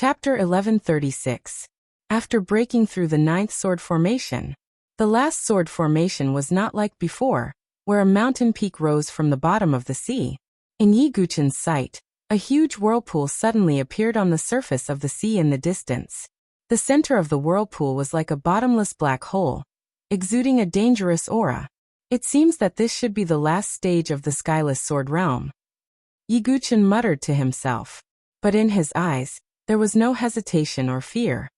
Chapter 1136. After breaking through the ninth sword formation. The last sword formation was not like before, where a mountain peak rose from the bottom of the sea. In Yi Guchen's sight, a huge whirlpool suddenly appeared on the surface of the sea in the distance. The center of the whirlpool was like a bottomless black hole, exuding a dangerous aura. It seems that this should be the last stage of the skyless sword realm. Yi Guchen muttered to himself. But in his eyes, there was no hesitation or fear.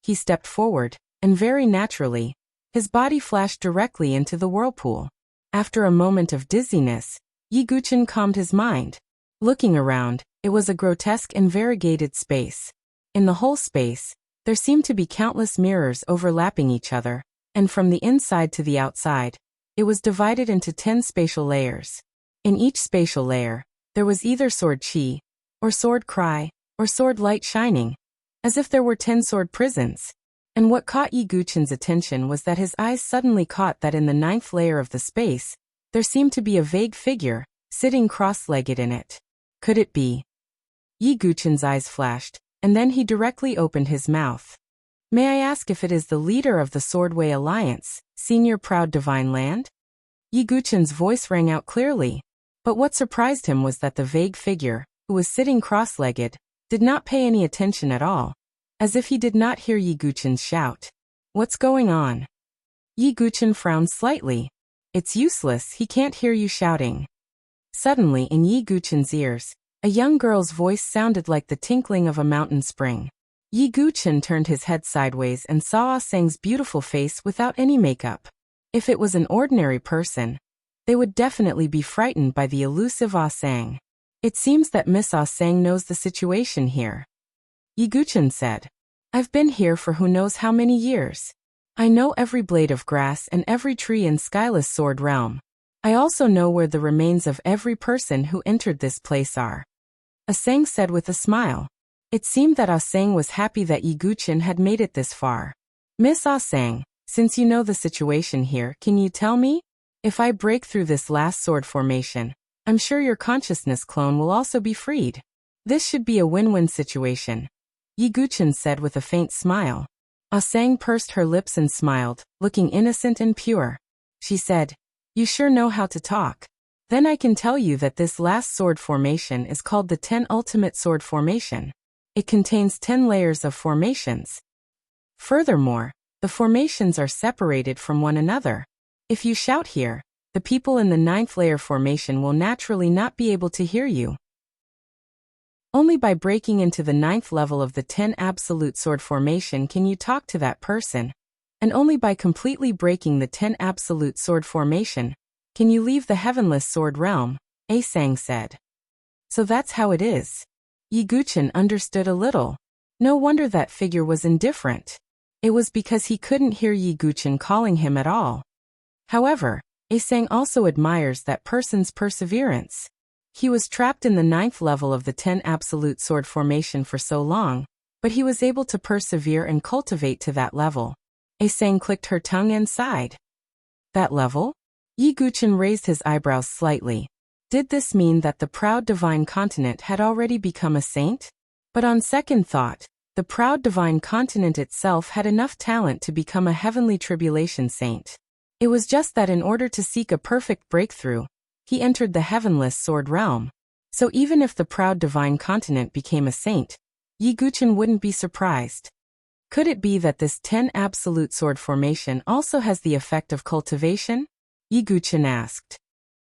He stepped forward, and very naturally, his body flashed directly into the whirlpool. After a moment of dizziness, Yi Guchen calmed his mind. Looking around, it was a grotesque and variegated space. In the whole space, there seemed to be countless mirrors overlapping each other, and from the inside to the outside, it was divided into 10 spatial layers. In each spatial layer, there was either sword chi, or sword cry, or sword light shining, as if there were 10 sword prisons. And what caught Yi Guchen's attention was that his eyes suddenly caught that in the 9th layer of the space, there seemed to be a vague figure, sitting cross-legged in it. Could it be? Yi Guchen's eyes flashed, and then he directly opened his mouth. May I ask if it is the leader of the Swordway Alliance, Senior Proud Divine Land? Yi Guchen's voice rang out clearly, but what surprised him was that the vague figure, who was sitting cross-legged, did not pay any attention at all, as if he did not hear Yi Guchen's shout. What's going on? Yi Guchen frowned slightly. It's useless, he can't hear you shouting. Suddenly in Yi Guchen's ears, a young girl's voice sounded like the tinkling of a mountain spring. Yi Guchen turned his head sideways and saw Ah Seng's beautiful face without any makeup. If it was an ordinary person, they would definitely be frightened by the elusive Ah Seng. It seems that Miss Ah Seng knows the situation here. Yi Guchen said. I've been here for who knows how many years. I know every blade of grass and every tree in Skyless Sword Realm. I also know where the remains of every person who entered this place are. Ah Seng said with a smile. It seemed that Ah Seng was happy that Yi Guchen had made it this far. Miss Ah Seng, since you know the situation here, can you tell me? If I break through this last sword formation, I'm sure your consciousness clone will also be freed. This should be a win-win situation. Yi Guchen said with a faint smile. Ah Seng pursed her lips and smiled, looking innocent and pure. She said, you sure know how to talk. Then I can tell you that this last sword formation is called the 10 Ultimate Sword Formation. It contains 10 layers of formations. Furthermore, the formations are separated from one another. If you shout here, the people in the 9th layer formation will naturally not be able to hear you. Only by breaking into the 9th level of the 10 Absolute Sword Formation can you talk to that person, and only by completely breaking the 10 Absolute Sword Formation can you leave the Heavenless Sword Realm, Ah Seng said. So that's how it is. Yi Guchen understood a little. No wonder that figure was indifferent. It was because he couldn't hear Yi Guchen calling him at all. However, Ah Seng also admires that person's perseverance. He was trapped in the 9th level of the 10 Absolute Sword Formation for so long, but he was able to persevere and cultivate to that level. Ah Seng clicked her tongue and sighed. That level? Yi Guchen raised his eyebrows slightly. Did this mean that the Proud Divine Continent had already become a saint? But on second thought, the Proud Divine Continent itself had enough talent to become a heavenly tribulation saint. It was just that in order to seek a perfect breakthrough, he entered the Heavenless Sword Realm. So even if the Proud Divine Continent became a saint, Yi Guchen wouldn't be surprised. Could it be that this 10 Absolute Sword Formation also has the effect of cultivation? Yi Guchen asked.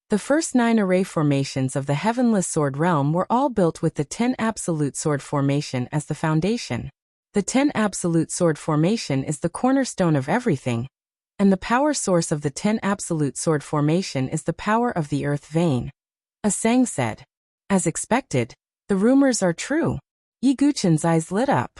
The first 9 array formations of the Heavenless Sword Realm were all built with the 10 Absolute Sword Formation as the foundation. The 10 Absolute Sword Formation is the cornerstone of everything, and the power source of the 10 Absolute Sword Formation is the power of the Earth Vein. Ah Seng said. As expected, the rumors are true. Yi Guchen's eyes lit up.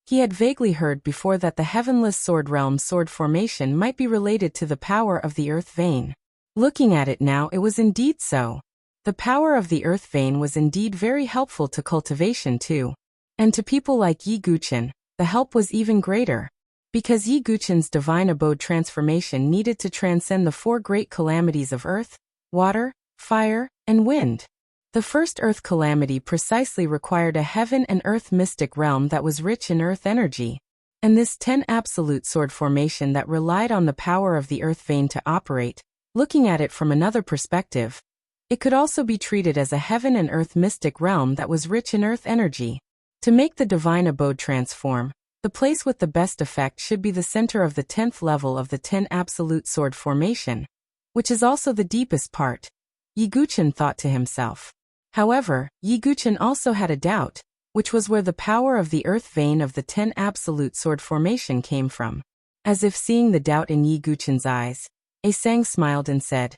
He had vaguely heard before that the Heavenless Sword Realm sword formation might be related to the power of the Earth Vein. Looking at it now, it was indeed so. The power of the Earth Vein was indeed very helpful to cultivation too. And to people like Yi Guchen, the help was even greater. Because Yi Guchen's divine abode transformation needed to transcend the 4 great calamities of earth, water, fire, and wind. The first earth calamity precisely required a heaven and earth mystic realm that was rich in earth energy, and this 10 absolute sword formation that relied on the power of the earth vein to operate. Looking at it from another perspective, it could also be treated as a heaven and earth mystic realm that was rich in earth energy. To make the divine abode transform, the place with the best effect should be the center of the 10th level of the 10 absolute sword formation, which is also the deepest part, Yi Guchen thought to himself. However, Yi Guchen also had a doubt, which was where the power of the earth vein of the 10 absolute sword formation came from. As if seeing the doubt in Yi Guchen's eyes, Sang smiled and said,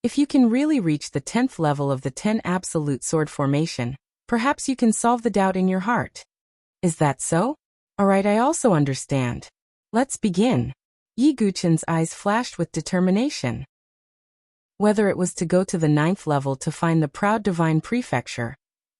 "If you can really reach the 10th level of the 10 absolute sword formation, perhaps you can solve the doubt in your heart." "Is that so? Alright, I also understand. Let's begin." Yi Guchen's eyes flashed with determination. Whether it was to go to the 9th level to find the proud divine prefecture,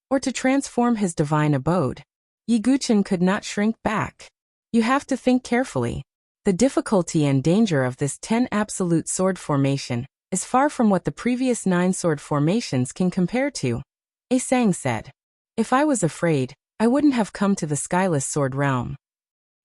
or to transform his divine abode, Yi Guchen could not shrink back. You have to think carefully. The difficulty and danger of this 10 absolute sword formation is far from what the previous 9 sword formations can compare to, Sang said. "If I was afraid, I wouldn't have come to the skyless sword realm."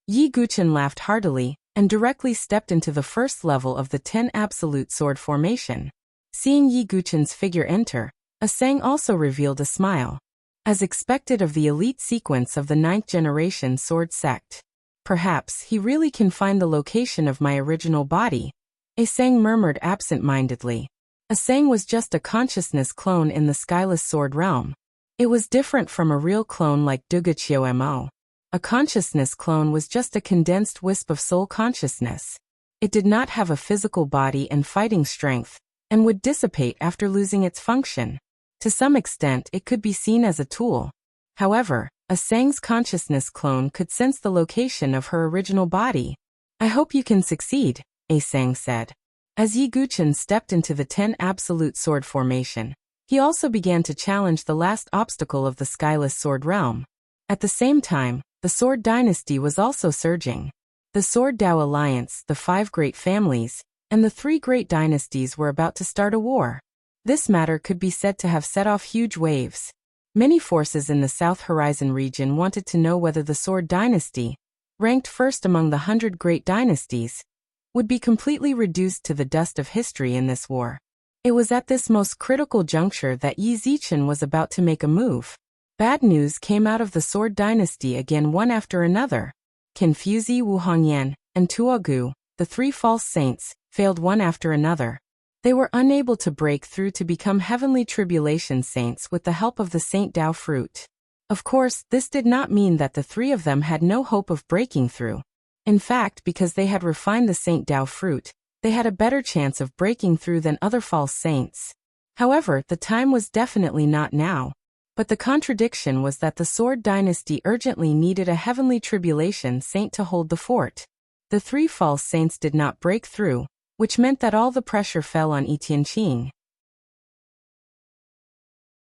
Yi Guchen laughed heartily and directly stepped into the first level of the 10 absolute sword formation. Seeing Yi Guchen's figure enter, Sang also revealed a smile. As expected of the elite sequence of the 9th generation sword sect. "Perhaps he really can find the location of my original body," Sang murmured absent-mindedly. Sang was just a consciousness clone in the skyless sword realm. It was different from a real clone like Dugachio Mo. A consciousness clone was just a condensed wisp of soul consciousness. It did not have a physical body and fighting strength, and would dissipate after losing its function. To some extent it could be seen as a tool. However, Sang's consciousness clone could sense the location of her original body. "I hope you can succeed," Sang said. As Yi Guchen stepped into the 10 absolute sword formation, he also began to challenge the last obstacle of the skyless sword realm. At the same time, the Sword Dynasty was also surging. The Sword Dao Alliance, the 5 great families, and the 3 great dynasties were about to start a war. This matter could be said to have set off huge waves. Many forces in the South Horizon region wanted to know whether the Sword Dynasty, ranked first among the 100 great dynasties, would be completely reduced to the dust of history in this war. It was at this most critical juncture that Yi Zichen was about to make a move. Bad news came out of the Sword Dynasty again one after another. Confuzi, Wu Hongyan, and Tuogu, the 3 false saints, failed one after another. They were unable to break through to become heavenly tribulation saints with the help of the Saint Dao fruit. Of course, this did not mean that the 3 of them had no hope of breaking through. In fact, because they had refined the Saint Dao fruit, they had a better chance of breaking through than other false saints. However, the time was definitely not now. But the contradiction was that the Sword Dynasty urgently needed a heavenly tribulation saint to hold the fort. The 3 false saints did not break through, which meant that all the pressure fell on Yi Tianqing.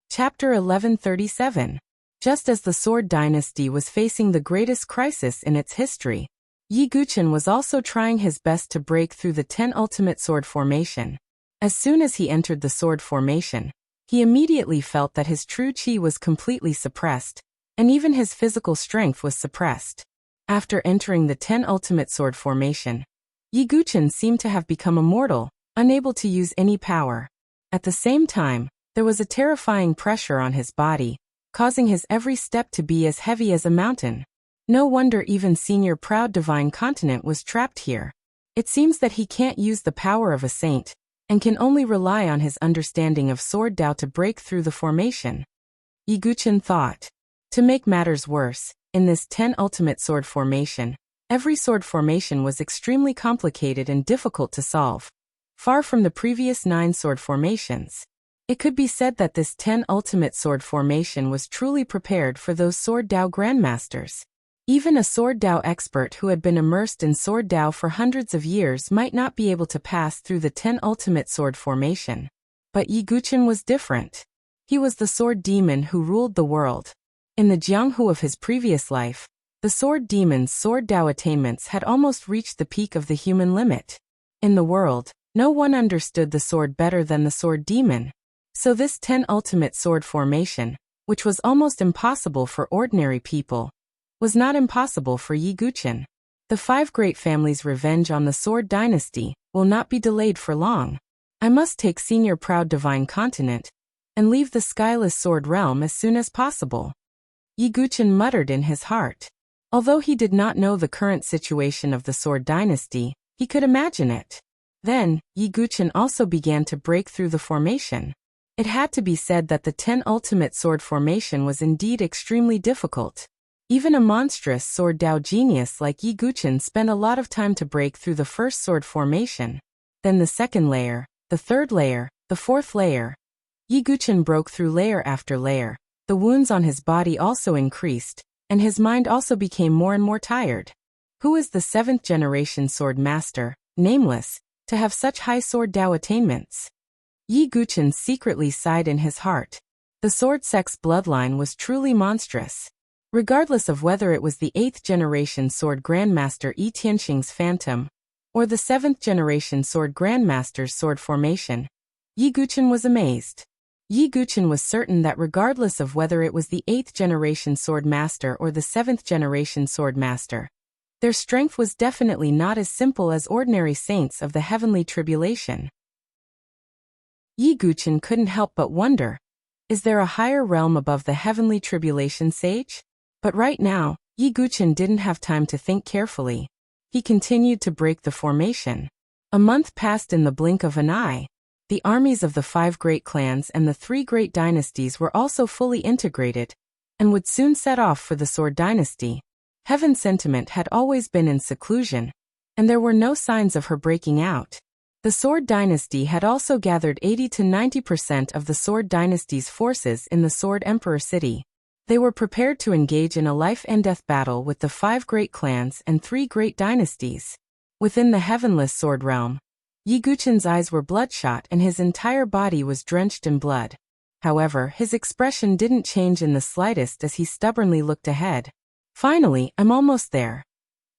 Chapter 1137. Just as the Sword Dynasty was facing the greatest crisis in its history, Yi Guchen was also trying his best to break through the 10 ultimate sword formation. As soon as he entered the sword formation, he immediately felt that his true qi was completely suppressed, and even his physical strength was suppressed. After entering the 10 ultimate sword formation, Yi Guchen seemed to have become immortal, unable to use any power. At the same time, there was a terrifying pressure on his body, causing his every step to be as heavy as a mountain. No wonder even Senior Proud Divine Continent was trapped here. It seems that he can't use the power of a saint, and can only rely on his understanding of Sword Dao to break through the formation. Yi Guchen thought. To make matters worse, in this 10 ultimate sword formation, every sword formation was extremely complicated and difficult to solve. Far from the previous 9 sword formations. It could be said that this 10 ultimate sword formation was truly prepared for those Sword Dao grandmasters. Even a Sword Dao expert who had been immersed in Sword Dao for hundreds of years might not be able to pass through the 10 ultimate sword formation. But Yi Guchen was different. He was the sword demon who ruled the world. In the Jianghu of his previous life, the sword demon's Sword Dao attainments had almost reached the peak of the human limit. In the world, no one understood the sword better than the sword demon. So this 10 ultimate sword formation, which was almost impossible for ordinary people, was not impossible for Yi Guqin. The 5 great families' revenge on the Sword Dynasty will not be delayed for long. I must take Senior Proud Divine Continent and leave the Skyless Sword Realm as soon as possible. Yi Guqin muttered in his heart. Although he did not know the current situation of the Sword Dynasty, he could imagine it. Then, Yi Guqin also began to break through the formation. It had to be said that the 10 ultimate sword formation was indeed extremely difficult. Even a monstrous sword Dao genius like Yi Guqin spent a lot of time to break through the first sword formation. Then the second layer, the third layer, the fourth layer. Yi Guqin broke through layer after layer. The wounds on his body also increased, and his mind also became more and more tired. Who is the 7th generation sword master, nameless, to have such high sword Dao attainments? Yi Guqin secretly sighed in his heart. The sword sex bloodline was truly monstrous. Regardless of whether it was the 8th generation sword grandmaster Yi Tianxing's phantom, or the 7th generation sword grandmaster's sword formation, Yi Guqin was amazed. Yi Guqin was certain that regardless of whether it was the 8th generation sword master or the 7th generation sword master, their strength was definitely not as simple as ordinary saints of the heavenly tribulation. Yi Guqin couldn't help but wonder, is there a higher realm above the heavenly tribulation sage? But right now, Yi Guqin didn't have time to think carefully. He continued to break the formation. A month passed in the blink of an eye. The armies of the 5 great clans and the 3 great dynasties were also fully integrated, and would soon set off for the Sword Dynasty. Heaven Sentiment had always been in seclusion, and there were no signs of her breaking out. The Sword Dynasty had also gathered 80 to 90% of the Sword Dynasty's forces in the Sword Emperor City. They were prepared to engage in a life-and-death battle with the 5 great clans and 3 great dynasties. Within the heavenless sword realm, Yi Guqin's eyes were bloodshot and his entire body was drenched in blood. However, his expression didn't change in the slightest as he stubbornly looked ahead. Finally, I'm almost there.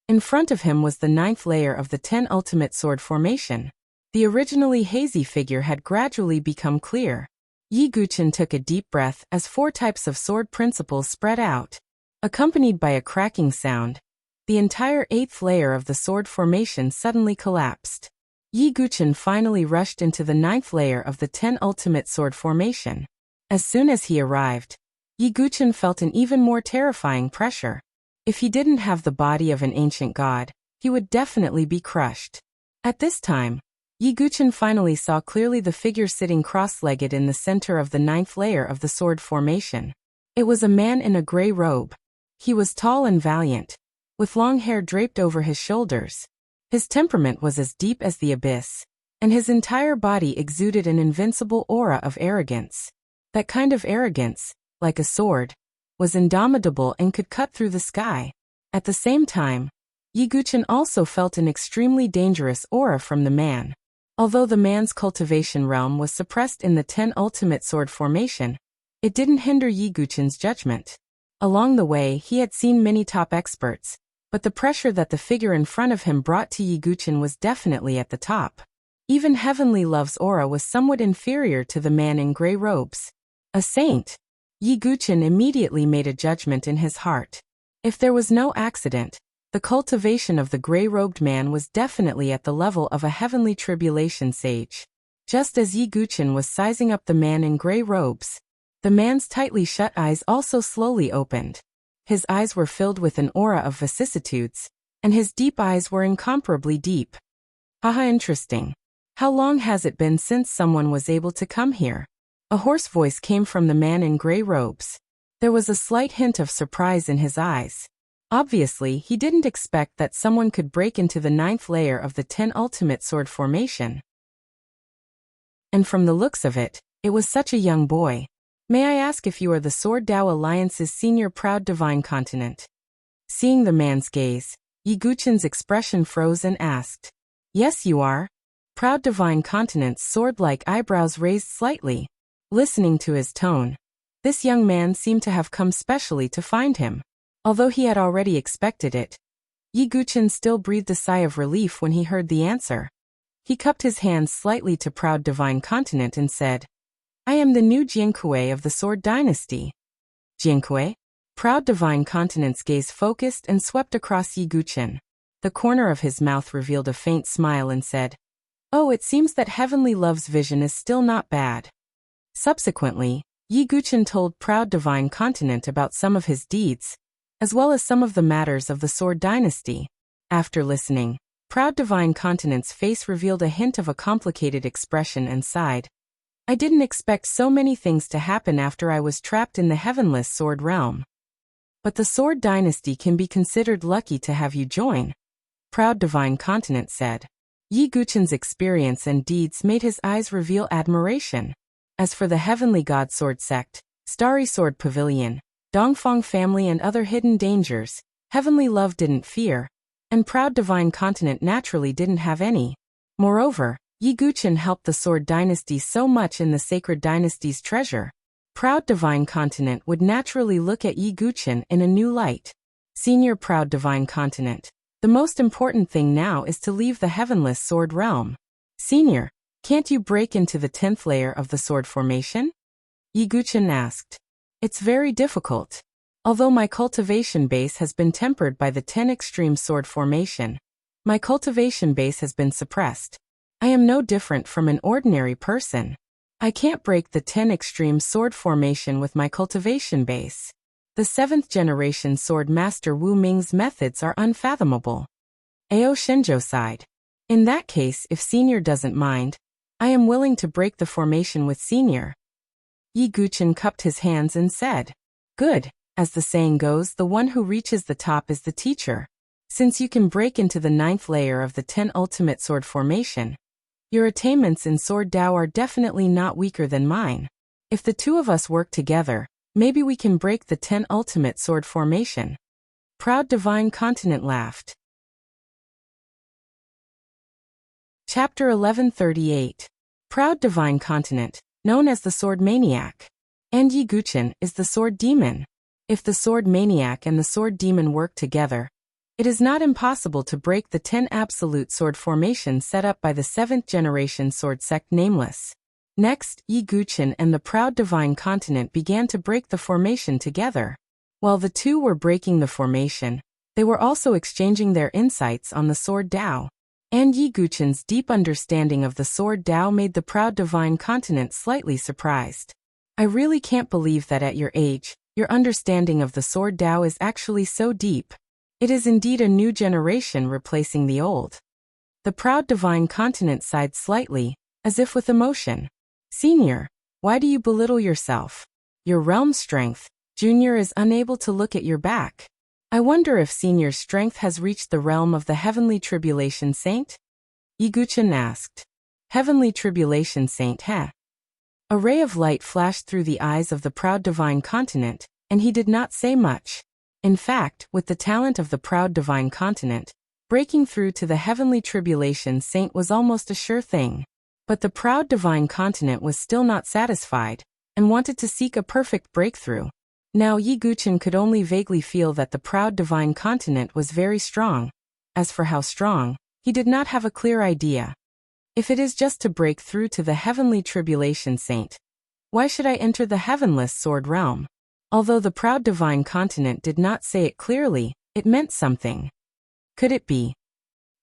In front of him was the 9th layer of the 10 ultimate sword formation. The originally hazy figure had gradually become clear. Yi Guqin took a deep breath as 4 types of sword principles spread out. Accompanied by a cracking sound, the entire 8th layer of the sword formation suddenly collapsed. Yi Guqin finally rushed into the 9th layer of the 10 ultimate sword formation. As soon as he arrived, Yi Guqin felt an even more terrifying pressure. If he didn't have the body of an ancient god, he would definitely be crushed. At this time, Yi Guqin finally saw clearly the figure sitting cross-legged in the center of the 9th layer of the sword formation. It was a man in a gray robe. He was tall and valiant, with long hair draped over his shoulders. His temperament was as deep as the abyss, and his entire body exuded an invincible aura of arrogance. That kind of arrogance, like a sword, was indomitable and could cut through the sky. At the same time, Yi Guqin also felt an extremely dangerous aura from the man. Although the man's cultivation realm was suppressed in the 10 ultimate sword formation, it didn't hinder Yi Guqin's judgment. Along the way, he had seen many top experts, but the pressure that the figure in front of him brought to Yi Guqin was definitely at the top. Even Heavenly Love's aura was somewhat inferior to the man in gray robes. A saint. Yi Guqin immediately made a judgment in his heart. If there was no accident, the cultivation of the gray-robed man was definitely at the level of a heavenly tribulation sage. Just as Yi Guqin was sizing up the man in gray robes, the man's tightly shut eyes also slowly opened. His eyes were filled with an aura of vicissitudes, and his deep eyes were incomparably deep. Haha, interesting. How long has it been since someone was able to come here? A hoarse voice came from the man in gray robes. There was a slight hint of surprise in his eyes. Obviously, he didn't expect that someone could break into the 9th layer of the 10 ultimate sword formation. And from the looks of it, it was such a young boy. May I ask if you are the Sword Dao Alliance's senior proud divine continent? Seeing the man's gaze, Yi Guqin's expression froze and asked. Yes, you are. Proud divine continent's sword-like eyebrows raised slightly. Listening to his tone, this young man seemed to have come specially to find him. Although he had already expected it, Yi Guqin still breathed a sigh of relief when he heard the answer. He cupped his hands slightly to proud divine continent and said, I am the new Jiankui of the Sword Dynasty. Jiankui? Proud divine countenance gaze focused and swept across Yi Guqin. The corner of his mouth revealed a faint smile and said, "Oh, it seems that heavenly love's vision is still not bad." Subsequently, Yi Guqin told Proud Divine Continent about some of his deeds, as well as some of the matters of the Sword Dynasty. After listening, Proud Divine Continent's face revealed a hint of a complicated expression and sighed. "I didn't expect so many things to happen after I was trapped in the heavenless sword realm. But the Sword Dynasty can be considered lucky to have you join," Proud Divine Continent said. Yi Guqin's experience and deeds made his eyes reveal admiration. As for the Heavenly God Sword Sect, Starry Sword Pavilion, Dongfang family and other hidden dangers, Heavenly Love didn't fear, and Proud Divine Continent naturally didn't have any. Moreover, Yi Guqin helped the Sword Dynasty so much in the Sacred Dynasty's treasure. Proud Divine Continent would naturally look at Yi Guqin in a new light. Senior Proud Divine Continent. The most important thing now is to leave the Heavenless Sword Realm. Senior, can't you break into the 10th layer of the sword formation? Yi Guqin asked. It's very difficult. Although my cultivation base has been tempered by the 10 extreme sword formation, my cultivation base has been suppressed. I am no different from an ordinary person. I can't break the 10 extreme sword formation with my cultivation base. The 7th generation sword master Wu Ming's methods are unfathomable. Ao Shinjo sighed. In that case, if Senior doesn't mind, I am willing to break the formation with Senior. Yi Guqin cupped his hands and said, "Good, as the saying goes, the one who reaches the top is the teacher. Since you can break into the 9th layer of the 10 ultimate sword formation, your attainments in Sword Dao are definitely not weaker than mine. If the two of us work together, maybe we can break the 10 ultimate sword formation." Proud Divine Continent laughed. Chapter 1138. Proud Divine Continent, known as the Sword Maniac. And Yi Guqin is the Sword Demon. If the Sword Maniac and the Sword Demon work together, it is not impossible to break the 10 absolute sword formation set up by the 7th generation sword sect Nameless. Next, Yi Guqin and the Proud Divine Continent began to break the formation together. While the two were breaking the formation, they were also exchanging their insights on the Sword Dao. And Yi Guqin's deep understanding of the Sword Dao made the Proud Divine Continent slightly surprised. I really can't believe that at your age, your understanding of the Sword Dao is actually so deep. It is indeed a new generation replacing the old. The Proud Divine Continent sighed slightly, as if with emotion. Senior, why do you belittle yourself? Your realm strength, Junior is unable to look at your back. I wonder if Senior's strength has reached the realm of the Heavenly Tribulation Saint? Yi Guqin asked. Heavenly Tribulation Saint, heh? A ray of light flashed through the eyes of the Proud Divine Continent, and he did not say much. In fact, with the talent of the Proud Divine Continent, breaking through to the Heavenly Tribulation Saint was almost a sure thing. But the Proud Divine Continent was still not satisfied, and wanted to seek a perfect breakthrough. Now Yi Guqin could only vaguely feel that the Proud Divine Continent was very strong. As for how strong, he did not have a clear idea. If it is just to break through to the Heavenly Tribulation Saint, why should I enter the Heavenless Sword Realm? Although the Proud Divine Continent did not say it clearly, it meant something. Could it be?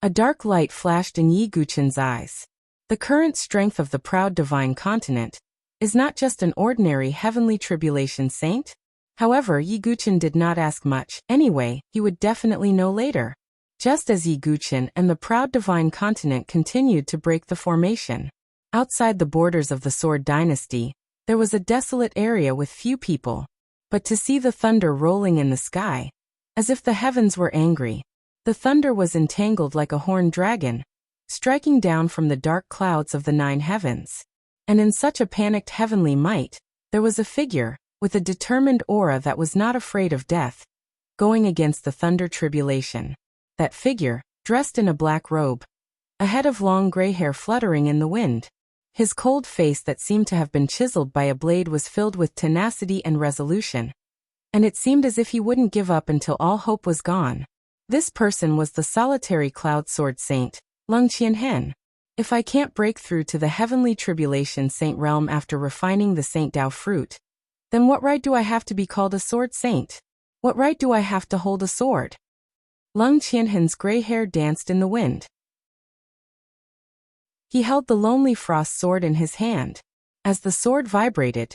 A dark light flashed in Yi Guqin's eyes. The current strength of the Proud Divine Continent is not just an ordinary Heavenly Tribulation Saint. However, Yi Guqin did not ask much. Anyway, he would definitely know later. Just as Yi Guqin and the Proud Divine Continent continued to break the formation. Outside the borders of the Sword Dynasty, there was a desolate area with few people. But to see the thunder rolling in the sky, as if the heavens were angry, the thunder was entangled like a horned dragon, striking down from the dark clouds of the 9 heavens. And in such a panicked heavenly might, there was a figure, with a determined aura that was not afraid of death, going against the thunder tribulation. That figure, dressed in a black robe, a head of long gray hair fluttering in the wind. His cold face that seemed to have been chiseled by a blade was filled with tenacity and resolution. And it seemed as if he wouldn't give up until all hope was gone. This person was the solitary Cloud Sword Saint, Lung Qianhen. If I can't break through to the heavenly tribulation saint realm after refining the Saint Dao fruit, then what right do I have to be called a sword saint? What right do I have to hold a sword? Leng Qianhen's gray hair danced in the wind. He held the lonely frost sword in his hand. As the sword vibrated,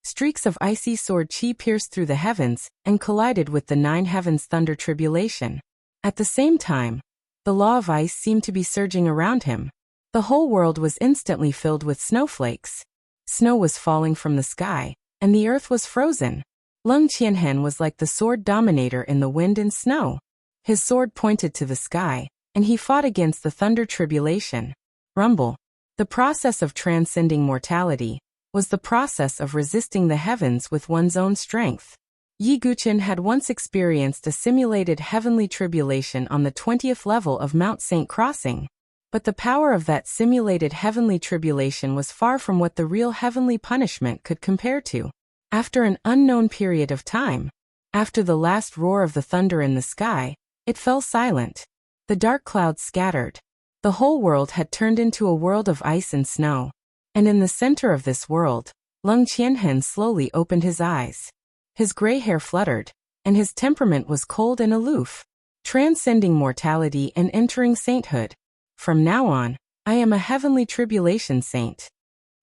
streaks of icy sword chi pierced through the heavens and collided with the 9 heavens thunder tribulation. At the same time, the law of ice seemed to be surging around him. The whole world was instantly filled with snowflakes. Snow was falling from the sky, and the earth was frozen. Leng Qianhen was like the sword dominator in the wind and snow. His sword pointed to the sky, and he fought against the thunder tribulation. Rumble. The process of transcending mortality was the process of resisting the heavens with one's own strength. Yi Guqin had once experienced a simulated heavenly tribulation on the 20th level of Mount Saint Crossing. But the power of that simulated heavenly tribulation was far from what the real heavenly punishment could compare to. After an unknown period of time, after the last roar of the thunder in the sky, it fell silent. The dark clouds scattered. The whole world had turned into a world of ice and snow. And in the center of this world, Leng Qianhen slowly opened his eyes. His gray hair fluttered, and his temperament was cold and aloof, transcending mortality and entering sainthood. From now on, I am a heavenly tribulation saint.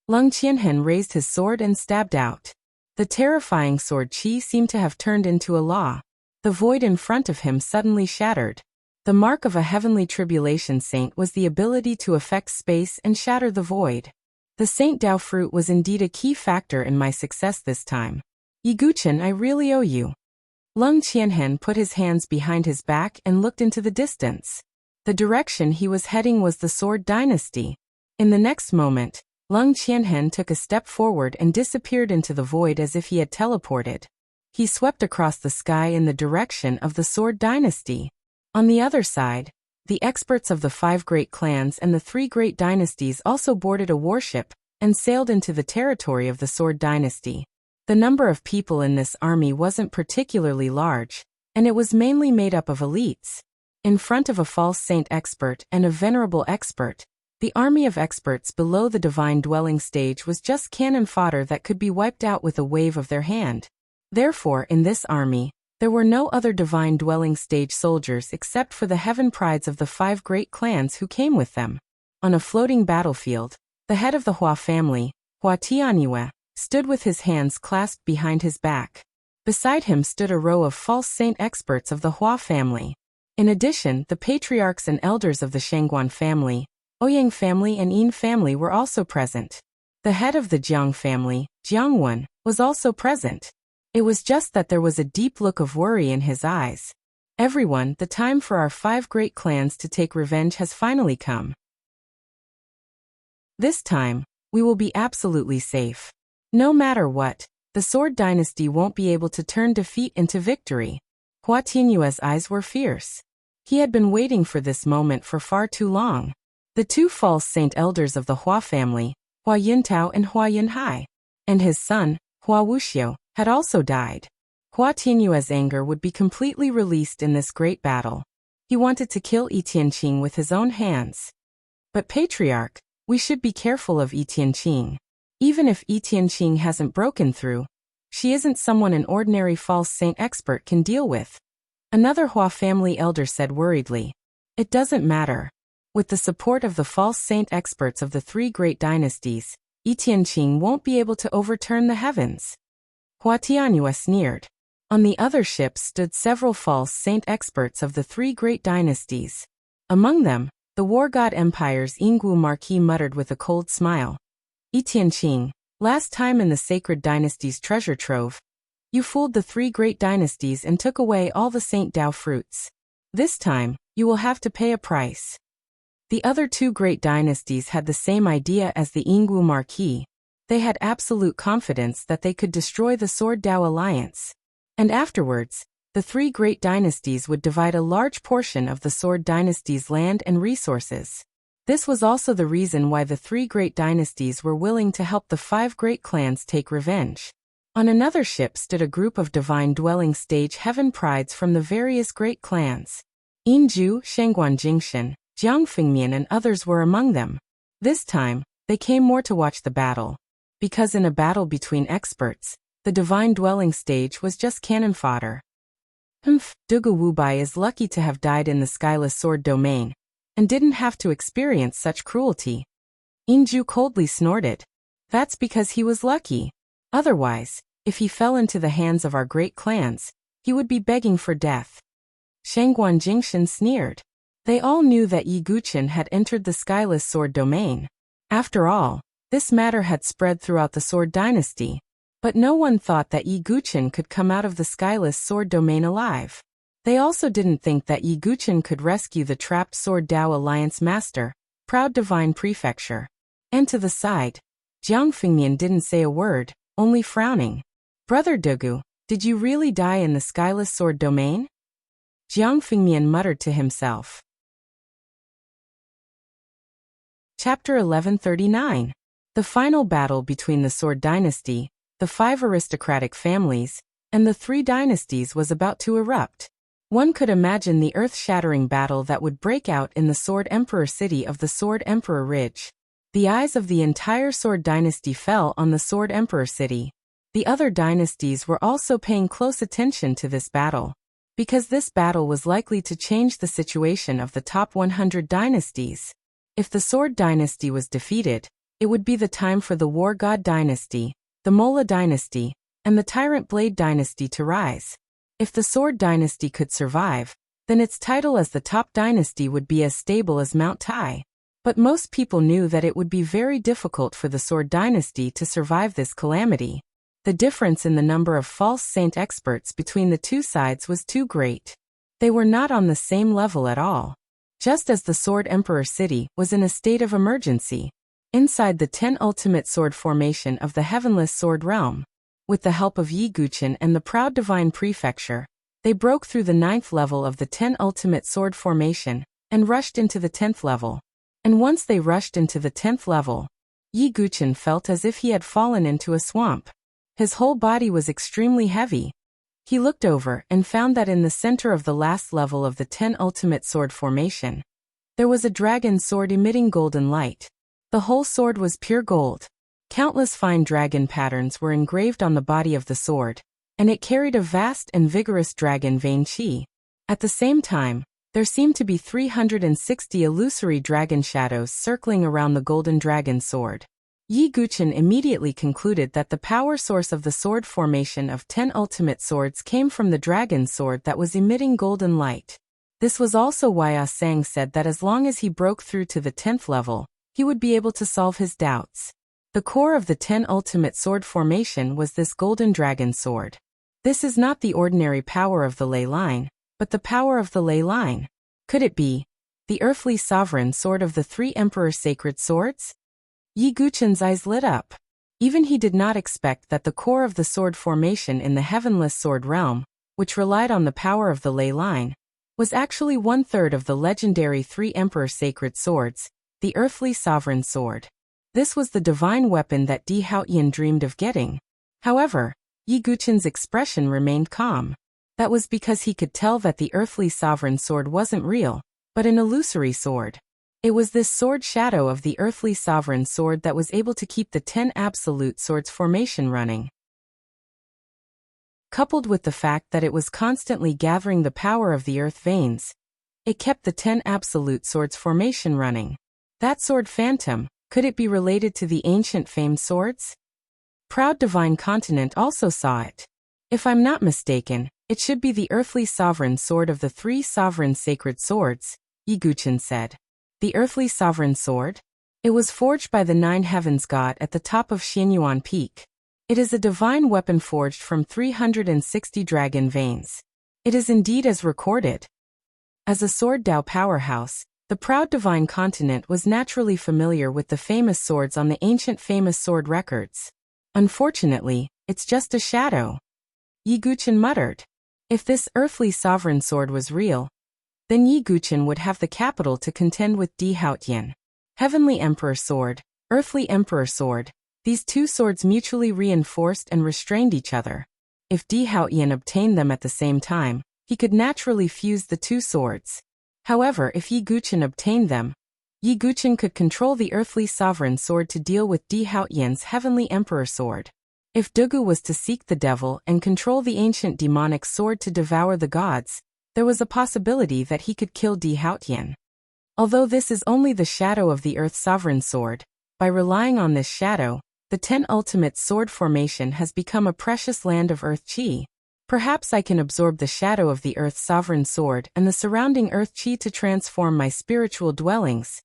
Leng Qianhen raised his sword and stabbed out. The terrifying sword chi seemed to have turned into a law. The void in front of him suddenly shattered. The mark of a heavenly tribulation saint was the ability to affect space and shatter the void. The Saint Dao fruit was indeed a key factor in my success this time. Yi Guqin, I really owe you. Leng Qianhen put his hands behind his back and looked into the distance. The direction he was heading was the Sword Dynasty. In the next moment, Leng Qianhen took a step forward and disappeared into the void as if he had teleported. He swept across the sky in the direction of the Sword Dynasty. On the other side, the experts of the 5 great clans and the 3 great dynasties also boarded a warship and sailed into the territory of the Sword Dynasty. The number of people in this army wasn't particularly large, and it was mainly made up of elites. In front of a false saint expert and a venerable expert, the army of experts below the divine dwelling stage was just cannon fodder that could be wiped out with a wave of their hand. Therefore, in this army, there were no other divine dwelling stage soldiers except for the heaven prides of the 5 great clans who came with them. On a floating battlefield, the head of the Hua family, Hua Tianyue, stood with his hands clasped behind his back. Beside him stood a row of false saint experts of the Hua family. In addition, the patriarchs and elders of the Shangguan family, Ouyang family and Yin family were also present. The head of the Jiang family, Jiangwen, was also present. It was just that there was a deep look of worry in his eyes. Everyone, the time for our 5 great clans to take revenge has finally come. This time, we will be absolutely safe. No matter what, the Sword Dynasty won't be able to turn defeat into victory. Hua Tianyue's eyes were fierce. He had been waiting for this moment for far too long. The 2 false saint elders of the Hua family, Hua Yintao and Hua Yinhai, and his son, Hua Wuxia, had also died. Hua Tianyue's anger would be completely released in this great battle. He wanted to kill Yi Tianqing with his own hands. But Patriarch, we should be careful of Yi Tianqing. Even if Yi Tianqing hasn't broken through, she isn't someone an ordinary false saint expert can deal with. Another Hua family elder said worriedly. It doesn't matter. With the support of the false saint experts of the 3 great dynasties, Yi Tianqing won't be able to overturn the heavens. Hua Tianyue sneered. On the other ships stood several false saint experts of the 3 great dynasties. Among them, the war god empire's Yinggu Marquis muttered with a cold smile. Yi Tianqing, last time in the sacred dynasty's treasure trove, you fooled the 3 great dynasties and took away all the Saint Dao fruits. This time, you will have to pay a price. The other 2 great dynasties had the same idea as the Yinggu Marquis. They had absolute confidence that they could destroy the Sword Dao alliance. And afterwards, the 3 great dynasties would divide a large portion of the Sword Dynasty's land and resources. This was also the reason why the 3 great dynasties were willing to help the 5 great clans take revenge. On another ship stood a group of divine dwelling stage heaven prides from the various great clans. Yinju, Shangguan Jingshan, Jiang Fengmian and others were among them. This time, they came more to watch the battle. Because in a battle between experts, the divine dwelling stage was just cannon fodder. Dugu Wubai is lucky to have died in the skyless sword domain, and didn't have to experience such cruelty. Inju coldly snorted. That's because he was lucky. Otherwise, if he fell into the hands of our great clans, he would be begging for death. Shangguan Jingshan sneered. They all knew that Yi Guqin had entered the skyless sword domain. After all, this matter had spread throughout the sword dynasty. But no one thought that Yi Guqin could come out of the skyless sword domain alive. They also didn't think that Yi Guqin could rescue the trapped Sword Dao Alliance master, proud divine prefecture. And to the side, Jiang Fengmian didn't say a word, only frowning. Brother Dugu, did you really die in the skyless sword domain? Jiang Fengmian muttered to himself. Chapter 1139. The final battle between the Sword Dynasty, the 5 aristocratic families, and the 3 dynasties was about to erupt. One could imagine the earth-shattering battle that would break out in the Sword Emperor city of the Sword Emperor Ridge. The eyes of the entire Sword Dynasty fell on the Sword Emperor city. The other dynasties were also paying close attention to this battle, because this battle was likely to change the situation of the top 100 dynasties. If the Sword Dynasty was defeated, it would be the time for the War God Dynasty, the Mola Dynasty, and the Tyrant Blade Dynasty to rise. If the Sword Dynasty could survive, then its title as the top dynasty would be as stable as Mount Tai. But most people knew that it would be very difficult for the Sword Dynasty to survive this calamity. The difference in the number of false saint experts between the two sides was too great. They were not on the same level at all. Just as the Sword Emperor city was in a state of emergency, inside the 10 ultimate sword formation of the Heavenless Sword Realm, with the help of Yi Guqin and the proud divine prefecture, they broke through the 9th level of the 10 ultimate sword formation and rushed into the 10th level. And once they rushed into the 10th level, Yi Guqin felt as if he had fallen into a swamp. His whole body was extremely heavy. He looked over and found that in the center of the last level of the 10 ultimate sword formation, there was a dragon sword emitting golden light. The whole sword was pure gold. Countless fine dragon patterns were engraved on the body of the sword, and it carried a vast and vigorous dragon vein chi. At the same time, there seemed to be 360 illusory dragon shadows circling around the golden dragon sword. Yi Guqin immediately concluded that the power source of the sword formation of 10 ultimate swords came from the dragon sword that was emitting golden light. This was also why Ah Sang said that as long as he broke through to the 10th level, he would be able to solve his doubts. The core of the 10 ultimate sword formation was this golden dragon sword. This is not the ordinary power of the ley line, but the power of the ley line. Could it be the earthly sovereign sword of the 3 emperor sacred swords? Yi Guqin's eyes lit up. Even he did not expect that the core of the sword formation in the Heavenless Sword Realm, which relied on the power of the ley line, was actually 1/3 of the legendary 3 emperor sacred swords, the earthly sovereign sword. This was the divine weapon that Di Haotian dreamed of getting. However, Yi Guqin's expression remained calm. That was because he could tell that the earthly sovereign sword wasn't real, but an illusory sword. It was this sword shadow of the earthly sovereign sword that was able to keep the 10 absolute swords formation running. Coupled with the fact that it was constantly gathering the power of the earth veins, it kept the 10 absolute swords formation running. That sword phantom, could it be related to the ancient famed swords? Proud Divine Continent also saw it. If I'm not mistaken, it should be the earthly sovereign sword of the 3 sovereign sacred swords, Yi Guqin said. The earthly sovereign sword? It was forged by the 9 heavens god at the top of Xianyuan Peak. It is a divine weapon forged from 360 dragon veins. It is indeed as recorded. As a sword Dao powerhouse, the proud divine continent was naturally familiar with the famous swords on the ancient famous sword records. Unfortunately, it's just a shadow. Yi Guqin muttered. If this earthly sovereign sword was real, then Yi Guqin would have the capital to contend with Di Haotian. Heavenly Emperor Sword, Earthly Emperor Sword, these 2 swords mutually reinforced and restrained each other. If Di Haotian obtained them at the same time, he could naturally fuse the 2 swords. However, if Yi Guqin obtained them, Yi Guqian could control the earthly sovereign sword to deal with Di Haotian's heavenly emperor sword. If Dugu was to seek the devil and control the ancient demonic sword to devour the gods, there was a possibility that he could kill Di Haotian. Although this is only the shadow of the earth sovereign sword, by relying on this shadow, the 10 ultimate sword formation has become a precious land of earth chi. Perhaps I can absorb the shadow of the earth sovereign sword and the surrounding earth chi to transform my spiritual dwellings.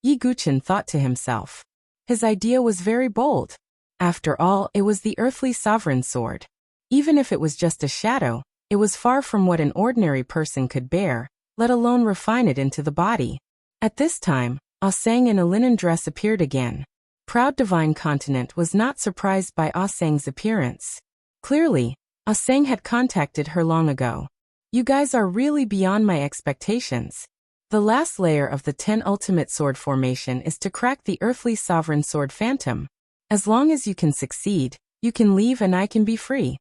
Yi Guqian thought to himself. His idea was very bold. After all, it was the earthly sovereign sword. Even if it was just a shadow, it was far from what an ordinary person could bear, let alone refine it into the body. At this time, Ah Sang in a linen dress appeared again. Proud Divine Continent was not surprised by Ah Sang's appearance. Clearly, Ah Sang had contacted her long ago. You guys are really beyond my expectations. The last layer of the 10 ultimate sword formation is to crack the earthly sovereign sword phantom. As long as you can succeed, you can leave and I can be free.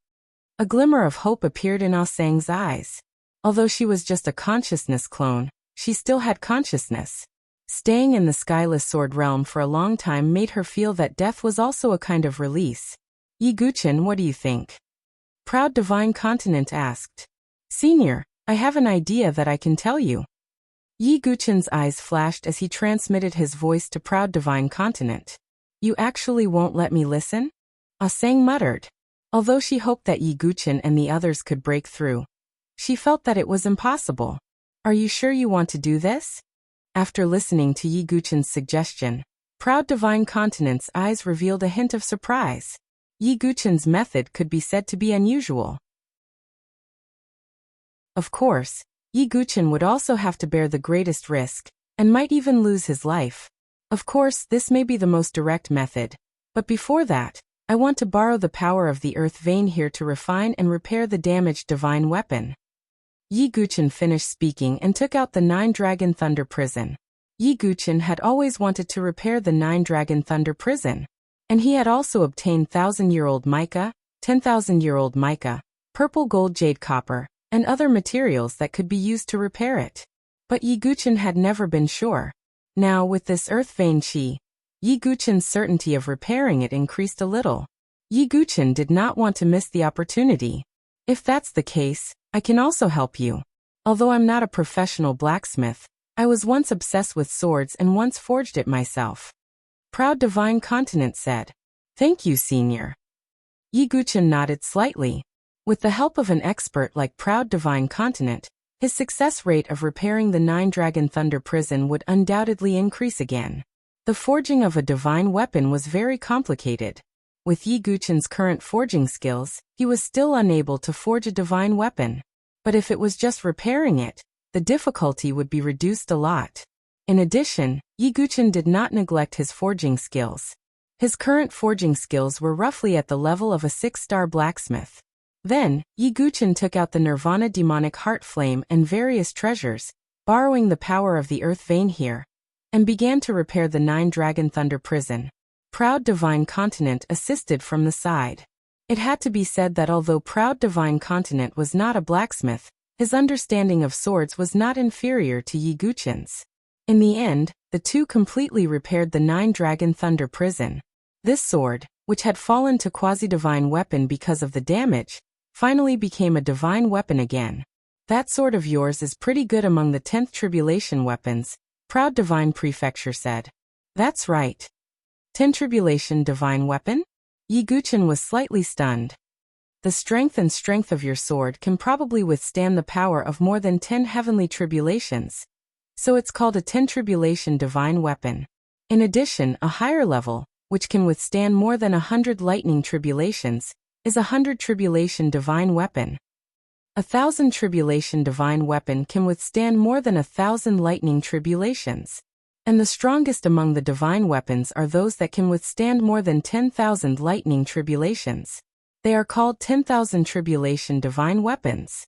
A glimmer of hope appeared in Ah Sang's eyes. Although she was just a consciousness clone, she still had consciousness. Staying in the skyless sword realm for a long time made her feel that death was also a kind of release. Yi Guqian, what do you think? Proud Divine Continent asked. Senior, I have an idea that I can tell you. Yi Guqian's eyes flashed as he transmitted his voice to Proud Divine Continent. You actually won't let me listen? Ah Sang muttered. Although she hoped that Yi Guqian and the others could break through, she felt that it was impossible. Are you sure you want to do this? After listening to Yi Guqian's suggestion, Proud Divine Continent's eyes revealed a hint of surprise. Yi Guqian's method could be said to be unusual. Of course, Yi Guqian would also have to bear the greatest risk, and might even lose his life. Of course, this may be the most direct method, but before that, I want to borrow the power of the earth vein here to refine and repair the damaged divine weapon. Yi Guqian finished speaking and took out the 9-Dragon Thunder Prison. Yi Guqian had always wanted to repair the 9-Dragon Thunder Prison, and he had also obtained 1,000-year-old mica, 10,000-year-old mica, purple gold jade copper, and other materials that could be used to repair it. But Yi Guqian had never been sure. Now, with this earth vein chi, Yi Guqian's certainty of repairing it increased a little. Yi Guqian did not want to miss the opportunity. If that's the case, I can also help you. Although I'm not a professional blacksmith, I was once obsessed with swords and once forged it myself. Proud Divine Continent said. Thank you, Senior. Yi Guqian nodded slightly. With the help of an expert like Proud Divine Continent, his success rate of repairing the 9-Dragon Thunder Prison would undoubtedly increase again. The forging of a divine weapon was very complicated. With Yi Guqian's current forging skills, he was still unable to forge a divine weapon. But if it was just repairing it, the difficulty would be reduced a lot. In addition, Yi Guqian did not neglect his forging skills. His current forging skills were roughly at the level of a 6-star blacksmith. Then, Yi Guqian took out the Nirvana demonic heart flame and various treasures, borrowing the power of the earth vein here, and began to repair the 9-Dragon Thunder Prison. Proud Divine Continent assisted from the side. It had to be said that although Proud Divine Continent was not a blacksmith, his understanding of swords was not inferior to Yi Guqian's. In the end, the two completely repaired the 9-Dragon Thunder Prison. This sword, which had fallen to quasi-divine weapon because of the damage, finally became a divine weapon again. That sword of yours is pretty good among the 10th Tribulation weapons, Proud Divine Prefecture said. That's right. 10 Tribulation divine weapon? Yi Guqian was slightly stunned. The strength of your sword can probably withstand the power of more than 10 heavenly tribulations. So it's called a 10 Tribulation divine weapon. In addition, a higher level, which can withstand more than 100 lightning tribulations, is a 100 Tribulation divine weapon. 1,000 Tribulation divine weapon can withstand more than 1,000 lightning tribulations. And the strongest among the divine weapons are those that can withstand more than 10,000 lightning tribulations. They are called 10,000 Tribulation divine weapons.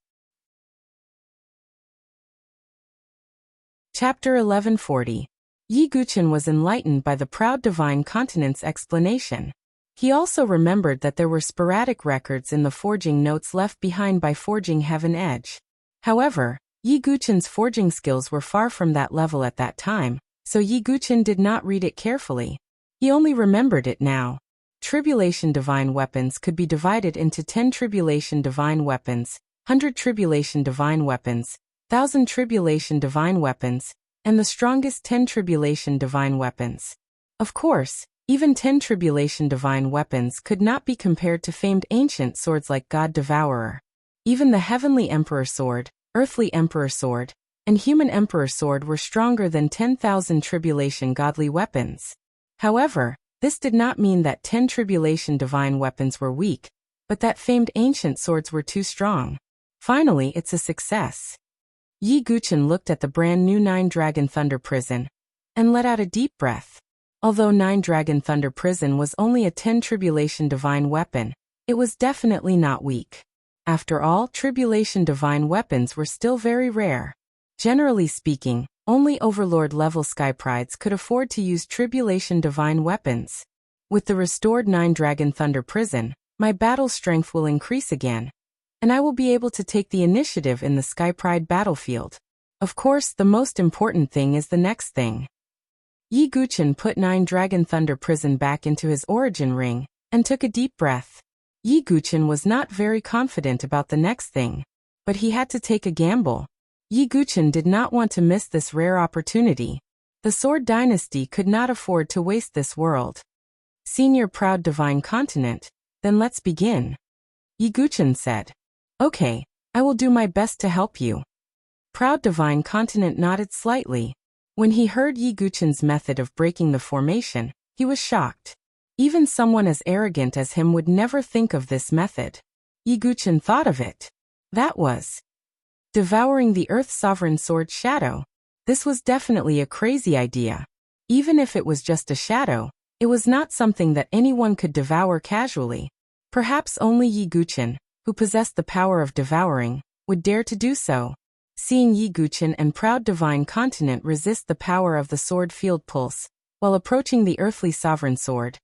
Chapter 1140. Yi Guqian was enlightened by the Proud Divine Continent's explanation. He also remembered that there were sporadic records in the forging notes left behind by Forging Heaven Edge. However, Yi Guqian's forging skills were far from that level at that time, so Yi Guqin did not read it carefully. He only remembered it now. Tribulation divine weapons could be divided into 10 tribulation divine weapons, 100 tribulation divine weapons, 1,000 tribulation divine weapons, and the strongest 10 tribulation divine weapons. Of course, even 10 tribulation divine weapons could not be compared to famed ancient swords like God Devourer. Even the Heavenly Emperor Sword, Earthly Emperor Sword, and Human Emperor Sword were stronger than 10,000 tribulation godly weapons. However, this did not mean that 10 tribulation divine weapons were weak, but that famed ancient swords were too strong. Finally, it's a success. Yi Guqin looked at the brand new 9 Dragon Thunder Prison and let out a deep breath. Although 9 Dragon Thunder Prison was only a 10 tribulation divine weapon, it was definitely not weak. After all, tribulation divine weapons were still very rare. Generally speaking, only Overlord-level Skyprides could afford to use tribulation divine weapons. With the restored 9 Dragon Thunder Prison, my battle strength will increase again, and I will be able to take the initiative in the Skypride battlefield. Of course, the most important thing is the next thing. Yi Guqin put 9 Dragon Thunder Prison back into his origin ring, and took a deep breath. Yi Guqin was not very confident about the next thing, but he had to take a gamble. Yi Guqin did not want to miss this rare opportunity. The Sword Dynasty could not afford to waste this world. Senior Proud Divine Continent, then let's begin. Yi Guqin said. Okay, I will do my best to help you. Proud Divine Continent nodded slightly. When he heard Yi Guqin's method of breaking the formation, he was shocked. Even someone as arrogant as him would never think of this method. Yi Guqin thought of it. That was devouring the Earth Sovereign Sword Shadow. This was definitely a crazy idea. Even if it was just a shadow, it was not something that anyone could devour casually. Perhaps only Yi Guqin, who possessed the power of devouring, would dare to do so. Seeing Yi Guqin and Proud Divine Continent resist the power of the sword field pulse, while approaching the Earthly Sovereign Sword,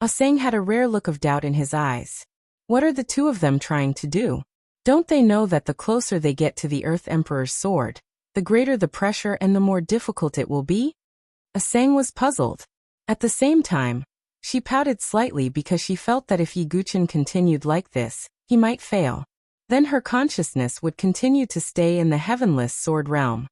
Asang had a rare look of doubt in his eyes. What are the two of them trying to do? Don't they know that the closer they get to the Earth Emperor's sword, the greater the pressure and the more difficult it will be? Asang was puzzled. At the same time, she pouted slightly because she felt that if Yi Guqin continued like this, he might fail. Then her consciousness would continue to stay in the heavenless sword realm.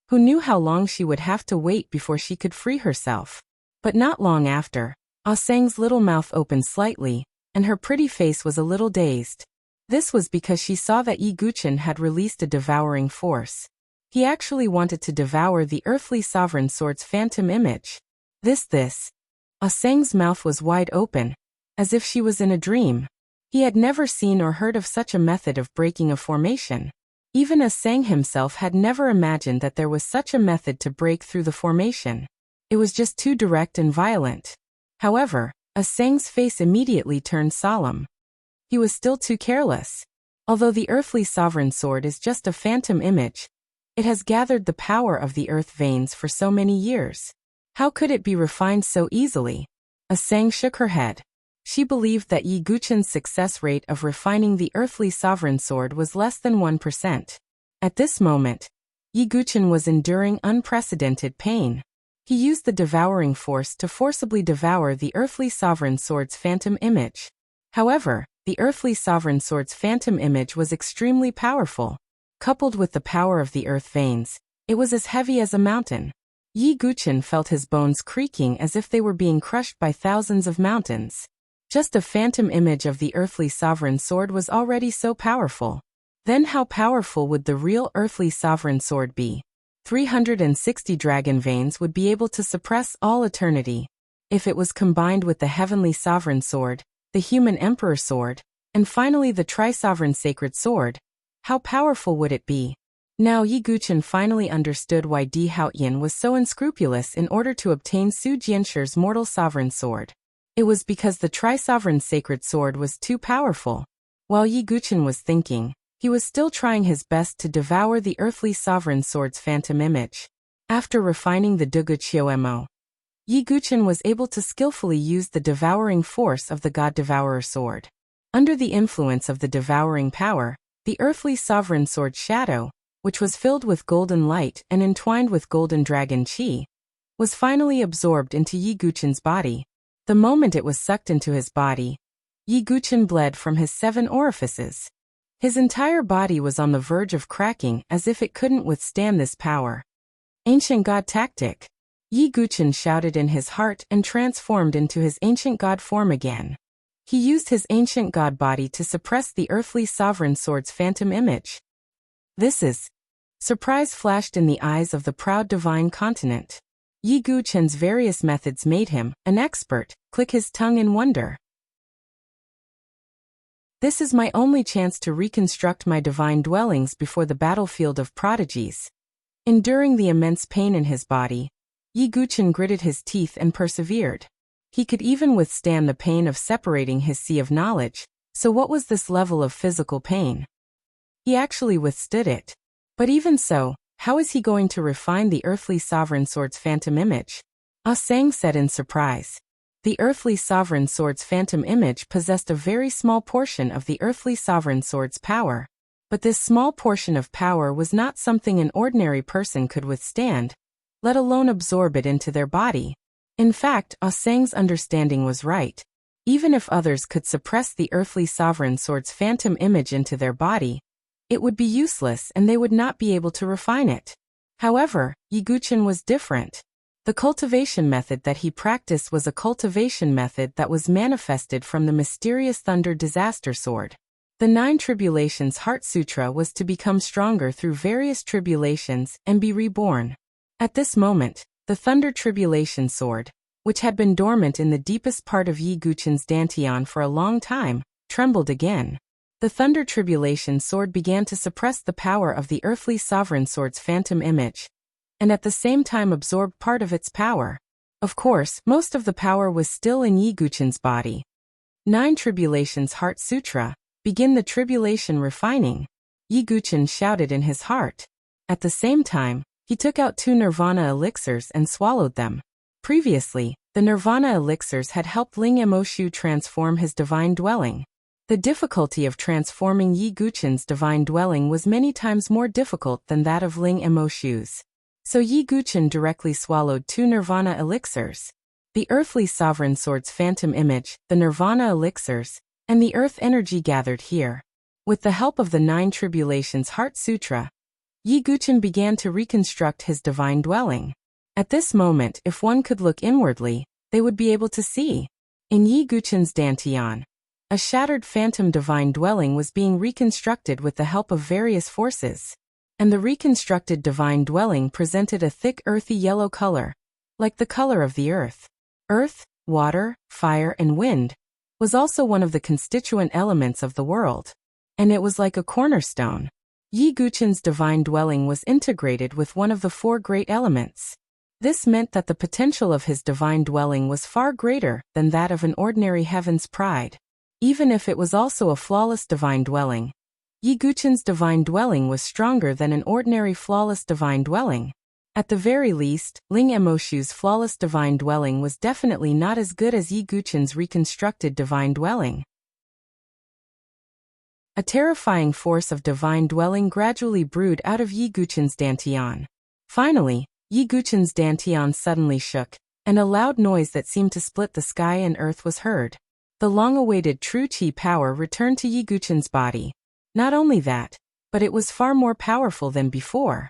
Who knew how long she would have to wait before she could free herself? But not long after, Asang's little mouth opened slightly, and her pretty face was a little dazed. This was because she saw that Yi Guqin had released a devouring force. He actually wanted to devour the Earthly Sovereign Sword's phantom image. Asang's mouth was wide open, as if she was in a dream. He had never seen or heard of such a method of breaking a formation. Even Asang himself had never imagined that there was such a method to break through the formation. It was just too direct and violent. However, Asang's face immediately turned solemn. He was still too careless. Although the Earthly Sovereign Sword is just a phantom image, it has gathered the power of the earth veins for so many years. How could it be refined so easily? Asang shook her head. She believed that Yi Guqin's success rate of refining the Earthly Sovereign Sword was less than 1%. At this moment, Yi Guqin was enduring unprecedented pain. He used the devouring force to forcibly devour the Earthly Sovereign Sword's phantom image. However, the Earthly Sovereign Sword's phantom image was extremely powerful. Coupled with the power of the earth veins, it was as heavy as a mountain. Yi Guqin felt his bones creaking as if they were being crushed by thousands of mountains. Just a phantom image of the Earthly Sovereign Sword was already so powerful. Then how powerful would the real Earthly Sovereign Sword be? 360 dragon veins would be able to suppress all eternity. If it was combined with the Heavenly Sovereign Sword, the Human Emperor Sword, and finally the Tri-Sovereign Sacred Sword, how powerful would it be? Now Yi Guqin finally understood why Di Haoyan was so unscrupulous in order to obtain Su Jianshir's mortal sovereign sword. It was because the Tri-Sovereign Sacred Sword was too powerful. While Yi Guqin was thinking, he was still trying his best to devour the Earthly Sovereign Sword's phantom image. After refining the Dugu Qiuemo, Yi Guqin was able to skillfully use the devouring force of the God Devourer Sword. Under the influence of the devouring power, the Earthly Sovereign Sword Shadow which was filled with golden light and entwined with golden dragon qi, was finally absorbed into Yi Guqin's body. The moment it was sucked into his body, Yi Guqin bled from his 7 orifices. His entire body was on the verge of cracking as if it couldn't withstand this power. Ancient God tactic. Yi Guqin shouted in his heart and transformed into his ancient god form again. He used his ancient god body to suppress the earthly sovereign sword's phantom image. This is. Surprise flashed in the eyes of the proud divine continent. Yi Guqin's various methods made him, an expert, click his tongue in wonder. This is my only chance to reconstruct my divine dwellings before the battlefield of prodigies. Enduring the immense pain in his body, Yi Guqin gritted his teeth and persevered. He could even withstand the pain of separating his sea of knowledge, so what was this level of physical pain? He actually withstood it. But even so, how is he going to refine the earthly sovereign sword's phantom image? Ah Sang said in surprise. The earthly sovereign sword's phantom image possessed a very small portion of the earthly sovereign sword's power. But this small portion of power was not something an ordinary person could withstand, let alone absorb it into their body. In fact, Ah Sang's understanding was right. Even if others could suppress the earthly sovereign sword's phantom image into their body, it would be useless and they would not be able to refine it. However, Yi Guqin was different. The cultivation method that he practiced was a cultivation method that was manifested from the mysterious Thunder Disaster Sword. The 9 Tribulations Heart Sutra was to become stronger through various tribulations and be reborn. At this moment, the Thunder Tribulation Sword, which had been dormant in the deepest part of Yi Guqin's dantian for a long time, trembled again. The Thunder Tribulation Sword began to suppress the power of the earthly sovereign sword's phantom image, and at the same time absorbed part of its power. Of course, most of the power was still in Yi Guqin's body. 9 Tribulations Heart Sutra. Begin the tribulation refining. Yi Guqin shouted in his heart. At the same time, he took out 2 nirvana elixirs and swallowed them. Previously, the nirvana elixirs had helped Ling Emoshu transform his divine dwelling. The difficulty of transforming Yi Guqin's divine dwelling was many times more difficult than that of Ling Emoshu's. So Yi Guqin directly swallowed 2 nirvana elixirs. The earthly sovereign sword's phantom image, the nirvana elixirs, and the earth energy gathered here. With the help of the 9 Tribulations Heart Sutra, Yi Guqin began to reconstruct his divine dwelling. At this moment, if one could look inwardly, they would be able to see. In Yi Guqin's dantian, a shattered phantom divine dwelling was being reconstructed with the help of various forces. And the reconstructed divine dwelling presented a thick earthy yellow color, like the color of the earth. Earth, water, fire and wind was also one of the constituent elements of the world. And it was like a cornerstone. Yi Guqin's divine dwelling was integrated with one of the 4 great elements. This meant that the potential of his divine dwelling was far greater than that of an ordinary heaven's pride. Even if it was also a flawless divine dwelling, Yi Guqin's divine dwelling was stronger than an ordinary flawless divine dwelling. At the very least, Ling Emoshu's flawless divine dwelling was definitely not as good as Yi Guqin's reconstructed divine dwelling. A terrifying force of divine dwelling gradually brewed out of Yi Guqin's dantian. Finally, Yi Guqin's dantian suddenly shook, and a loud noise that seemed to split the sky and earth was heard. The long-awaited true qi power returned to Yi Guqin's body. Not only that, but it was far more powerful than before.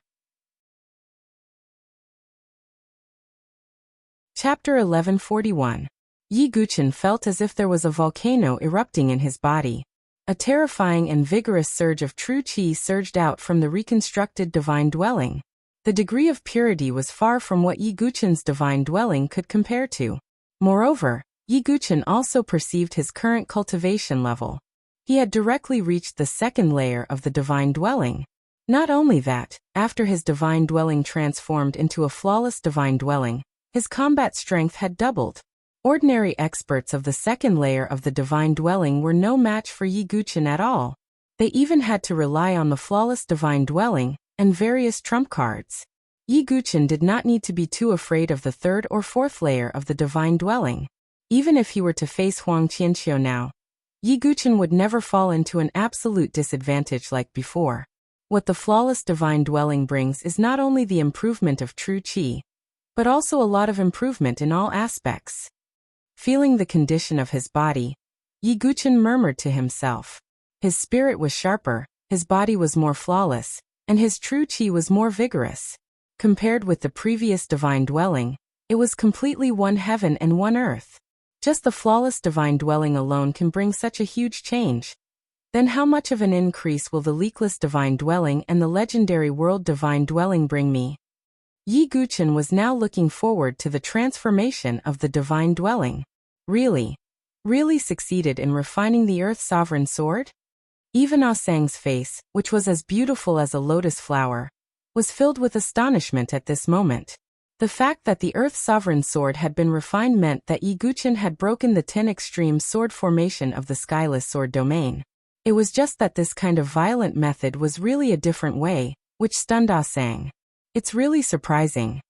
Chapter 1141. Yi Guqin felt as if there was a volcano erupting in his body. A terrifying and vigorous surge of true qi surged out from the reconstructed divine dwelling. The degree of purity was far from what Yi Guqin's divine dwelling could compare to. Moreover, Yi Guqin also perceived his current cultivation level. He had directly reached the 2nd layer of the divine dwelling. Not only that, after his divine dwelling transformed into a flawless divine dwelling, his combat strength had doubled. Ordinary experts of the 2nd layer of the divine dwelling were no match for Yi Guqin at all. They even had to rely on the flawless divine dwelling and various trump cards. Yi Guqin did not need to be too afraid of the 3rd or 4th layer of the divine dwelling. Even if he were to face Huang Qianqiu now, Yi Guqin would never fall into an absolute disadvantage like before. What the flawless divine dwelling brings is not only the improvement of true qi, but also a lot of improvement in all aspects. Feeling the condition of his body, Yi Guchen murmured to himself. His spirit was sharper, his body was more flawless, and his true qi was more vigorous. Compared with the previous divine dwelling, it was completely one heaven and one earth. Just the flawless divine dwelling alone can bring such a huge change. Then how much of an increase will the leakless divine dwelling and the legendary world divine dwelling bring me? Yi Guchen was now looking forward to the transformation of the divine dwelling. Really succeeded in refining the Earth Sovereign Sword? Even Ah Sang's face, which was as beautiful as a lotus flower, was filled with astonishment at this moment. The fact that the Earth Sovereign Sword had been refined meant that Yi Guchen had broken the 10 extreme sword formation of the Skyless Sword domain. It was just that this kind of violent method was really a different way, which stunned Ah Sang. It's really surprising.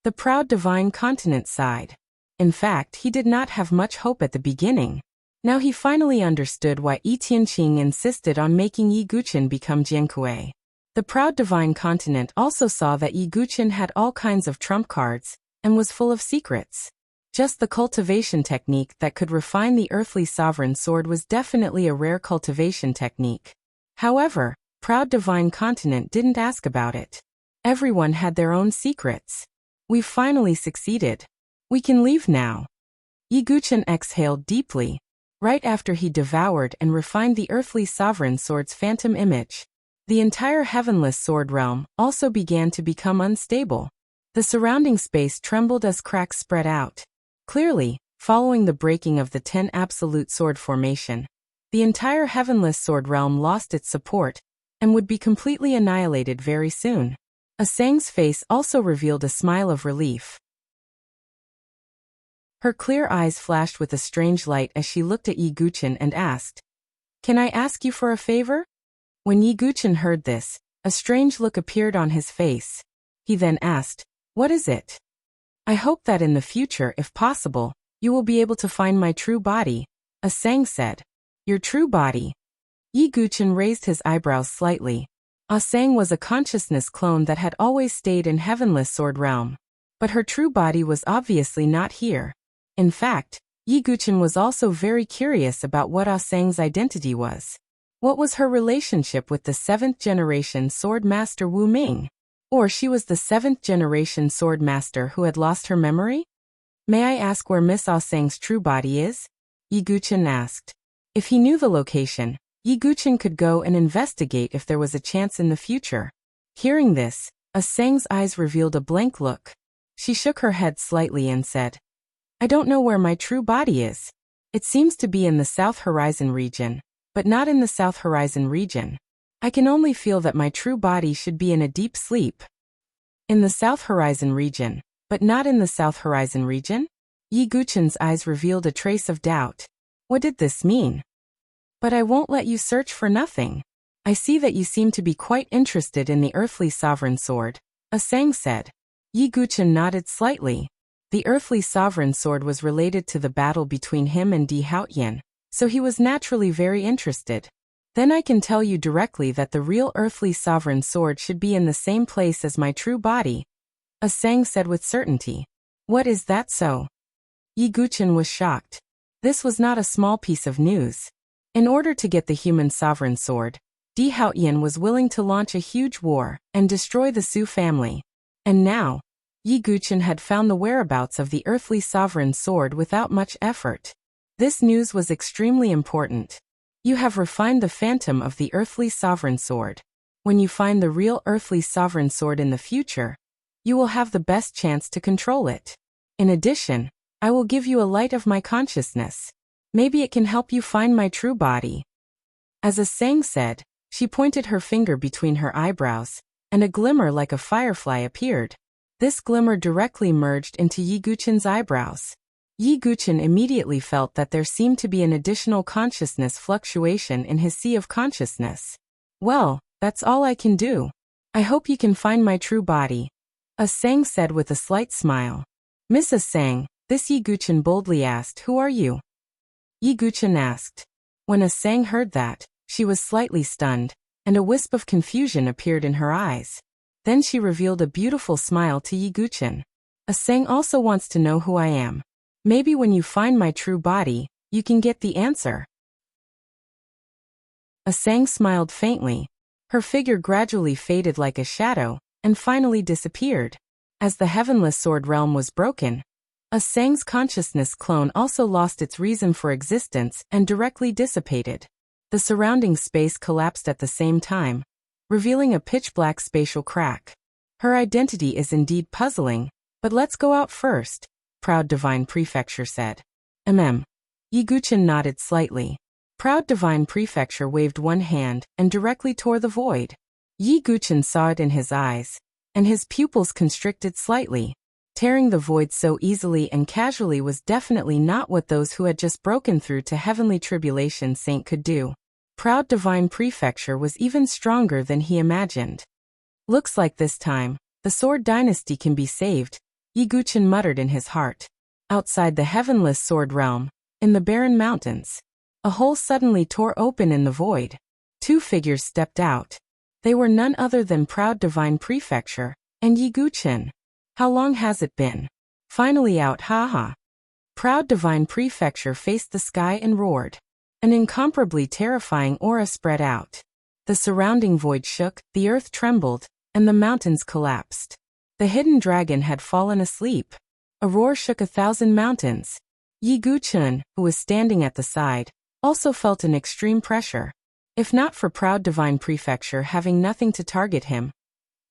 The proud divine continent sighed. In fact, he did not have much hope at the beginning. Now he finally understood why Yi Tianqing insisted on making Yi Guchen become Jiankui. The proud divine continent also saw that Yi Guchen had all kinds of trump cards, and was full of secrets. Just the cultivation technique that could refine the earthly sovereign sword was definitely a rare cultivation technique. However, proud divine continent didn't ask about it. Everyone had their own secrets. We've finally succeeded. We can leave now. Yi Guchen exhaled deeply, right after he devoured and refined the earthly sovereign sword's phantom image. The entire heavenless sword realm also began to become unstable. The surrounding space trembled as cracks spread out. Clearly, following the breaking of the 10 absolute sword formation, the entire heavenless sword realm lost its support, and would be completely annihilated very soon. Ah Sang's face also revealed a smile of relief. Her clear eyes flashed with a strange light as she looked at Yi Guchen and asked, "Can I ask you for a favor?" When Yi Guchen heard this, a strange look appeared on his face. He then asked, "What is it?" "I hope that in the future, if possible, you will be able to find my true body," Ah Sang said. "Your true body?" Yi Guchen raised his eyebrows slightly. Ah Sang was a consciousness clone that had always stayed in Heavenless Sword Realm. But her true body was obviously not here. In fact, Yi Guchen was also very curious about what Ah Sang's identity was. What was her relationship with the 7th generation sword master Wu Ming? Or she was the 7th generation sword master who had lost her memory? "May I ask where Miss Ah Sang's true body is?" Yi Guchen asked. If he knew the location, Yi Guchen could go and investigate if there was a chance in the future. Hearing this, Ah Sang's eyes revealed a blank look. She shook her head slightly and said, "I don't know where my true body is. It seems to be in the South Horizon region, but not in the South Horizon region. I can only feel that my true body should be in a deep sleep." "In the South Horizon region, but not in the South Horizon region?" Yi Guchen's eyes revealed a trace of doubt. What did this mean? "But I won't let you search for nothing. I see that you seem to be quite interested in the earthly sovereign sword," Ah Sang said. Yi Guchen nodded slightly. The earthly sovereign sword was related to the battle between him and Di Haotian, so he was naturally very interested. "Then I can tell you directly that the real earthly sovereign sword should be in the same place as my true body," Ah Sang said with certainty. "What is that so?" Yi Guchen was shocked. This was not a small piece of news. In order to get the human sovereign sword, Di Haotian was willing to launch a huge war and destroy the Su family. And now, Yi Guchen had found the whereabouts of the earthly sovereign sword without much effort. This news was extremely important. You have refined the phantom of the earthly sovereign sword. When you find the real earthly sovereign sword in the future, you will have the best chance to control it. In addition, I will give you a light of my consciousness. Maybe it can help you find my true body. As Ah Sang said, she pointed her finger between her eyebrows, and a glimmer like a firefly appeared. This glimmer directly merged into Yi Guchen's eyebrows. Yi Guchen immediately felt that there seemed to be an additional consciousness fluctuation in his sea of consciousness. "Well, that's all I can do. I hope you can find my true body," Ah Sang said with a slight smile. "Miss Ah Sang," this Yi Guchen boldly asked, "Who are you?" Yi Guchen asked. When Ah Sang heard that, she was slightly stunned. and a wisp of confusion appeared in her eyes. Then she revealed a beautiful smile to Yi Guchen. A Sang also wants to know who I am. Maybe when you find my true body, you can get the answer. A Sang smiled faintly. Her figure gradually faded like a shadow, and finally disappeared. As the heavenless sword realm was broken, A Sang's consciousness clone also lost its reason for existence and directly dissipated. The surrounding space collapsed at the same time, revealing a pitch-black spatial crack. Her identity is indeed puzzling, but let's go out first, Proud Divine Prefecture said. Yi Guchen nodded slightly. Proud Divine Prefecture waved one hand and directly tore the void. Yi Guchen saw it in his eyes, and his pupils constricted slightly. Tearing the void so easily and casually was definitely not what those who had just broken through to Heavenly Tribulation Saint could do. Proud Divine Prefecture was even stronger than he imagined. Looks like this time, the Sword Dynasty can be saved, Yi Guchen muttered in his heart. Outside the heavenless Sword Realm, in the barren mountains, a hole suddenly tore open in the void. Two figures stepped out. They were none other than Proud Divine Prefecture and Yi Guchen. How long has it been? Finally out, haha. Proud Divine Prefecture faced the sky and roared. An incomparably terrifying aura spread out. The surrounding void shook, the earth trembled, and the mountains collapsed. The hidden dragon had fallen asleep. A roar shook 1,000 mountains. Yi Guchen, who was standing at the side, also felt an extreme pressure. If not for Proud Divine Prefecture having nothing to target him,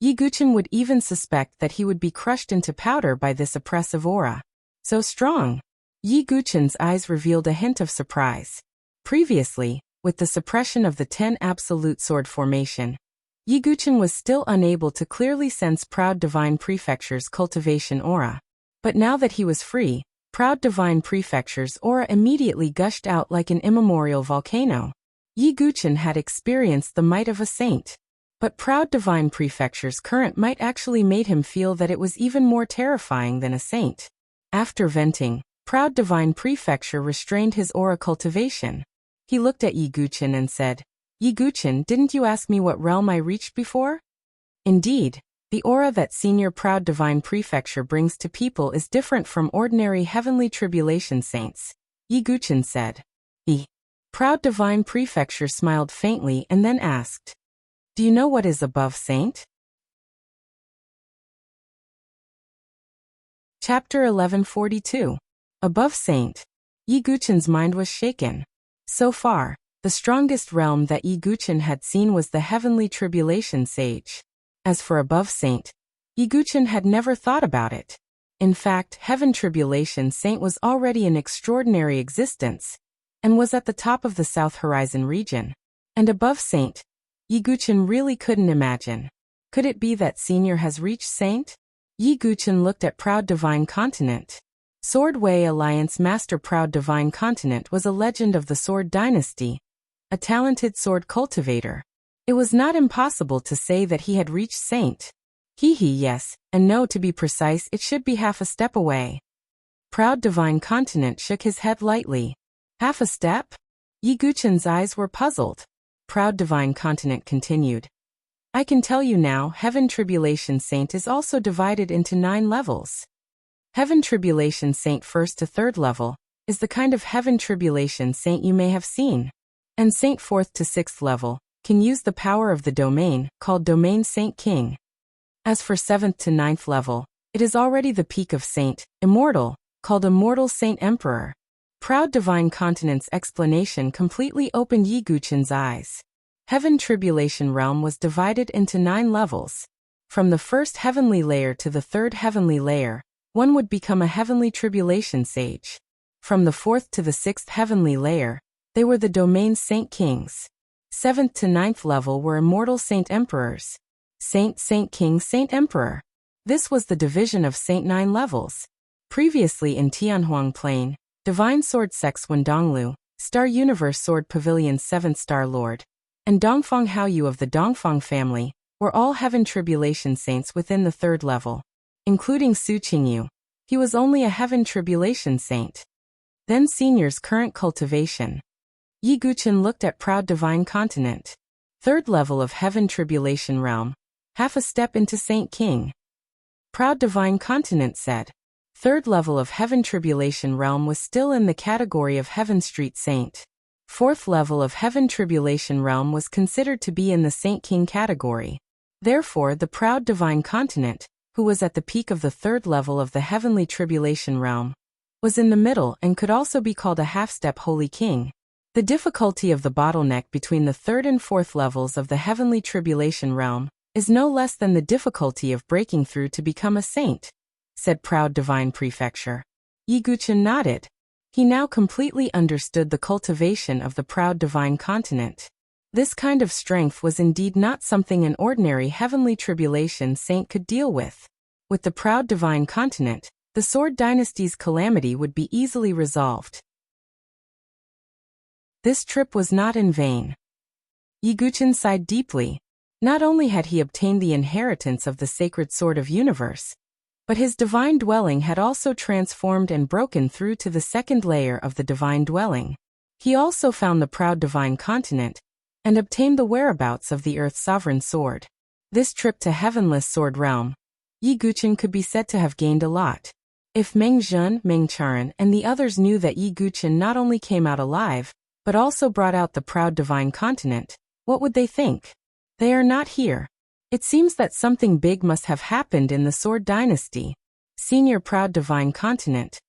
Yi Guchen would even suspect that he would be crushed into powder by this oppressive aura. So strong. Yi Guchen's eyes revealed a hint of surprise. Previously, with the suppression of the 10 Absolute Sword formation, Yi Guchen was still unable to clearly sense Proud Divine Prefecture's cultivation aura. But now that he was free, Proud Divine Prefecture's aura immediately gushed out like an immemorial volcano. Yi Guchen had experienced the might of a saint. But Proud Divine Prefecture's current might actually made him feel that it was even more terrifying than a saint. After venting, Proud Divine Prefecture restrained his aura cultivation. He looked at Yi Guchen and said, Yi Guchen, didn't you ask me what realm I reached before? Indeed, the aura that Senior Proud Divine Prefecture brings to people is different from ordinary Heavenly Tribulation Saints, Yi Guchen said. Proud Divine Prefecture smiled faintly and then asked, do you know what is above saint? Chapter 1142. Above saint. Yi Guchen's mind was shaken. So far, the strongest realm that Yi Guchen had seen was the Heavenly Tribulation Sage. As for above saint, Yi Guchen had never thought about it. In fact, Heaven Tribulation Saint was already an extraordinary existence, and was at the top of the South Horizon region. And above saint, Yi Guchen really couldn't imagine. Could it be that Senior has reached Saint? Yi Guchen looked at Proud Divine Continent. Sword Way Alliance Master Proud Divine Continent was a legend of the Sword Dynasty, a talented sword cultivator. It was not impossible to say that he had reached Saint. Yes, and no, to be precise, it should be half a step away. Proud Divine Continent shook his head lightly. Half a step? Yi Guchen's eyes were puzzled. Proud Divine Continent continued. I can tell you now, Heaven Tribulation Saint is also divided into 9 levels. Heaven Tribulation Saint 1st to 3rd level is the kind of Heaven Tribulation Saint you may have seen. And Saint 4th to 6th level can use the power of the domain, called Domain Saint King. As for 7th to 9th level, it is already the peak of Saint, Immortal, called Immortal Saint Emperor. Proud Divine Continent's explanation completely opened Yi Guchen's eyes. Heaven Tribulation Realm was divided into 9 levels. From the 1st heavenly layer to the 3rd heavenly layer, one would become a Heavenly Tribulation Sage. From the 4th to the 6th heavenly layer, they were the Domain Saint Kings. 7th to 9th level were Immortal Saint Emperors. Saint, Saint King, Saint Emperor. This was the division of Saint 9 levels. Previously in Tianhuang Plain, Divine Sword Sex Wen Donglu, Star Universe Sword Pavilion's 7th Star Lord, and Dongfang Haoyu of the Dongfang family, were all Heaven Tribulation Saints within the 3rd level, including Su Qingyu. He was only a Heaven Tribulation Saint. Then Senior's current cultivation. Yi Guchen looked at Proud Divine Continent. Third level of Heaven Tribulation Realm. Half a step into Saint King. Proud Divine Continent said. Third level of Heaven Tribulation Realm was still in the category of Heaven Street Saint. Fourth level of Heaven Tribulation Realm was considered to be in the Saint King category. Therefore, the Proud Divine Continent, who was at the peak of the third level of the Heavenly Tribulation Realm, was in the middle and could also be called a half-step Holy King. The difficulty of the bottleneck between the third and fourth levels of the Heavenly Tribulation Realm is no less than the difficulty of breaking through to become a saint, said Proud Divine Prefecture. Yi Guqian nodded. He now completely understood the cultivation of the Proud Divine Continent. This kind of strength was indeed not something an ordinary Heavenly Tribulation saint could deal with. With the Proud Divine Continent, the Sword Dynasty's calamity would be easily resolved. This trip was not in vain. Yi Guqian sighed deeply. Not only had he obtained the inheritance of the sacred sword of universe, but his divine dwelling had also transformed and broken through to the second layer of the divine dwelling. He also found the Proud Divine Continent and obtained the whereabouts of the Earth's sovereign sword. This trip to Heavenless Sword Realm, Yi Guqian could be said to have gained a lot. If Meng Zhen, Meng Charan, and the others knew that Yi Guqian not only came out alive, but also brought out the Proud Divine Continent, what would they think? They are not here. It seems that something big must have happened in the Sword Dynasty. Senior Proud Divine Continent.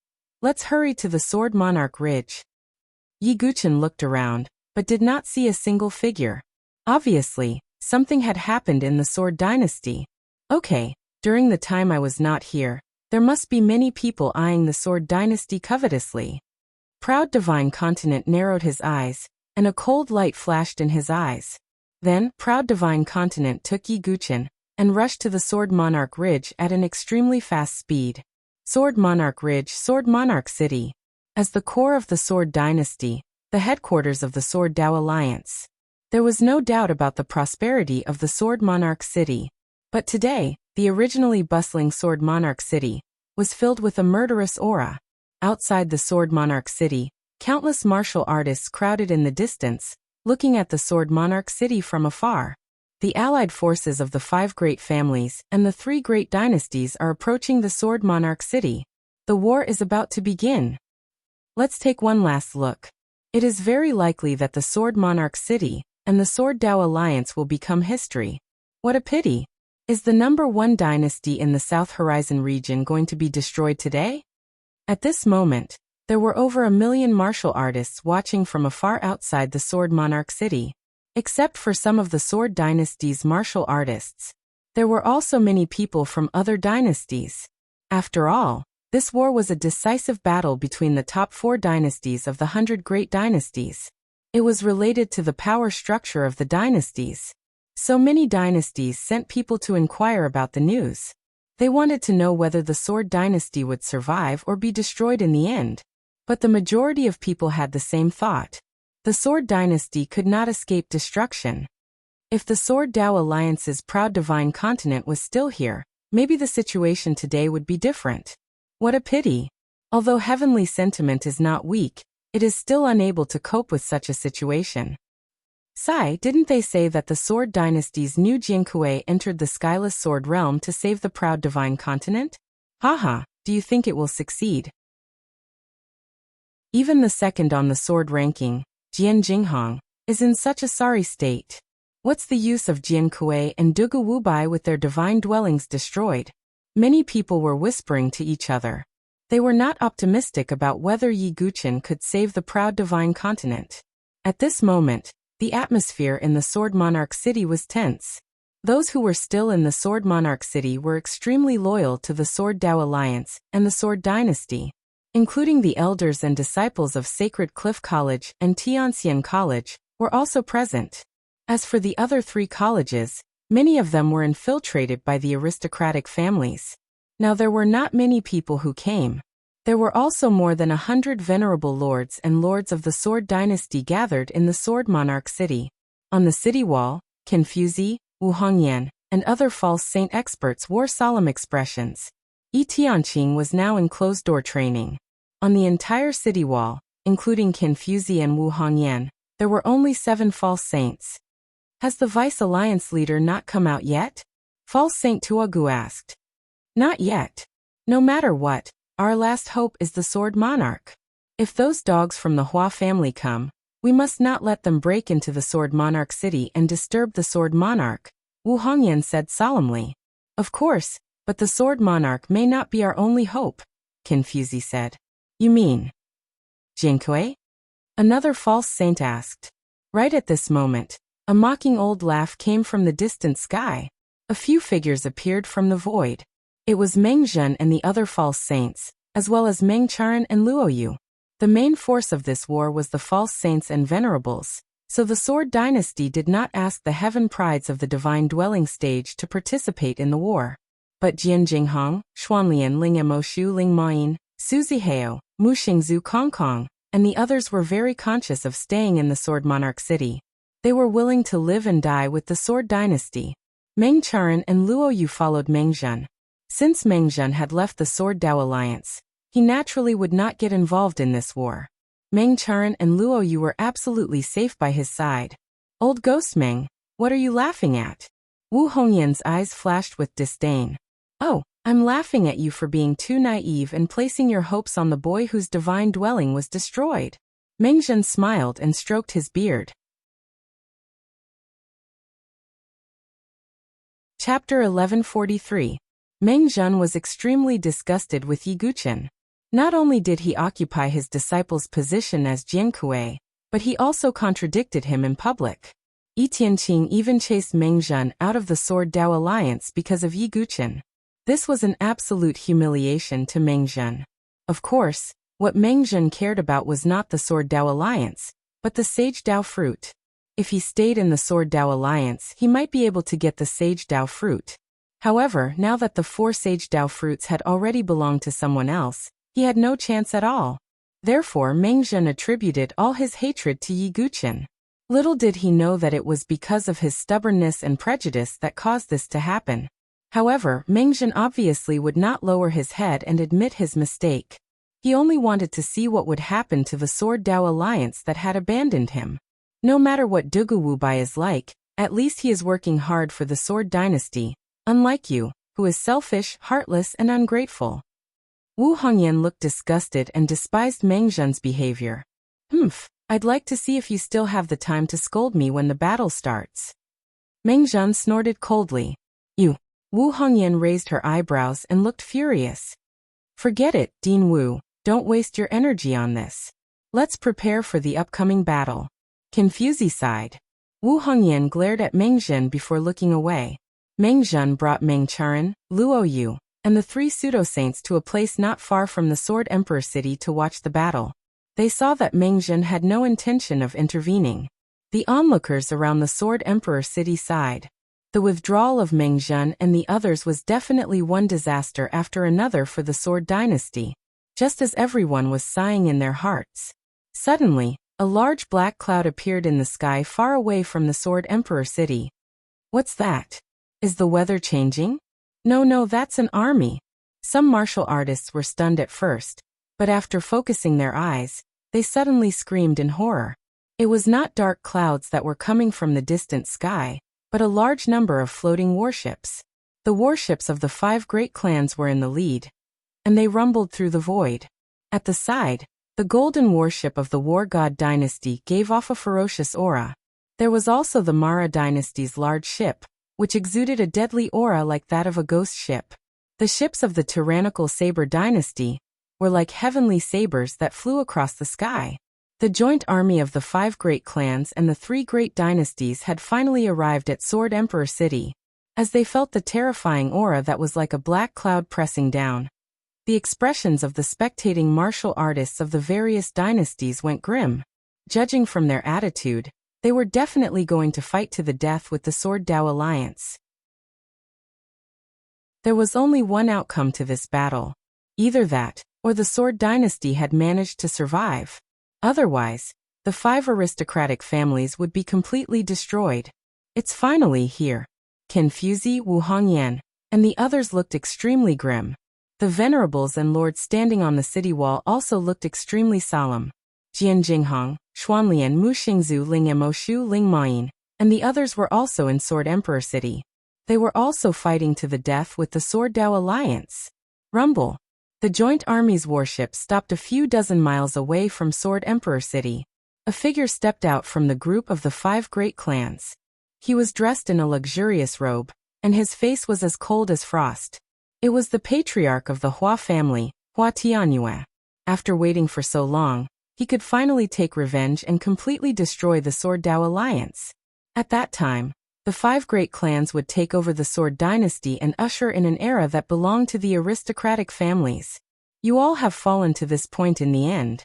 Let's hurry to the Sword Monarch Ridge. Yi Guqian looked around, but did not see a single figure. Obviously, something had happened in the Sword Dynasty. Okay, during the time I was not here, there must be many people eyeing the Sword Dynasty covetously. Proud Divine Continent narrowed his eyes, and a cold light flashed in his eyes. Then, Proud Divine Continent took Yi Guqian and rushed to the Sword Monarch Ridge at an extremely fast speed. Sword Monarch Ridge, Sword Monarch City. As the core of the Sword Dynasty, the headquarters of the Sword Dao Alliance, there was no doubt about the prosperity of the Sword Monarch City. But today, the originally bustling Sword Monarch City was filled with a murderous aura. Outside the Sword Monarch City, countless martial artists crowded in the distance, looking at the Sword Monarch City from afar. The allied forces of the 5 great families and the 3 great dynasties are approaching the Sword Monarch City. The war is about to begin. Let's take one last look. It is very likely that the Sword Monarch City and the Sword Dao Alliance will become history. What a pity. Is the number 1 dynasty in the South Horizon region going to be destroyed today? At this moment, there were over 1 million martial artists watching from afar outside the Sword Monarch City. Except for some of the Sword Dynasty's martial artists, there were also many people from other dynasties. After all, this war was a decisive battle between the top 4 dynasties of the 100 Great Dynasties. It was related to the power structure of the dynasties. So many dynasties sent people to inquire about the news. They wanted to know whether the Sword Dynasty would survive or be destroyed in the end. But the majority of people had the same thought. The Sword Dynasty could not escape destruction. If the Sword Dao Alliance's Proud Divine Continent was still here, maybe the situation today would be different. What a pity. Although heavenly sentiment is not weak, it is still unable to cope with such a situation. Sai, didn't they say that the Sword Dynasty's new Jiankui entered the Skyless Sword Realm to save the Proud Divine Continent? Haha, do you think it will succeed? Even the second on the sword ranking, Jian Jinghong, is in such a sorry state. What's the use of Jiankui and Dugu Wubai with their divine dwellings destroyed? Many people were whispering to each other. They were not optimistic about whether Yi Guqian could save the Proud Divine Continent. At this moment, the atmosphere in the Sword Monarch City was tense. Those who were still in the Sword Monarch City were extremely loyal to the Sword Dao Alliance and the Sword Dynasty, including the elders and disciples of Sacred Cliff College and Tianxian College, were also present. As for the other 3 colleges, many of them were infiltrated by the aristocratic families. Now there were not many people who came. There were also more than 100 venerable lords and lords of the Sword Dynasty gathered in the Sword Monarch City. On the city wall, Confuzi, Wu Hongyan, and other false saint experts wore solemn expressions. Yi Tianqing was now in closed-door training. On the entire city wall, including Confuzi and Wu Hongyan, there were only 7 false saints. Has the Vice Alliance leader not come out yet? False Saint Tuogu asked. Not yet. No matter what, our last hope is the Sword Monarch. If those dogs from the Hua family come, we must not let them break into the Sword Monarch city and disturb the Sword Monarch, Wu Hongyan said solemnly. Of course, but the Sword Monarch may not be our only hope, Qin said. You mean Jinkui? Another false saint asked. Right at this moment, a mocking old laugh came from the distant sky. A few figures appeared from the void. It was Meng Zhen and the other false saints, as well as Meng Charan and Luoyu. The main force of this war was the false saints and venerables, so the Sword Dynasty did not ask the heaven prides of the divine dwelling stage to participate in the war. But Jian Jinghong, Xuanlian Ling Emoshu Ling Mayin, Su Zihao, Mu Xingzu Kong, and the others were very conscious of staying in the Sword Monarch city. They were willing to live and die with the Sword Dynasty. Meng Charan and Luoyu followed Meng Zhen. Since Meng Zhen had left the Sword Dao Alliance, he naturally would not get involved in this war. Meng Charan and Luoyu were absolutely safe by his side. Old Ghost Meng, what are you laughing at? Wu Hongyan's eyes flashed with disdain. Oh, I'm laughing at you for being too naive and placing your hopes on the boy whose divine dwelling was destroyed. Meng Zhen smiled and stroked his beard. Chapter 1143. Meng Zhen was extremely disgusted with Yi Guqian. Not only did he occupy his disciple's position as Jiankui, but he also contradicted him in public. Yi Tianqing even chased Meng Zhen out of the Sword Dao Alliance because of Yi Guqian. This was an absolute humiliation to Meng Zhen. Of course, what Meng Zhen cared about was not the Sword Dao Alliance, but the Sage Dao fruit. If he stayed in the Sword Dao Alliance, he might be able to get the Sage Dao fruit. However, now that the 4 Sage Dao fruits had already belonged to someone else, he had no chance at all. Therefore, Meng Zhen attributed all his hatred to Yi Guqian. Little did he know that it was because of his stubbornness and prejudice that caused this to happen. However, Meng Zhen obviously would not lower his head and admit his mistake. He only wanted to see what would happen to the Sword Dao Alliance that had abandoned him. No matter what Dugu Wubai is like, at least he is working hard for the Sword Dynasty, unlike you, who is selfish, heartless, and ungrateful. Wu Hongyan looked disgusted and despised Meng Zhen's behavior. I'd like to see if you still have the time to scold me when the battle starts. Meng Zhen snorted coldly. You. Wu Hongyan raised her eyebrows and looked furious. Forget it, Dean Wu, don't waste your energy on this. Let's prepare for the upcoming battle. Qin sighed. Wu Hongyan glared at Meng Zhen before looking away. Meng Zhen brought Meng Charan, Luoyu, and the 3 pseudo-saints to a place not far from the Sword Emperor city to watch the battle. They saw that Meng Zhen had no intention of intervening. The onlookers around the Sword Emperor city sighed. The withdrawal of Meng Zhen and the others was definitely one disaster after another for the Sword Dynasty, just as everyone was sighing in their hearts. Suddenly, a large black cloud appeared in the sky far away from the Sword Emperor city. What's that? Is the weather changing? No, that's an army. Some martial artists were stunned at first, but after focusing their eyes, they suddenly screamed in horror. It was not dark clouds that were coming from the distant sky, but a large number of floating warships. The warships of the 5 great clans were in the lead, and they rumbled through the void. At the side, the golden warship of the War God Dynasty gave off a ferocious aura. There was also the Mara Dynasty's large ship, which exuded a deadly aura like that of a ghost ship. The ships of the tyrannical Saber Dynasty were like heavenly sabers that flew across the sky. The joint army of the 5 great clans and the 3 great dynasties had finally arrived at Sword Emperor City. As they felt the terrifying aura that was like a black cloud pressing down, the expressions of the spectating martial artists of the various dynasties went grim. Judging from their attitude, they were definitely going to fight to the death with the Sword Dao Alliance. There was only one outcome to this battle. Either that, or the Sword Dynasty had managed to survive. Otherwise, the 5 aristocratic families would be completely destroyed. It's finally here. Qin, Wu Hongyan, and the others looked extremely grim. The venerables and lords standing on the city wall also looked extremely solemn. Jian Jinghong, Xuanlian Mu Xingzu Ling Emoshu Ling Mayin, and the others were also in Sword Emperor City. They were also fighting to the death with the Sword Dao Alliance. Rumble. The joint army's warship stopped a few dozen miles away from Sword Emperor City. A figure stepped out from the group of the 5 great clans. He was dressed in a luxurious robe, and his face was as cold as frost. It was the patriarch of the Hua family, Hua Tianyue. After waiting for so long, he could finally take revenge and completely destroy the Sword Dao Alliance. At that time, the 5 great clans would take over the Sword Dynasty and usher in an era that belonged to the aristocratic families. You all have fallen to this point in the end.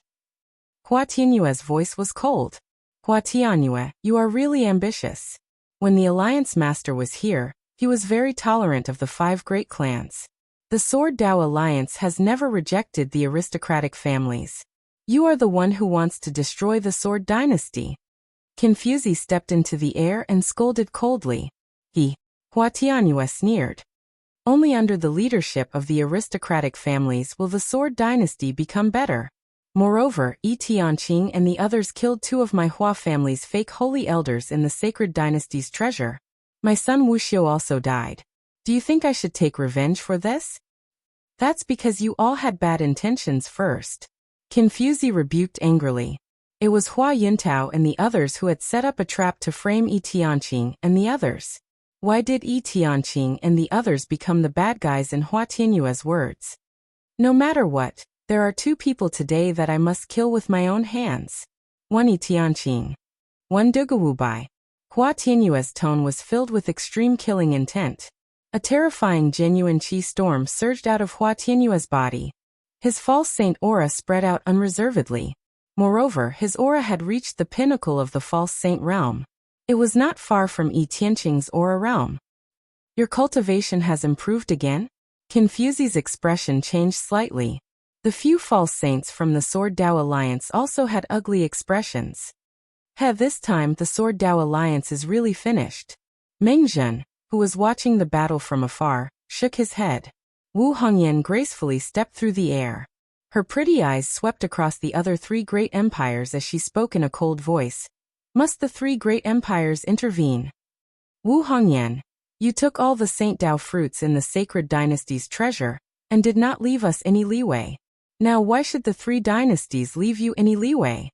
Hua Tianyue's voice was cold. Hua Tianyue, you are really ambitious. When the Alliance Master was here, he was very tolerant of the 5 great clans. The Sword Dao Alliance has never rejected the aristocratic families. You are the one who wants to destroy the Sword Dynasty. Confuzi stepped into the air and scolded coldly. Hua Tianyue sneered. Only under the leadership of the aristocratic families will the Sword Dynasty become better. Moreover, Yi Tianqing and the others killed 2 of my Hua family's fake holy elders in the sacred dynasty's treasure. My son Wuxia also died. Do you think I should take revenge for this? That's because you all had bad intentions first. Confuzi rebuked angrily. It was Hua Yuntao and the others who had set up a trap to frame Yi Tianqing and the others. Why did Yi Tianqing and the others become the bad guys in Hua Tianyue's words? No matter what, there are 2 people today that I must kill with my own hands. 1 Yi Tianqing. 1 Dugu Bai. Hua Tianyue's tone was filled with extreme killing intent. A terrifying genuine qi storm surged out of Hua Tianyue's body. His false saint aura spread out unreservedly. Moreover, his aura had reached the pinnacle of the false saint realm. It was not far from Yi Tianqing's aura realm. Your cultivation has improved again? Confuzi's expression changed slightly. The few false saints from the Sword Dao Alliance also had ugly expressions. This time the Sword Dao Alliance is really finished. Meng Zhen, who was watching the battle from afar, shook his head. Wu Hongyan gracefully stepped through the air. Her pretty eyes swept across the other 3 great empires as she spoke in a cold voice. Must the 3 great empires intervene? Wu Hongyan, you took all the Saint Dao fruits in the sacred dynasty's treasure, and did not leave us any leeway. Now why should the 3 dynasties leave you any leeway?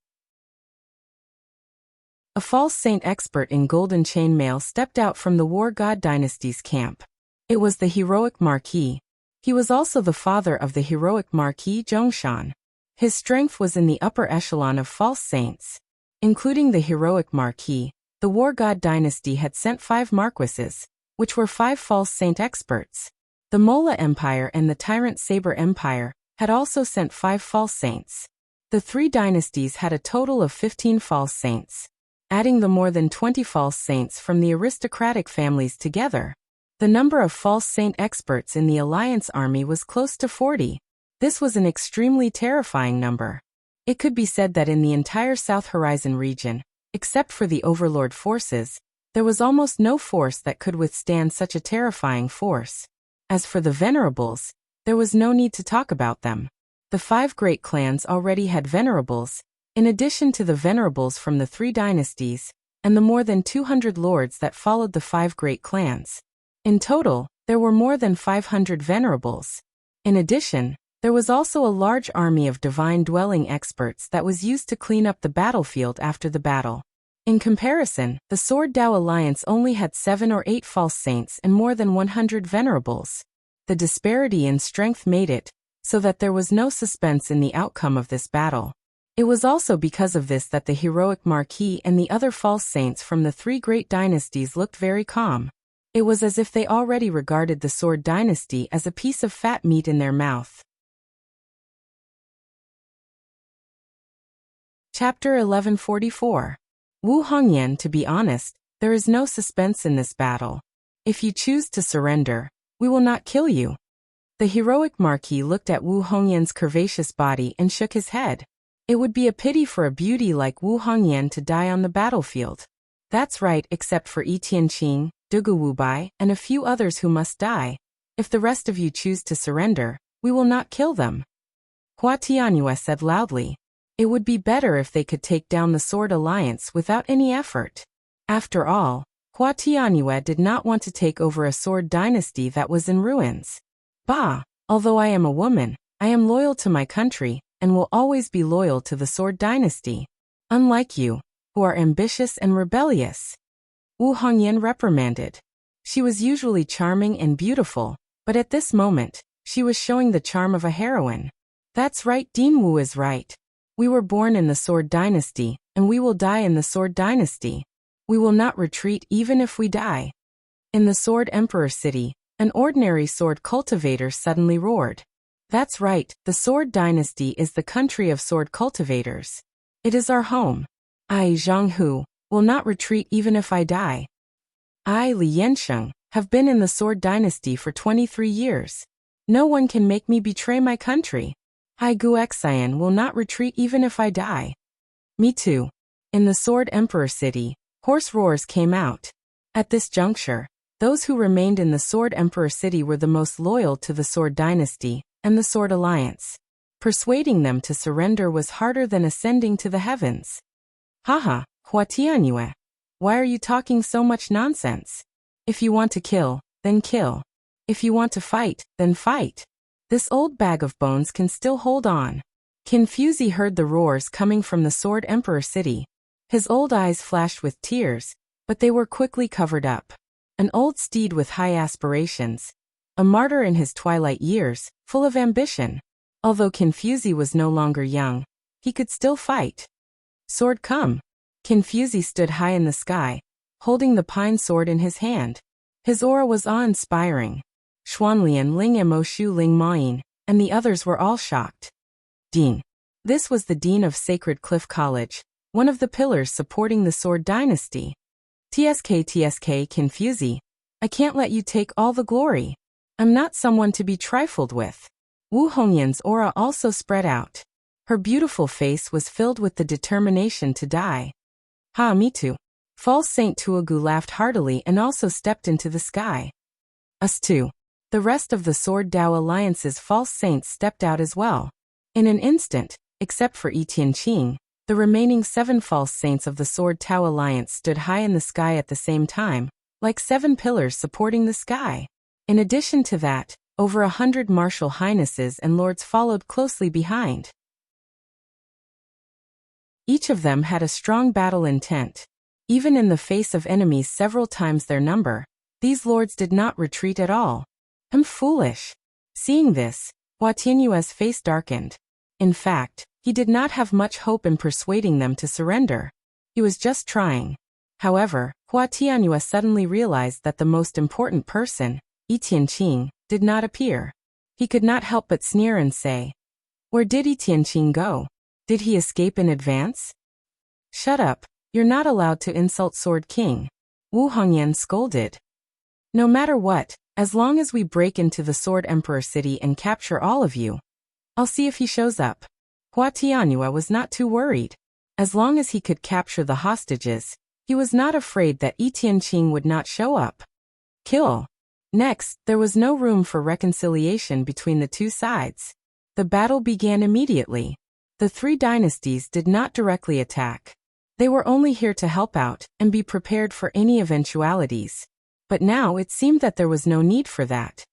A false saint expert in golden chainmail stepped out from the War God Dynasty's camp. It was the heroic Marquis. He was also the father of the heroic Marquis Zhongshan. His strength was in the upper echelon of false saints. Including the heroic Marquis, the War God Dynasty had sent 5 marquises, which were 5 false saint experts. The Mola Empire and the Tyrant Saber Empire had also sent 5 false saints. The 3 dynasties had a total of 15 false saints. Adding the more than 20 false saints from the aristocratic families together, the number of false saint experts in the Alliance army was close to 40. This was an extremely terrifying number. It could be said that in the entire South Horizon region, except for the Overlord forces, there was almost no force that could withstand such a terrifying force. As for the Venerables, there was no need to talk about them. The 5 great clans already had Venerables, in addition to the Venerables from the 3 dynasties, and the more than 200 lords that followed the 5 great clans. In total, there were more than 500 Venerables. In addition, there was also a large army of divine dwelling experts that was used to clean up the battlefield after the battle. In comparison, the Sword Dao Alliance only had 7 or 8 false saints and more than 100 Venerables. The disparity in strength made it so that there was no suspense in the outcome of this battle. It was also because of this that the heroic Marquis and the other false saints from the 3 great dynasties looked very calm. It was as if they already regarded the Sword Dynasty as a piece of fat meat in their mouth. Chapter 1144. Wu Hongyan, to be honest, there is no suspense in this battle. If you choose to surrender, we will not kill you. The heroic Marquis looked at Wu Hongyan's curvaceous body and shook his head. It would be a pity for a beauty like Wu Hongyan to die on the battlefield. That's right, except for Yi Tianqing, Dugu Wubai, and a few others who must die. If the rest of you choose to surrender, we will not kill them. Hua Tianyue said loudly. It would be better if they could take down the Sword Alliance without any effort. After all, Hua Tianyue did not want to take over a sword dynasty that was in ruins. Bah! Although I am a woman, I am loyal to my country, and will always be loyal to the sword dynasty. Unlike you, who are ambitious and rebellious. Wu Hongyan reprimanded. She was usually charming and beautiful, but at this moment, she was showing the charm of a heroine. That's right, Dean Wu is right. We were born in the sword dynasty, and we will die in the sword dynasty. We will not retreat even if we die. In the Sword Emperor city, an ordinary sword cultivator suddenly roared. That's right, the sword dynasty is the country of sword cultivators. It is our home. I, Zhang Hu, will not retreat even if I die. I, Li Yansheng, have been in the sword dynasty for 23 years. No one can make me betray my country. I, Guoxian, will not retreat even if I die. Me too. In the Sword Emperor city, hoarse roars came out. At this juncture, those who remained in the Sword Emperor city were the most loyal to the Sword Dynasty and the Sword Alliance. Persuading them to surrender was harder than ascending to the heavens. Haha, Hua Tianyue. Why are you talking so much nonsense? If you want to kill, then kill. If you want to fight, then fight. This old bag of bones can still hold on. Qin Fuzi heard the roars coming from the Sword Emperor city. His old eyes flashed with tears, but they were quickly covered up. An old steed with high aspirations. A martyr in his twilight years, full of ambition. Although Qin Fuzi was no longer young, he could still fight. Sword come. Qin Fuzi stood high in the sky, holding the pine sword in his hand. His aura was awe-inspiring. Xuanlian, Ling Emoshu, Ling Mayin, and the others were all shocked. Dean. This was the Dean of Sacred Cliff College, one of the pillars supporting the Sword Dynasty. TSK Qin Fuzi. I can't let you take all the glory. I'm not someone to be trifled with. Wu Hongyan's aura also spread out. Her beautiful face was filled with the determination to die. Ha, me too. False Saint Tuogu laughed heartily and also stepped into the sky. Us too. The rest of the Sword Dao Alliance's false saints stepped out as well. In an instant, except for Yi Tianqing, the remaining 7 false saints of the Sword Tao Alliance stood high in the sky at the same time, like 7 pillars supporting the sky. In addition to that, over 100 martial highnesses and lords followed closely behind. Each of them had a strong battle intent. Even in the face of enemies several times their number, these lords did not retreat at all. I'm foolish. Seeing this, Hua Tianyue's face darkened. In fact, he did not have much hope in persuading them to surrender. He was just trying. However, Hua Tianyue suddenly realized that the most important person, Yi Tianqing, did not appear. He could not help but sneer and say, "Where did Yi Tianqing go? Did he escape in advance?" Shut up, you're not allowed to insult Sword King. Wu Hongyan scolded. No matter what, as long as we break into the Sword Emperor city and capture all of you, I'll see if he shows up. Hua Tianyue was not too worried. As long as he could capture the hostages, he was not afraid that Yi Tianqing would not show up. Kill. Next, there was no room for reconciliation between the two sides. The battle began immediately. The 3 dynasties did not directly attack. They were only here to help out and be prepared for any eventualities. But now it seemed that there was no need for that.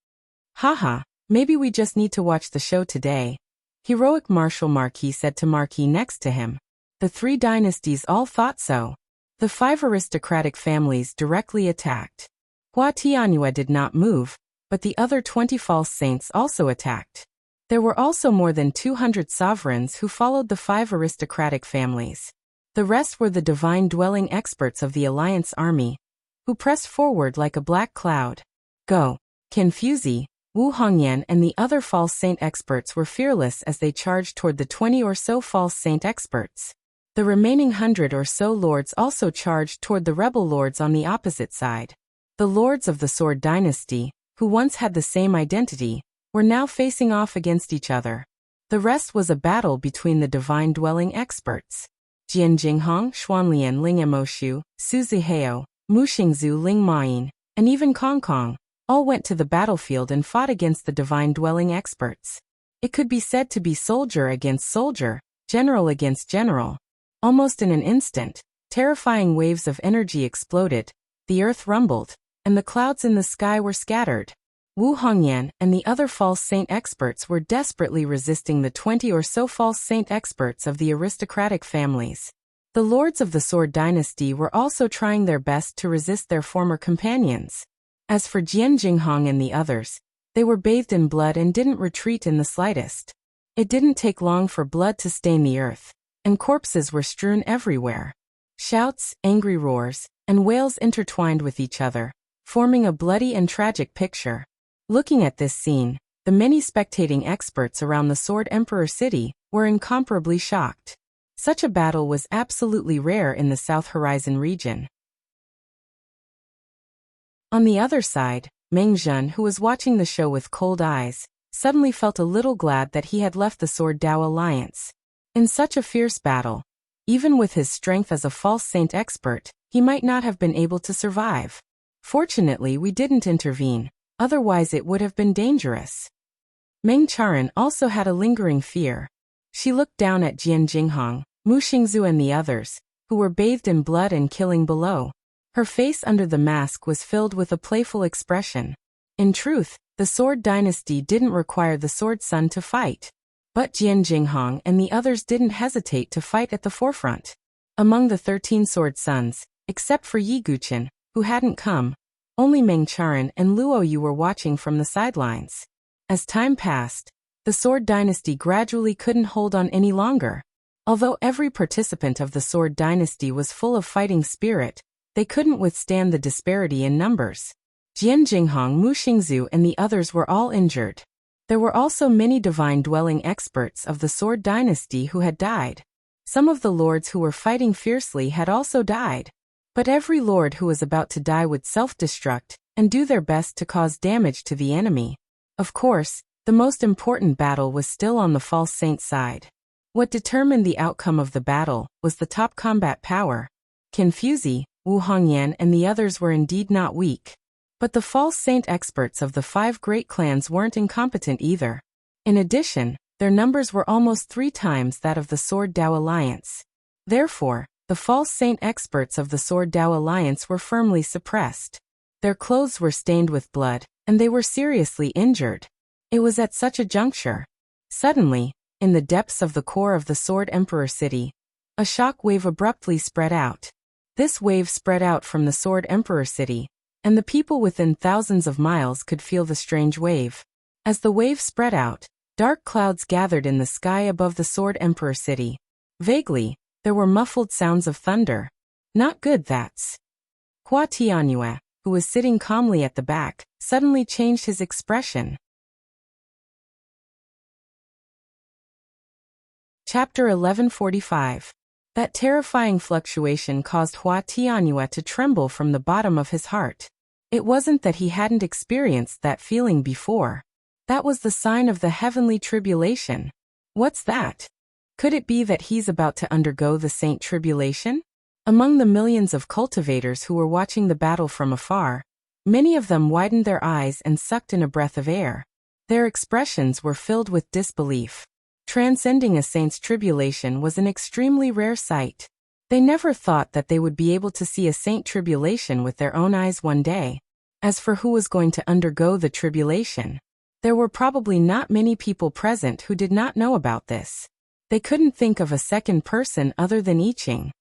Haha, maybe we just need to watch the show today. Heroic Martial Marquis said to Marquis next to him. The 3 dynasties all thought so. The 5 aristocratic families directly attacked. Hua Tianyue did not move, but the other 20 false saints also attacked. There were also more than 200 sovereigns who followed the 5 aristocratic families. The rest were the divine dwelling experts of the Alliance army, who pressed forward like a black cloud. Go. Qin Fuzi, Wu Hongyan and the other false saint experts were fearless as they charged toward the 20 or so false saint experts. The remaining 100 or so lords also charged toward the rebel lords on the opposite side. The lords of the Sword Dynasty, who once had the same identity, were now facing off against each other. The rest was a battle between the divine dwelling experts. Jian Jinghong, Xuanlian, Ling Emoshu, Su Zihao, Mu Xingzu, Ling Mayin, and even Kong Kong, all went to the battlefield and fought against the divine dwelling experts. It could be said to be soldier against soldier, general against general. Almost in an instant, Terrifying waves of energy exploded, the earth rumbled, and the clouds in the sky were scattered. Wu Hongyan and the other false saint experts were desperately resisting the 20 or so false saint experts of the aristocratic families. The lords of the Sword Dynasty were also trying their best to resist their former companions. As for Jian Jinghong and the others, they were bathed in blood and didn't retreat in the slightest. It didn't take long for blood to stain the earth, and corpses were strewn everywhere. Shouts, angry roars, and wails intertwined with each other, forming a bloody and tragic picture. Looking at this scene, the many spectating experts around the Sword Emperor city were incomparably shocked. Such a battle was absolutely rare in the South Horizon region. On the other side, Meng Zhen, who was watching the show with cold eyes, suddenly felt a little glad that he had left the Sword Dao Alliance. In such a fierce battle, even with his strength as a false saint expert, he might not have been able to survive. Fortunately, we didn't intervene, otherwise it would have been dangerous. Meng Charan also had a lingering fear. She looked down at Jian Jinghong, Mu Xingzu and the others, who were bathed in blood and killing below. Her face under the mask was filled with a playful expression. In truth, the Sword Dynasty didn't require the Sword Son to fight. But Jian Jinghong and the others didn't hesitate to fight at the forefront. Among the 13 Sword Sons, except for Yi Guqian, who hadn't come, only Meng Charan and Luo Yu were watching from the sidelines. As time passed, the Sword Dynasty gradually couldn't hold on any longer. Although every participant of the Sword Dynasty was full of fighting spirit, they couldn't withstand the disparity in numbers. Jian Jinghong, Mu Xingzu and the others were all injured. There were also many divine-dwelling experts of the Sword Dynasty who had died. Some of the lords who were fighting fiercely had also died. But every lord who was about to die would self-destruct and do their best to cause damage to the enemy. Of course, the most important battle was still on the false saint side. What determined the outcome of the battle was the top combat power. Confuzi, Wu Hongyan and the others were indeed not weak. But the false saint experts of the 5 great clans weren't incompetent either. In addition, their numbers were almost 3 times that of the Sword Dao Alliance. Therefore, the false saint experts of the Sword Dao Alliance were firmly suppressed. Their clothes were stained with blood, and they were seriously injured. It was at such a juncture. Suddenly, in the depths of the core of the Sword Emperor city, a shock wave abruptly spread out. This wave spread out from the Sword Emperor city, and the people within thousands of miles could feel the strange wave. As the wave spread out, dark clouds gathered in the sky above the Sword Emperor city. Vaguely, there were muffled sounds of thunder. Not good, that's. Hua Tianyue, who was sitting calmly at the back, suddenly changed his expression. Chapter 1145. That terrifying fluctuation caused Hua Tianyue to tremble from the bottom of his heart. It wasn't that he hadn't experienced that feeling before. That was the sign of the heavenly tribulation. What's that? Could it be that he's about to undergo the Saint Tribulation? Among the millions of cultivators who were watching the battle from afar, many of them widened their eyes and sucked in a breath of air. Their expressions were filled with disbelief. Transcending a saint's tribulation was an extremely rare sight. They never thought that they would be able to see a saint tribulation with their own eyes one day. As for who was going to undergo the tribulation, there were probably not many people present who did not know about this. They couldn't think of a second person other than I Ching.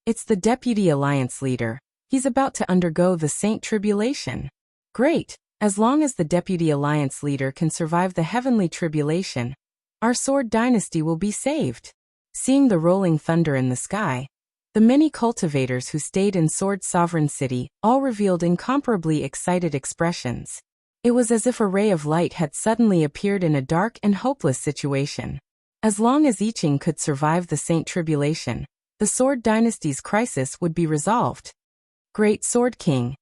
It's the Deputy Alliance leader. He's about to undergo the Saint Tribulation. Great, as long as the Deputy Alliance leader can survive the heavenly tribulation, our Sword Dynasty will be saved. Seeing the rolling thunder in the sky, the many cultivators who stayed in Sword Sovereign City all revealed incomparably excited expressions. It was as if a ray of light had suddenly appeared in a dark and hopeless situation. As long as I Ching could survive the Saint Tribulation, the Sword Dynasty's crisis would be resolved. Great Sword King.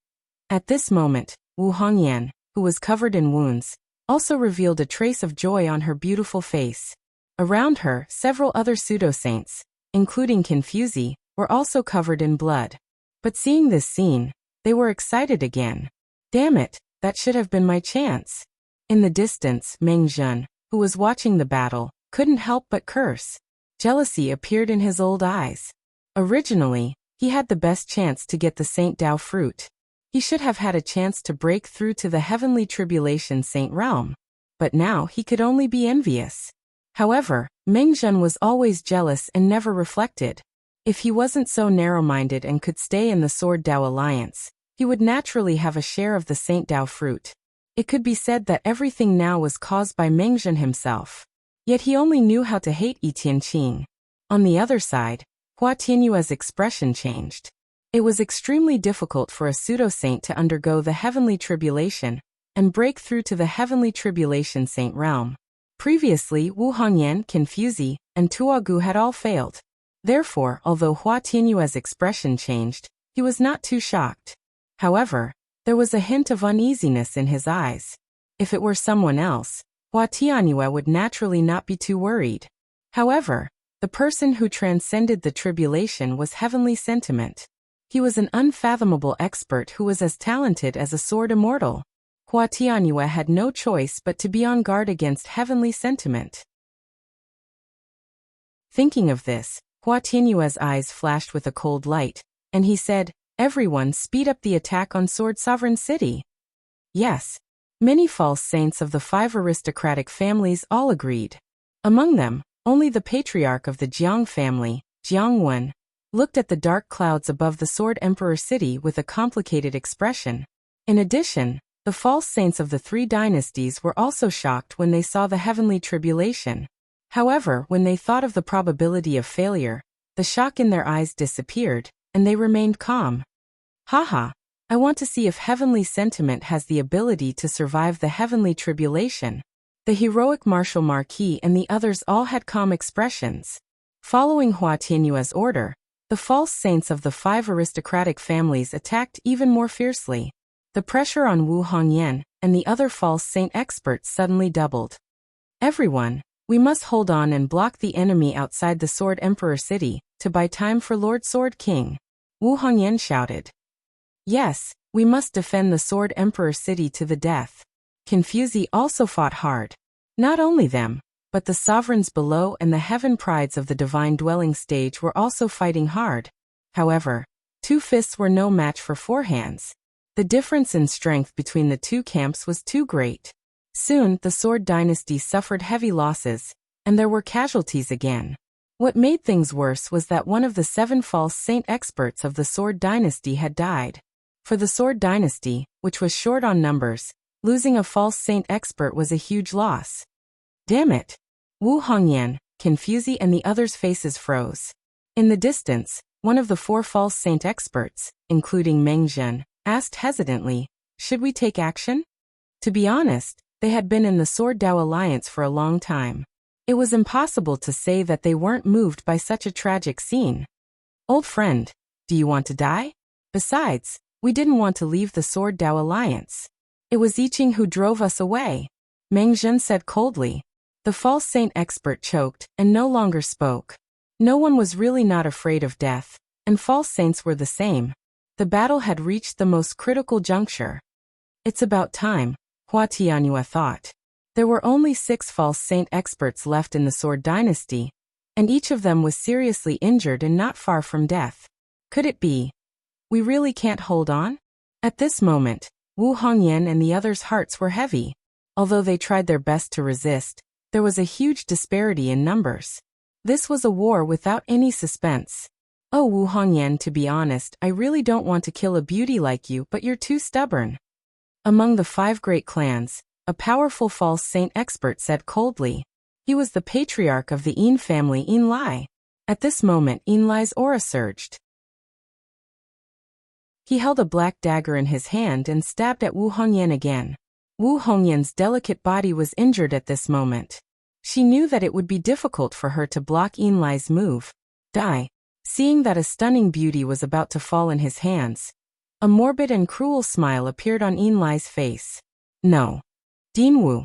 At this moment, Wu Hongyan, who was covered in wounds, also revealed a trace of joy on her beautiful face. Around her, several other pseudo-saints, including Confuzi, were also covered in blood. But seeing this scene, they were excited again. Damn it, that should have been my chance. In the distance, Meng Zhen, who was watching the battle, couldn't help but curse. Jealousy appeared in his old eyes. Originally, He had the best chance to get the Saint Dao fruit. He should have had a chance to break through to the heavenly tribulation saint realm. But now he could only be envious. However, Mengzhen was always jealous and never reflected. If he wasn't so narrow-minded and could stay in the Sword Dao alliance, he would naturally have a share of the Saint Dao fruit. It could be said that everything now was caused by Mengzhen himself. Yet he only knew how to hate Yi Tianqing. On the other side, Hua Tianyue's expression changed. It was extremely difficult for a pseudo-saint to undergo the heavenly tribulation and break through to the heavenly tribulation saint realm. Previously, Wu Hongyan, Confuzi, and Tuogu had all failed. Therefore, although Hua Tianyue's expression changed, he was not too shocked. However, there was a hint of uneasiness in his eyes. If it were someone else, Hua Tianyue would naturally not be too worried. However, the person who transcended the tribulation was heavenly sentiment. He was an unfathomable expert who was as talented as a sword immortal. Hua Tianyue had no choice but to be on guard against heavenly sentiment. Thinking of this, Hua Tianyue's eyes flashed with a cold light, and he said, "Everyone speed up the attack on Sword Sovereign City." Yes. Many false saints of the 5 aristocratic families all agreed. Among them, only the patriarch of the Jiang family, Jiang Wen, looked at the dark clouds above the Sword Emperor City with a complicated expression. In addition, the false saints of the 3 dynasties were also shocked when they saw the heavenly tribulation. However, when they thought of the probability of failure, the shock in their eyes disappeared, and they remained calm. Haha, I want to see if heavenly sentiment has the ability to survive the heavenly tribulation. The heroic martial marquis and the others all had calm expressions. Following Hua Tianyue's order, the false saints of the 5 aristocratic families attacked even more fiercely. The pressure on Wu Hongyan and the other false saint experts suddenly doubled. "Everyone, we must hold on and block the enemy outside the Sword Emperor City, to buy time for Lord Sword King," Wu Hongyan shouted. "Yes, we must defend the Sword Emperor City to the death." Confuzi also fought hard. Not only them, but the sovereigns below and the heaven prides of the divine dwelling stage were also fighting hard. However, 2 fists were no match for 4 hands. The difference in strength between the 2 camps was too great. Soon, the Sword Dynasty suffered heavy losses, and there were casualties again. What made things worse was that one of the 7 false saint experts of the Sword Dynasty had died. For the Sword Dynasty, which was short on numbers, losing a false saint expert was a huge loss. Damn it! Wu Hongyan, Confuzi and the others' faces froze. In the distance, one of the 4 false saint experts, including Mengzhen, asked hesitantly, "Should we take action?" To be honest, they had been in the Sword Dao alliance for a long time. It was impossible to say that they weren't moved by such a tragic scene. "Old friend, do you want to die? Besides, we didn't want to leave the Sword Dao alliance. It was Yi Qing who drove us away," Mengzhen said coldly. The false saint expert choked and no longer spoke. No one was really not afraid of death, and false saints were the same. The battle had reached the most critical juncture. It's about time, Hua Tianyue thought. There were only 6 false saint experts left in the Sword Dynasty, and each of them was seriously injured and not far from death. Could it be? We really can't hold on? At this moment, Wu Hongyan and the others' hearts were heavy. Although they tried their best to resist, there was a huge disparity in numbers. This was a war without any suspense. "Oh Wu Hongyan, to be honest, I really don't want to kill a beauty like you, but you're too stubborn." Among the 5 great clans, a powerful false saint expert said coldly. He was the patriarch of the Yin family, Yin Lai. At this moment, Yin Lai's aura surged. He held a black dagger in his hand and stabbed at Wu Hongyan again. Wu Hongyan's delicate body was injured at this moment. She knew that it would be difficult for her to block Yin Lai's move. Die. Seeing that a stunning beauty was about to fall in his hands, a morbid and cruel smile appeared on Yin Lai's face. "No. Dinwu."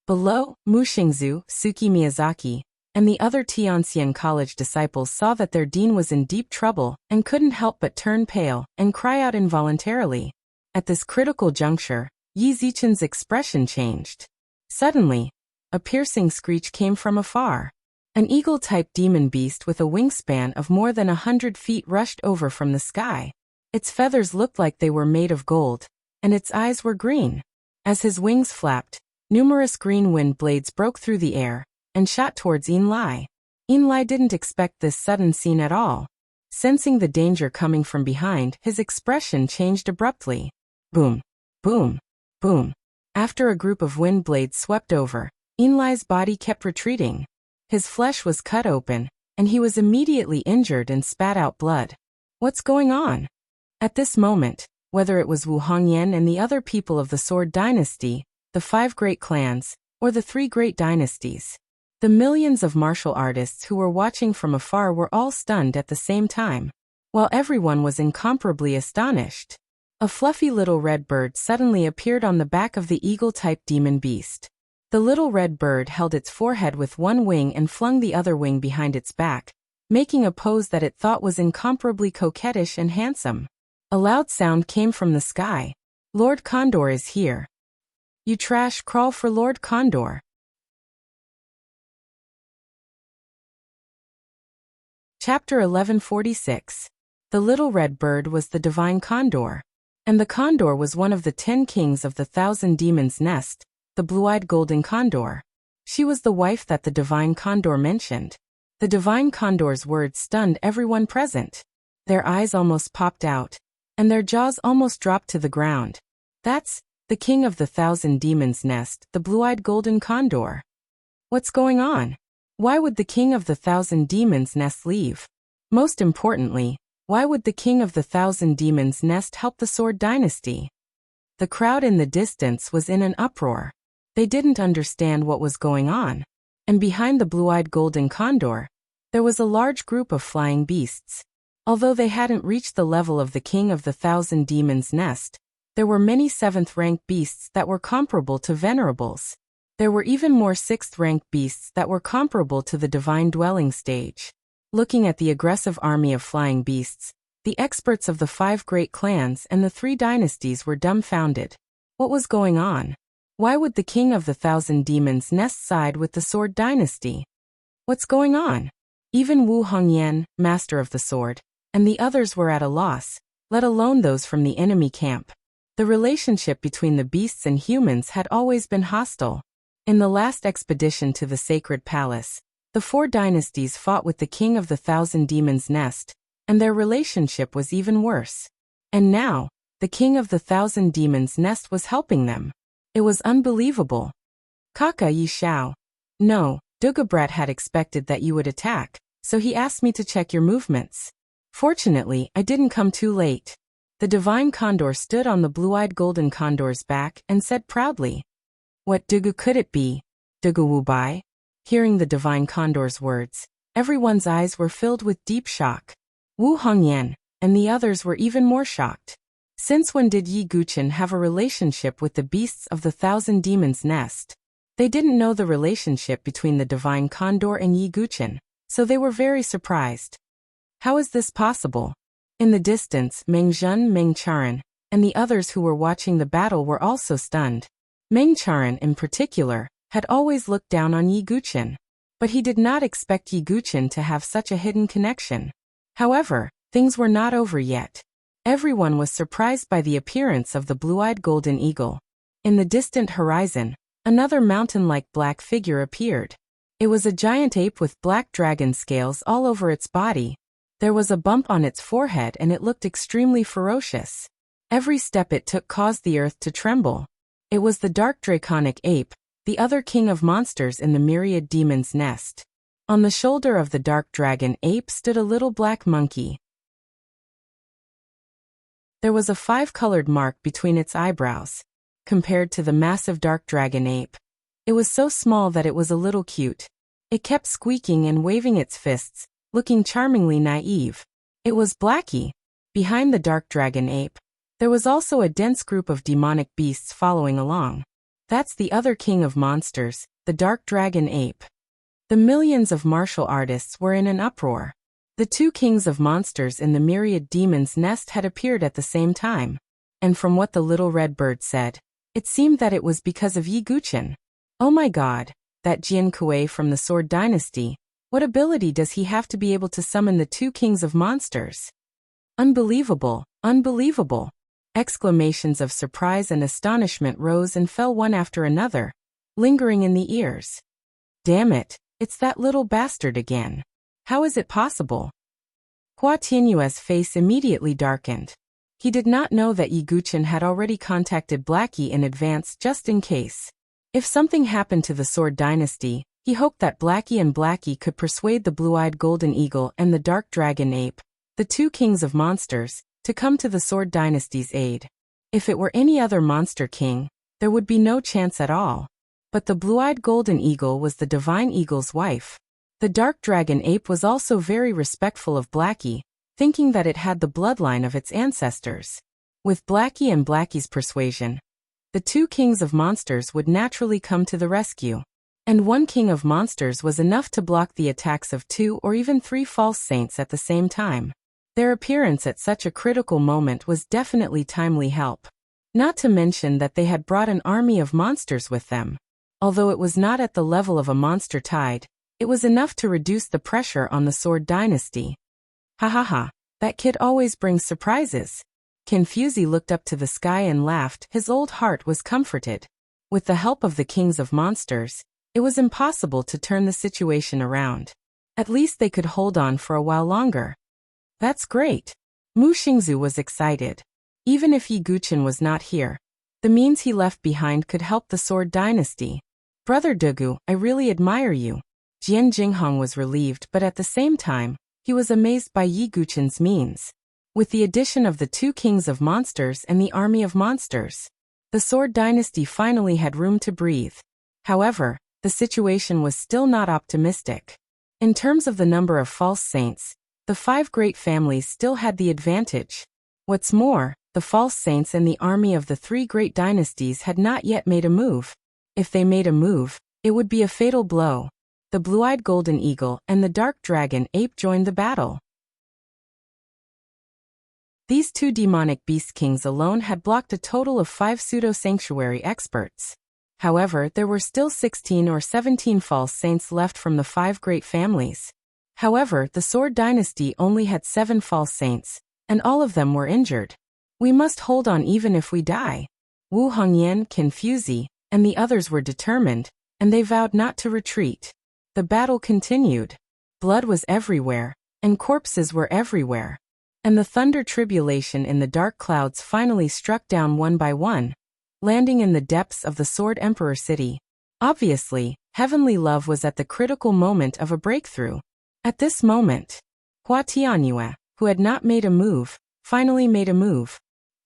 Below, Mu Xingzu, Suki Miyazaki, and the other Tianxian College disciples saw that their dean was in deep trouble and couldn't help but turn pale and cry out involuntarily. At this critical juncture, Yi Zichen's expression changed. Suddenly, a piercing screech came from afar. An eagle-type demon beast with a wingspan of more than 100 feet rushed over from the sky. Its feathers looked like they were made of gold, and its eyes were green. As his wings flapped, numerous green wind blades broke through the air and shot towards Enlai. Enlai didn't expect this sudden scene at all. Sensing the danger coming from behind, his expression changed abruptly. Boom, boom, boom. After a group of wind blades swept over, Enlai's body kept retreating. His flesh was cut open, and he was immediately injured and spat out blood. What's going on? At this moment, whether it was Wu Hongyan and the other people of the Sword Dynasty, the 5 great clans, or the 3 great dynasties, the millions of martial artists who were watching from afar were all stunned at the same time, while everyone was incomparably astonished. A fluffy little red bird suddenly appeared on the back of the eagle-type demon beast. The little red bird held its forehead with one wing and flung the other wing behind its back, making a pose that it thought was incomparably coquettish and handsome. A loud sound came from the sky. Lord Condor is here. You trash, crawl for Lord Condor. Chapter 1146. The little red bird was the divine condor. And the condor was one of the 10 kings of the 1,000 demons' nest, the blue-eyed golden condor. She was the wife that the divine condor mentioned. The divine condor's words stunned everyone present. Their eyes almost popped out, and their jaws almost dropped to the ground. That's the king of the 1,000 demons' nest, the blue-eyed golden condor. What's going on? Why would the king of the 1,000 demons' nest leave? Most importantly, why would the king of the 1,000 demons' nest help the Sword Dynasty? The crowd in the distance was in an uproar. They didn't understand what was going on. And behind the blue-eyed golden condor, there was a large group of flying beasts. Although they hadn't reached the level of the king of the 1,000 demons' nest, there were many 7th-rank beasts that were comparable to venerables. There were even more 6th-rank beasts that were comparable to the divine dwelling stage. Looking at the aggressive army of flying beasts, the experts of the 5 great clans and the 3 dynasties were dumbfounded. What was going on? Why would the king of the 1,000 demons' nest side with the Sword Dynasty? What's going on? Even Wu Hongyan, master of the sword, and the others were at a loss, let alone those from the enemy camp. The relationship between the beasts and humans had always been hostile. In the last expedition to the sacred palace, the 4 dynasties fought with the king of the 1,000 demons' nest, and their relationship was even worse. And now, the king of the 1,000 demons' nest was helping them. It was unbelievable. Kaka Yi Shao. No, Dugabrat had expected that you would attack, so he asked me to check your movements. Fortunately, I didn't come too late. The divine condor stood on the blue-eyed golden condor's back and said proudly. What Dugu could it be? Dugu Wu Bai? Hearing the divine condor's words, everyone's eyes were filled with deep shock. Wu Hongyan and the others were even more shocked. Since when did Yi Guqin have a relationship with the beasts of the 1,000 demons' nest? They didn't know the relationship between the divine condor and Yi Guqin, so they were very surprised. How is this possible? In the distance, Meng Zhen, Meng Charan, and the others who were watching the battle were also stunned. Meng Charan, in particular, had always looked down on Yi Guqin, but he did not expect Yi Guqin to have such a hidden connection. However, things were not over yet. Everyone was surprised by the appearance of the blue-eyed golden eagle. In the distant horizon, another mountain-like black figure appeared. It was a giant ape with black dragon scales all over its body. There was a bump on its forehead and it looked extremely ferocious. Every step it took caused the earth to tremble. It was the dark draconic ape, the other king of monsters in the myriad demons' nest. On the shoulder of the dark dragon ape stood a little black monkey. There was a 5-colored mark between its eyebrows. Compared to the massive dark dragon ape, it was so small that it was a little cute. It kept squeaking and waving its fists, looking charmingly naive. It was Blackie. Behind the dark dragon ape, there was also a dense group of demonic beasts following along. That's the other king of monsters, the dark dragon ape. The millions of martial artists were in an uproar. The 2 kings of monsters in the myriad demons' nest had appeared at the same time. And from what the little red bird said, it seemed that it was because of Yi Guqin. Oh my god, that Jian Kuei from the Sword Dynasty. What ability does he have to be able to summon the two kings of monsters? Unbelievable, unbelievable! Exclamations of surprise and astonishment rose and fell one after another, lingering in the ears. Damn it, it's that little bastard again. How is it possible? Hua Tianyue's face immediately darkened. He did not know that Yi Guqin had already contacted Blackie in advance just in case. If something happened to the Sword Dynasty, he hoped that Blackie could persuade the blue-eyed golden eagle and the dark dragon ape, the two kings of monsters, to come to the Sword Dynasty's aid. If it were any other monster king, there would be no chance at all. But the blue-eyed golden eagle was the divine eagle's wife. The dark dragon ape was also very respectful of Blackie, thinking that it had the bloodline of its ancestors. With Blackie and Blackie's persuasion, the two kings of monsters would naturally come to the rescue. And one king of monsters was enough to block the attacks of 2 or even 3 false saints at the same time. Their appearance at such a critical moment was definitely timely help. Not to mention that they had brought an army of monsters with them. Although it was not at the level of a monster tide, it was enough to reduce the pressure on the Sword Dynasty. Ha ha ha, that kid always brings surprises. Confuzi looked up to the sky and laughed. His old heart was comforted. With the help of the kings of monsters, it was impossible to turn the situation around. At least they could hold on for a while longer. That's great. Mu Xingzu was excited. Even if Yi Guqin was not here, the means he left behind could help the Sword Dynasty. Brother Dugu, I really admire you. Jian Jinghong was relieved, but at the same time, he was amazed by Yi Guqin's means. With the addition of the two kings of monsters and the army of monsters, the Sword Dynasty finally had room to breathe. However, the situation was still not optimistic. In terms of the number of false saints, the 5 great families still had the advantage. What's more, the false saints and the army of the 3 great dynasties had not yet made a move. If they made a move, it would be a fatal blow. The blue-eyed golden eagle and the dark dragon ape joined the battle. These 2 demonic beast kings alone had blocked a total of 5 pseudo-sanctuary experts. However, there were still 16 or 17 false saints left from the 5 great families. However, the Sword Dynasty only had 7 false saints, and all of them were injured. We must hold on even if we die. Wu Hongyan, Confuzi, and the others were determined, and they vowed not to retreat. The battle continued. Blood was everywhere, and corpses were everywhere. And the thunder tribulation in the dark clouds finally struck down one by one, landing in the depths of the Sword Emperor city. Obviously, heavenly love was at the critical moment of a breakthrough. At this moment, Hua Tianyue, who had not made a move, finally made a move.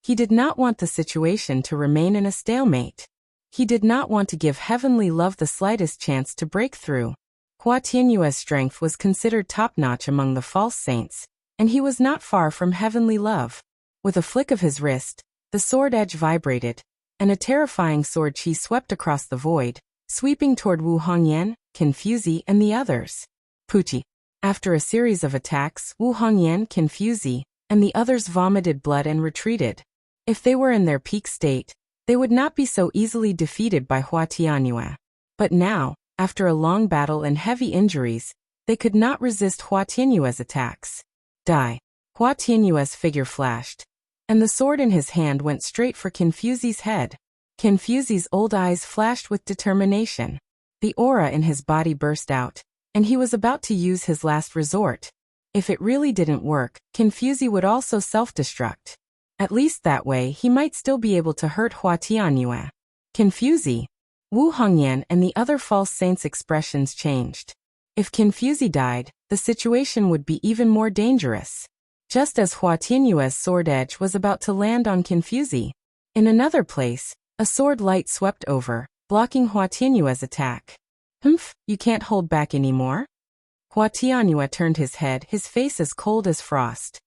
He did not want the situation to remain in a stalemate. He did not want to give heavenly love the slightest chance to break through. Hua Tianyue's strength was considered top-notch among the false saints, and he was not far from heavenly love. With a flick of his wrist, the sword edge vibrated, and a terrifying sword chi swept across the void, sweeping toward Wu Hongyan, Confuzi, and the others. Puchi. After a series of attacks, Wu Hongyan, Confuzi, and the others vomited blood and retreated. If they were in their peak state, they would not be so easily defeated by Hua Tianyue. But now, after a long battle and heavy injuries, they could not resist Hua Tianyue's attacks. Die. Hua Tianyue's figure flashed, and the sword in his hand went straight for Confuzi's head. Confuzi's old eyes flashed with determination. The aura in his body burst out, and he was about to use his last resort. If it really didn't work, Confuzi would also self-destruct. At least that way he might still be able to hurt Hua Tianyue. Confuzi. Wu Hongyan and the other false saints' expressions changed. If Confuzi died, the situation would be even more dangerous. Just as Hua Tianyue's sword edge was about to land on Confuzi. In another place, a sword light swept over, blocking Hua Tianyue's attack. Humph, you can't hold back anymore? Hua Tianyue turned his head, his face as cold as frost.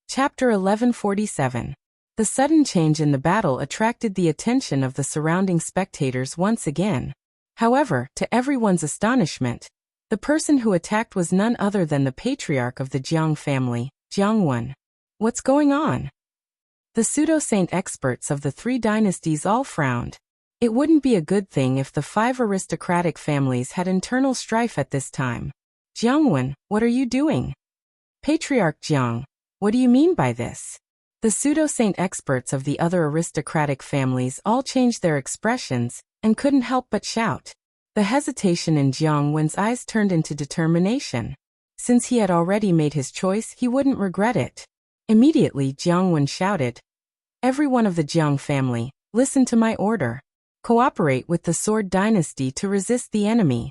Chapter 1147. The sudden change in the battle attracted the attention of the surrounding spectators once again. However, to everyone's astonishment, the person who attacked was none other than the patriarch of the Jiang family, Jiangwen. What's going on? The pseudo-saint experts of the 3 dynasties all frowned. It wouldn't be a good thing if the 5 aristocratic families had internal strife at this time. Jiangwen, what are you doing? Patriarch Jiang, what do you mean by this? The pseudo-saint experts of the other aristocratic families all changed their expressions and couldn't help but shout. The hesitation in Jiang Wen's eyes turned into determination. Since he had already made his choice, he wouldn't regret it. Immediately, Jiang Wen shouted, "Every one of the Jiang family, listen to my order. Cooperate with the Sword Dynasty to resist the enemy."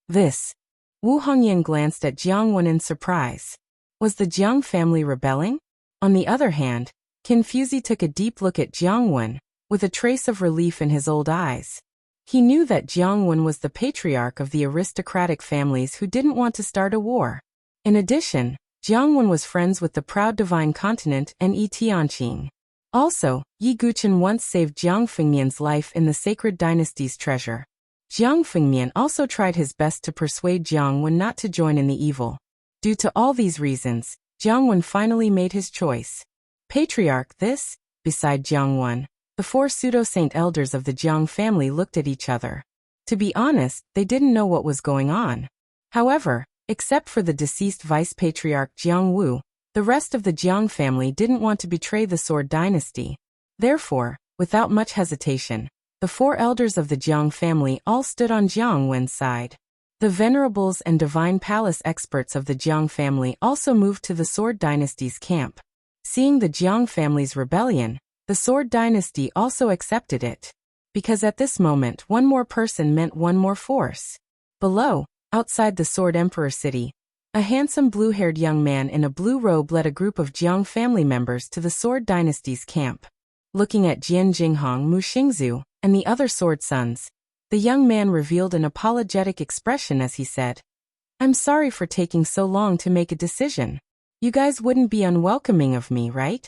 This. Wu Hongyan glanced at Jiang Wen in surprise. Was the Jiang family rebelling? On the other hand, Qin Fuzi took a deep look at Jiang Wen, with a trace of relief in his old eyes. He knew that Jiang Wen was the patriarch of the aristocratic families who didn't want to start a war. In addition, Jiang Wen was friends with the proud divine continent and Yi Tianqing. Also, Yi Guchen once saved Jiang Fengmian's life in the sacred dynasty's treasure. Jiang Fengmian also tried his best to persuade Jiang Wen not to join in the evil. Due to all these reasons, Jiang Wen finally made his choice. Patriarch this, beside Jiang Wen, the 4 pseudo-saint elders of the Jiang family looked at each other. To be honest, they didn't know what was going on. However, except for the deceased vice-patriarch Jiang Wu, the rest of the Jiang family didn't want to betray the Sword Dynasty. Therefore, without much hesitation, the 4 elders of the Jiang family all stood on Jiang Wen's side. The venerables and divine palace experts of the Jiang family also moved to the Sword Dynasty's camp. Seeing the Jiang family's rebellion, the Sword Dynasty also accepted it. Because at this moment one more person meant one more force. Below, outside the Sword Emperor city, a handsome blue-haired young man in a blue robe led a group of Jiang family members to the Sword Dynasty's camp. Looking at Jian Jinghong, Mu Xingzu, and the other sword sons, the young man revealed an apologetic expression as he said, "I'm sorry for taking so long to make a decision. You guys wouldn't be unwelcoming of me, right?"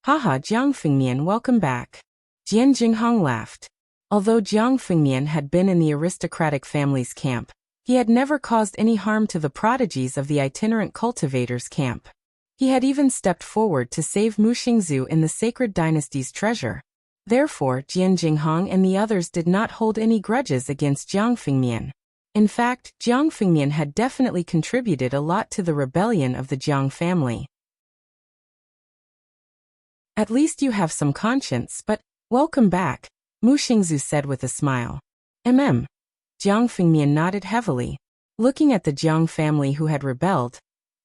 "Haha, Jiang Fengmian, welcome back." Jian Jinghong laughed. Although Jiang Fengmian had been in the aristocratic family's camp, he had never caused any harm to the prodigies of the itinerant cultivators' camp. He had even stepped forward to save Mu Xingzu in the sacred dynasty's treasure. Therefore, Jian Jinghong and the others did not hold any grudges against Jiang Fengmian. In fact, Jiang Fengmian had definitely contributed a lot to the rebellion of the Jiang family. "At least you have some conscience, but welcome back," Mu Xingzu said with a smile. Jiang Fengmian nodded heavily. Looking at the Jiang family who had rebelled,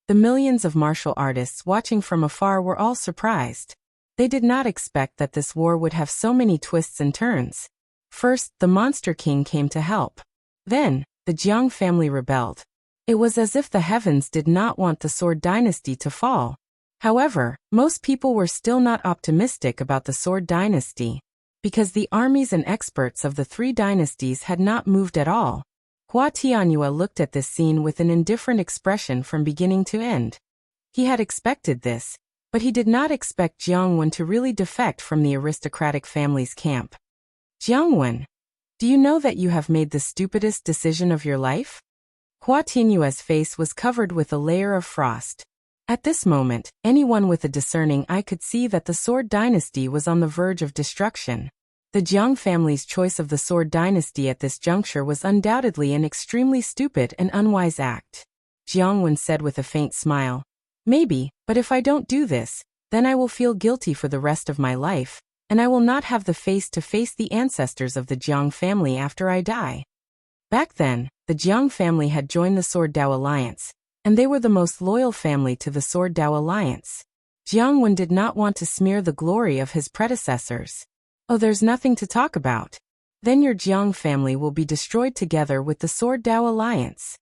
the millions of martial artists watching from afar were all surprised. They did not expect that this war would have so many twists and turns. First, the Monster King came to help. Then, the Jiang family rebelled. It was as if the heavens did not want the Sword Dynasty to fall. However, most people were still not optimistic about the Sword Dynasty, because the armies and experts of the 3 dynasties had not moved at all. Hua Tianyue looked at this scene with an indifferent expression from beginning to end. He had expected this, but he did not expect Jiang Wen to really defect from the aristocratic family's camp. "Jiang Wen, do you know that you have made the stupidest decision of your life?" Hua Tianyue's face was covered with a layer of frost. At this moment, anyone with a discerning eye could see that the Sword Dynasty was on the verge of destruction. The Jiang family's choice of the Sword Dynasty at this juncture was undoubtedly an extremely stupid and unwise act. Jiang Wen said with a faint smile, "Maybe, but if I don't do this, then I will feel guilty for the rest of my life, and I will not have the face to face the ancestors of the Jiang family after I die." Back then, the Jiang family had joined the Sword Dao Alliance, and they were the most loyal family to the Sword Dao Alliance. Jiang Wen did not want to smear the glory of his predecessors. "Oh, there's nothing to talk about. Then your Jiang family will be destroyed together with the Sword Dao Alliance."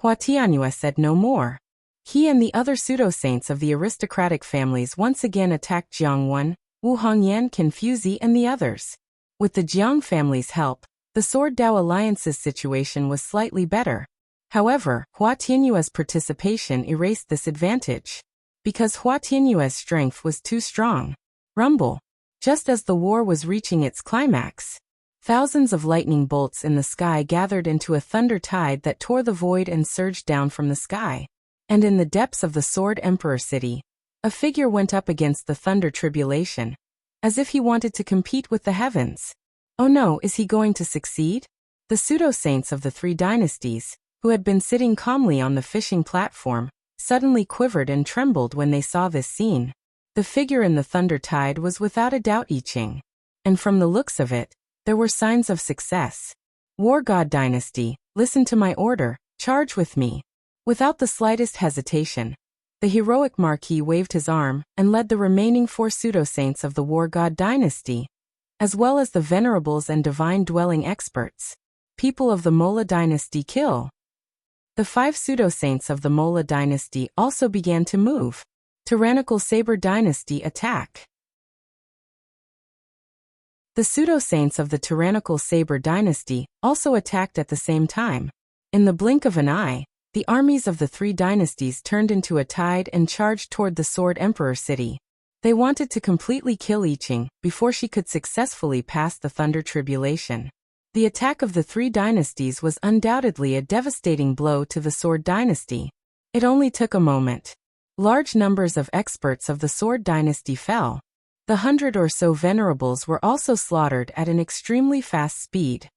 Hua Tianyue said no more. He and the other pseudo-saints of the aristocratic families once again attacked Jiang Wen, Wu Hongyan, Qin Fuzi, and the others. With the Jiang family's help, the Sword Dao Alliance's situation was slightly better. However, Hua Tianyue's participation erased this advantage. Because Hua Tianyue's strength was too strong. Rumble. Just as the war was reaching its climax, thousands of lightning bolts in the sky gathered into a thunder tide that tore the void and surged down from the sky. And in the depths of the Sword Emperor city, a figure went up against the thunder tribulation, as if he wanted to compete with the heavens. Oh no, is he going to succeed? The pseudo-saints of the three dynasties, who had been sitting calmly on the fishing platform, suddenly quivered and trembled when they saw this scene. The figure in the thunder tide was without a doubt I Ching. And from the looks of it, there were signs of success. War God Dynasty, listen to my order, charge with me. Without the slightest hesitation, the heroic Marquis waved his arm and led the remaining 4 pseudo-saints of the War God Dynasty, as well as the venerables and divine dwelling experts, people of the Mola Dynasty kill. The 5 pseudo-saints of the Mola Dynasty also began to move. Tyrannical Saber Dynasty attack. The pseudo-saints of the Tyrannical Saber Dynasty also attacked at the same time. In the blink of an eye, the armies of the 3 dynasties turned into a tide and charged toward the Sword Emperor city. They wanted to completely kill I Ching before she could successfully pass the Thunder Tribulation. The attack of the 3 dynasties was undoubtedly a devastating blow to the Sword Dynasty. It only took a moment. Large numbers of experts of the Sword Dynasty fell. The 100 or so venerables were also slaughtered at an extremely fast speed.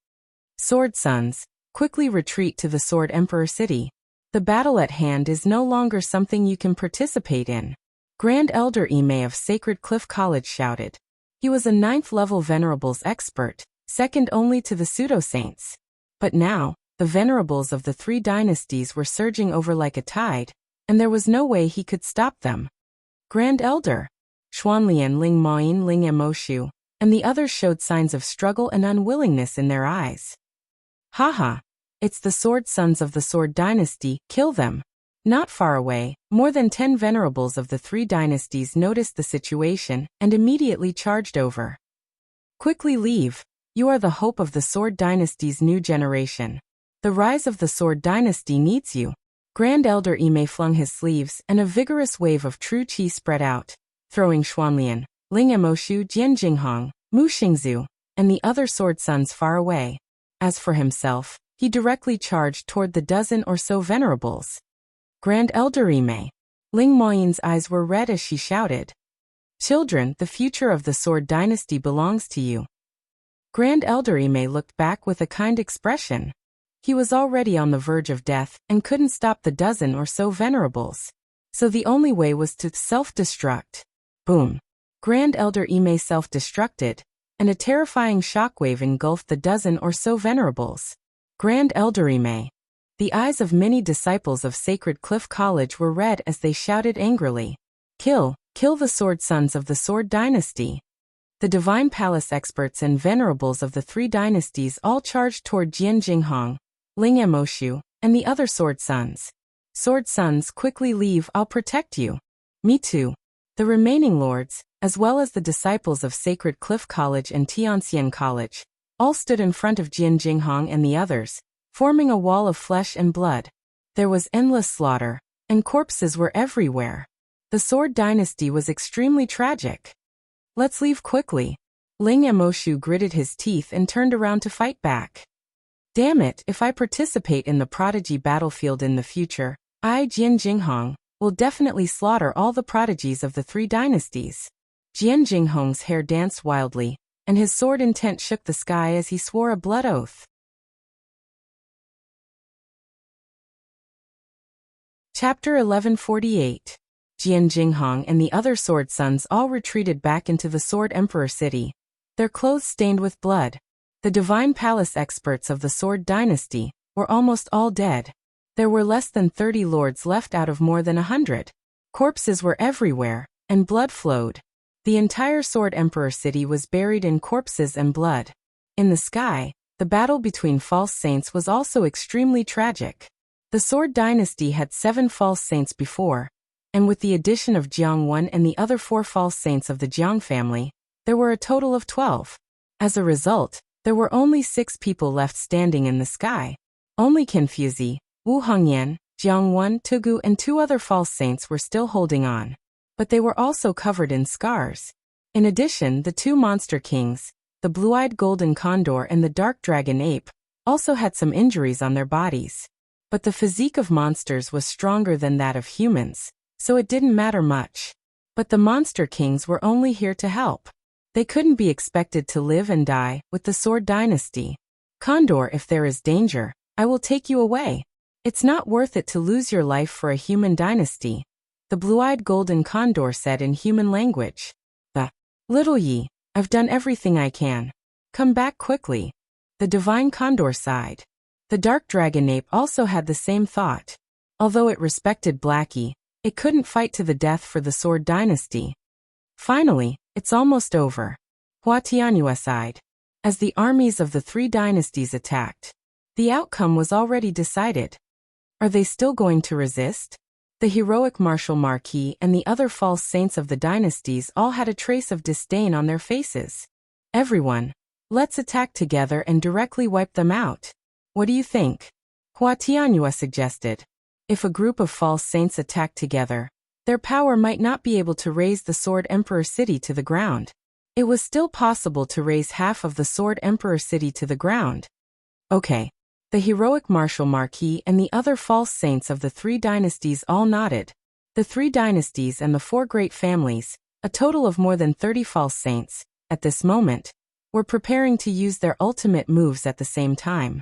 Sword Sons, quickly retreat to the Sword Emperor city. The battle at hand is no longer something you can participate in. Grand Elder Ime of Sacred Cliff College shouted. He was a 9th-level venerables expert, second only to the pseudo-saints. But now, the venerables of the 3 dynasties were surging over like a tide, and there was no way he could stop them. Grand Elder Xuanlian Ling Maoyin Ling Emoshu, and the others showed signs of struggle and unwillingness in their eyes. Haha, it's the Sword Sons of the Sword Dynasty, kill them. Not far away, more than 10 venerables of the 3 dynasties noticed the situation and immediately charged over. Quickly leave, you are the hope of the Sword Dynasty's new generation. The rise of the Sword Dynasty needs you. Grand Elder Ime flung his sleeves and a vigorous wave of true qi spread out, throwing Xuanlian, Ling Emoshu, Jian Jinghong, Mu Xingzu, and the other Sword Sons far away. As for himself, he directly charged toward the dozen or so venerables. Grand Elder Ime. Ling Moyin's eyes were red as she shouted. Children, the future of the Sword Dynasty belongs to you. Grand Elder Ime looked back with a kind expression. He was already on the verge of death and couldn't stop the dozen or so venerables. So the only way was to self-destruct. Boom. Grand Elder Ime self-destructed, and a terrifying shockwave engulfed the dozen or so venerables. Grand Elder Ime. The eyes of many disciples of Sacred Cliff College were red as they shouted angrily. Kill the Sword Sons of the Sword Dynasty. The Divine Palace experts and venerables of the 3 dynasties all charged toward Jian Jinghong, Ling Emoshu, and the other Sword Sons. Sword Sons, quickly leave, I'll protect you. Me too. The remaining lords, as well as the disciples of Sacred Cliff College and Tianxian College, all stood in front of Jian Jinghong and the others, forming a wall of flesh and blood. There was endless slaughter, and corpses were everywhere. The Sword Dynasty was extremely tragic. Let's leave quickly. Ling Emoshu gritted his teeth and turned around to fight back. Damn it, if I participate in the prodigy battlefield in the future, I, Jian Jinghong, will definitely slaughter all the prodigies of the 3 dynasties. Jian Jinghong's hair danced wildly, and his sword intent shook the sky as he swore a blood oath. Chapter 1148. Jian Jinghong and the other Sword Sons all retreated back into the Sword Emperor city, their clothes stained with blood. The Divine Palace experts of the Sword Dynasty were almost all dead. There were less than 30 lords left out of more than 100. Corpses were everywhere, and blood flowed. The entire Sword Emperor city was buried in corpses and blood. In the sky, the battle between false saints was also extremely tragic. The Sword Dynasty had 7 false saints before, and with the addition of Jiang Wen and the other 4 false saints of the Jiang family, there were a total of 12. As a result, there were only 6 people left standing in the sky. Only Confuzi, Wu Hongyan, Jiang Wen, Tugu and 2 other false saints were still holding on. But they were also covered in scars. In addition, the 2 monster kings, the blue-eyed golden condor and the dark dragon ape, also had some injuries on their bodies. But the physique of monsters was stronger than that of humans, so it didn't matter much. But the monster kings were only here to help. They couldn't be expected to live and die with the Sword Dynasty. Condor, if there is danger, I will take you away. It's not worth it to lose your life for a human dynasty, the blue-eyed golden condor said in human language. Little Yi, I've done everything I can. Come back quickly. The divine condor sighed. The dark dragon ape also had the same thought. Although it respected Blackie, it couldn't fight to the death for the Sword Dynasty. Finally, it's almost over. Hua Tianyue sighed. As the armies of the three dynasties attacked, the outcome was already decided. Are they still going to resist? The heroic martial marquis and the other false saints of the dynasties all had a trace of disdain on their faces. Everyone, let's attack together and directly wipe them out. What do you think? Hua Tianyue suggested. If a group of false saints attack together, their power might not be able to raise the Sword Emperor City to the ground. It was still possible to raise half of the Sword Emperor City to the ground. Okay. The heroic martial marquis and the other false saints of the three dynasties all nodded. The three dynasties and the four great families, a total of more than 30 false saints, at this moment, were preparing to use their ultimate moves at the same time.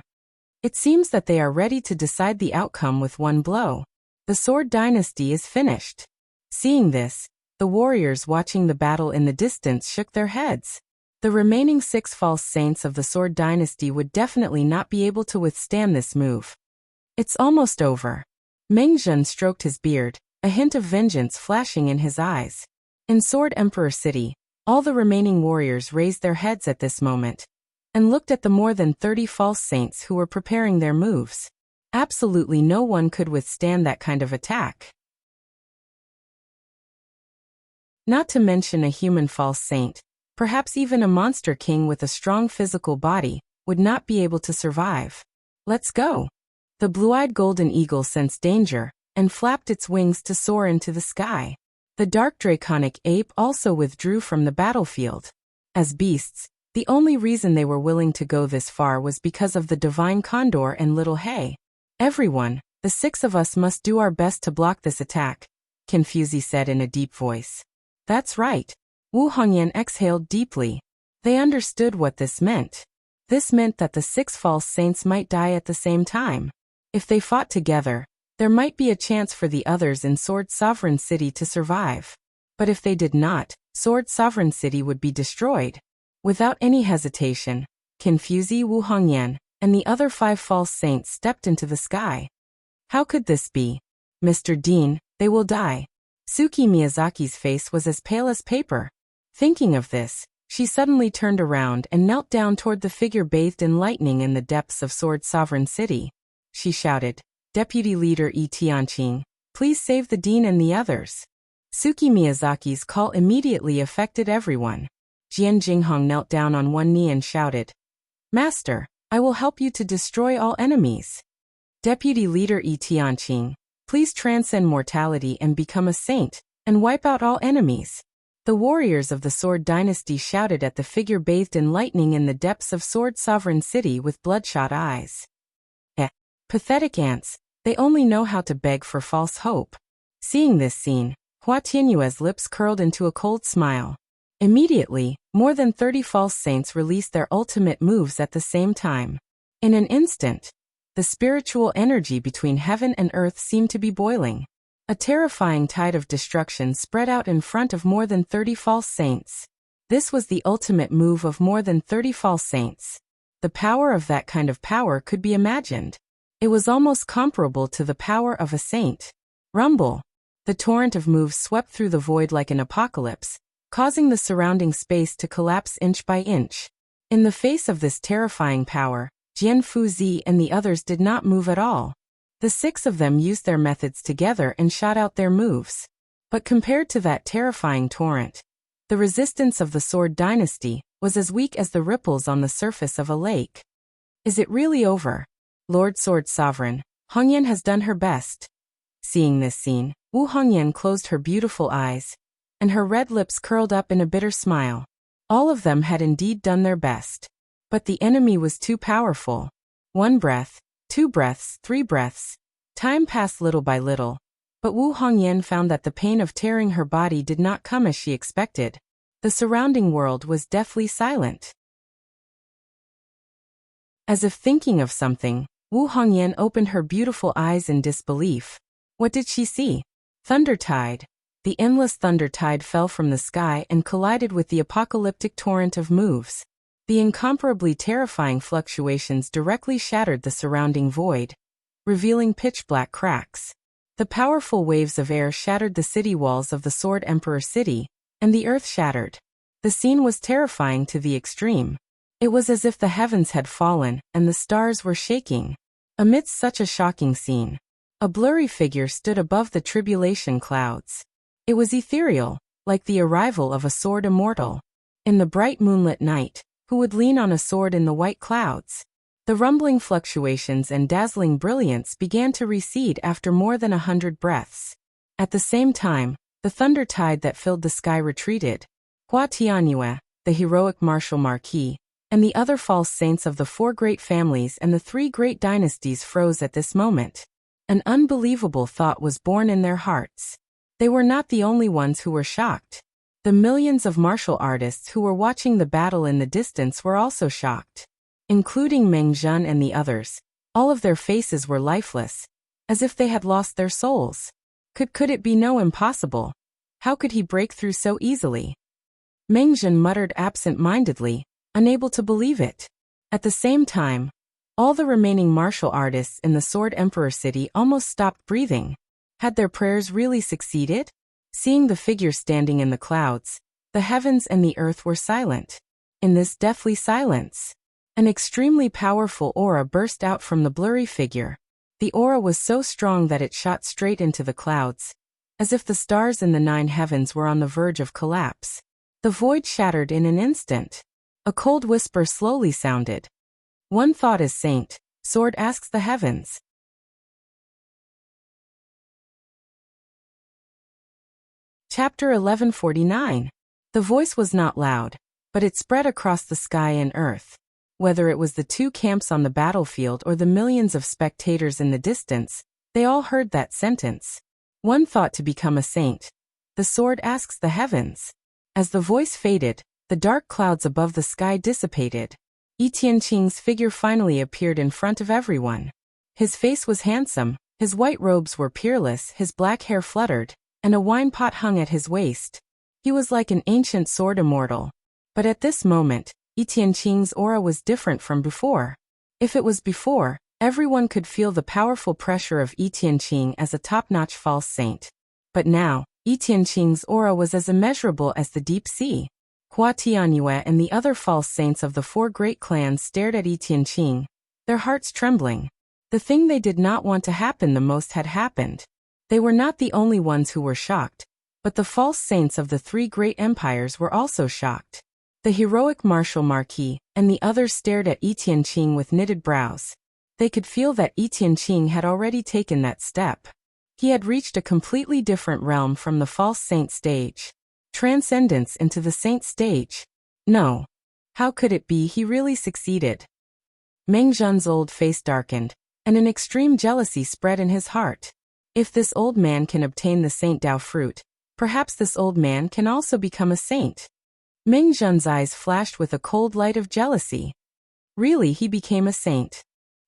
It seems that they are ready to decide the outcome with one blow. The Sword Dynasty is finished. Seeing this, the warriors watching the battle in the distance shook their heads. The remaining 6 false saints of the Sword Dynasty would definitely not be able to withstand this move. It's almost over. Meng Zhen stroked his beard, a hint of vengeance flashing in his eyes. In Sword Emperor City, all the remaining warriors raised their heads at this moment and looked at the more than 30 false saints who were preparing their moves. Absolutely no one could withstand that kind of attack. Not to mention a human false saint. Perhaps even a monster king with a strong physical body would not be able to survive. Let's go. The blue-eyed golden eagle sensed danger and flapped its wings to soar into the sky. The dark draconic ape also withdrew from the battlefield. As beasts, the only reason they were willing to go this far was because of the divine condor and little Hay. Everyone, the 6 of us must do our best to block this attack, Confuzi said in a deep voice. That's right. Wu Hongyan exhaled deeply. They understood what this meant. This meant that the 6 false saints might die at the same time. If they fought together, there might be a chance for the others in Sword Sovereign City to survive. But if they did not, Sword Sovereign City would be destroyed. Without any hesitation, Confuzi, Wu Hongyan, and the other 5 false saints stepped into the sky. How could this be? Mr. Dean, they will die. Suki Miyazaki's face was as pale as paper. Thinking of this, she suddenly turned around and knelt down toward the figure bathed in lightning in the depths of Sword Sovereign City. She shouted, Deputy Leader Yi Tianqing, please save the dean and the others. Suki Miyazaki's call immediately affected everyone. Jian Jinghong knelt down on one knee and shouted, Master, I will help you to destroy all enemies. Deputy Leader Yi Tianqing, please transcend mortality and become a saint, and wipe out all enemies. The warriors of the Sword Dynasty shouted at the figure bathed in lightning in the depths of Sword Sovereign City with bloodshot eyes. Pathetic ants, they only know how to beg for false hope. Seeing this scene, Hua Tianyue's lips curled into a cold smile. Immediately, more than 30 false saints released their ultimate moves at the same time. In an instant, the spiritual energy between heaven and earth seemed to be boiling. A terrifying tide of destruction spread out in front of more than 30 false saints. This was the ultimate move of more than 30 false saints. The power of that kind of power could be imagined. It was almost comparable to the power of a saint. Rumble. The torrent of moves swept through the void like an apocalypse, causing the surrounding space to collapse inch by inch. In the face of this terrifying power, Jian Fuzi and the others did not move at all. The 6 of them used their methods together and shot out their moves. But compared to that terrifying torrent, the resistance of the Sword Dynasty was as weak as the ripples on the surface of a lake. Is it really over? Lord Sword Sovereign, Hongyan has done her best. Seeing this scene, Wu Hongyan closed her beautiful eyes, and her red lips curled up in a bitter smile. All of them had indeed done their best. But the enemy was too powerful. 1 breath, 2 breaths, 3 breaths. Time passed little by little, but Wu Hongyan found that the pain of tearing her body did not come as she expected. The surrounding world was deathly silent. As if thinking of something, Wu Hongyan opened her beautiful eyes in disbelief. What did she see? Thunder tide. The endless thunder tide fell from the sky and collided with the apocalyptic torrent of moves. The incomparably terrifying fluctuations directly shattered the surrounding void, revealing pitch-black cracks. The powerful waves of air shattered the city walls of the Sword Emperor city, and the earth shattered. The scene was terrifying to the extreme. It was as if the heavens had fallen and the stars were shaking. Amidst such a shocking scene, a blurry figure stood above the tribulation clouds. It was ethereal, like the arrival of a sword immortal. In the bright moonlit night, who would lean on a sword in the white clouds? The rumbling fluctuations and dazzling brilliance began to recede after more than 100 breaths. At the same time, the thunder tide that filled the sky retreated. Hua Tianyue, the heroic martial marquis, and the other false saints of the 4 great families and the 3 great dynasties froze at this moment. An unbelievable thought was born in their hearts. They were not the only ones who were shocked. The millions of martial artists who were watching the battle in the distance were also shocked. Including Meng Zhen and the others, all of their faces were lifeless, as if they had lost their souls. Could it be no impossible? How could he break through so easily? Meng Zhen muttered absent-mindedly, unable to believe it. At the same time, all the remaining martial artists in the Sword Emperor city almost stopped breathing. Had their prayers really succeeded? Seeing the figure standing in the clouds, the heavens and the earth were silent. In this deathly silence, an extremely powerful aura burst out from the blurry figure. The aura was so strong that it shot straight into the clouds, as if the stars in the 9 heavens were on the verge of collapse. The void shattered in an instant. A cold whisper slowly sounded. One thought is saint, sword asks the heavens. Chapter 1149. The voice was not loud, but it spread across the sky and earth. Whether it was the 2 camps on the battlefield or the millions of spectators in the distance, they all heard that sentence. One thought to become a saint. The sword asks the heavens. As the voice faded, the dark clouds above the sky dissipated. Yi Tianqing's figure finally appeared in front of everyone. His face was handsome, his white robes were peerless, his black hair fluttered, and a wine pot hung at his waist. He was like an ancient sword immortal. But at this moment, Yi Tianqing's aura was different from before. If it was before, everyone could feel the powerful pressure of Yi Tianqing as a top-notch false saint. But now, Yi Tianqing's aura was as immeasurable as the deep sea. Hua Tianyue and the other false saints of the 4 great clans stared at Yi Tianqing, their hearts trembling. The thing they did not want to happen the most had happened. They were not the only ones who were shocked, but the false saints of the 3 great empires were also shocked. The heroic martial marquis and the others stared at Yi Tianqing with knitted brows. They could feel that Yi Tianqing had already taken that step. He had reached a completely different realm from the false saint stage. Transcendence into the saint stage. No. How could it be he really succeeded? Meng Zhen's old face darkened, and an extreme jealousy spread in his heart. If this old man can obtain the Saint Dao fruit, perhaps this old man can also become a saint. Meng Zhen's eyes flashed with a cold light of jealousy. Really, he became a saint.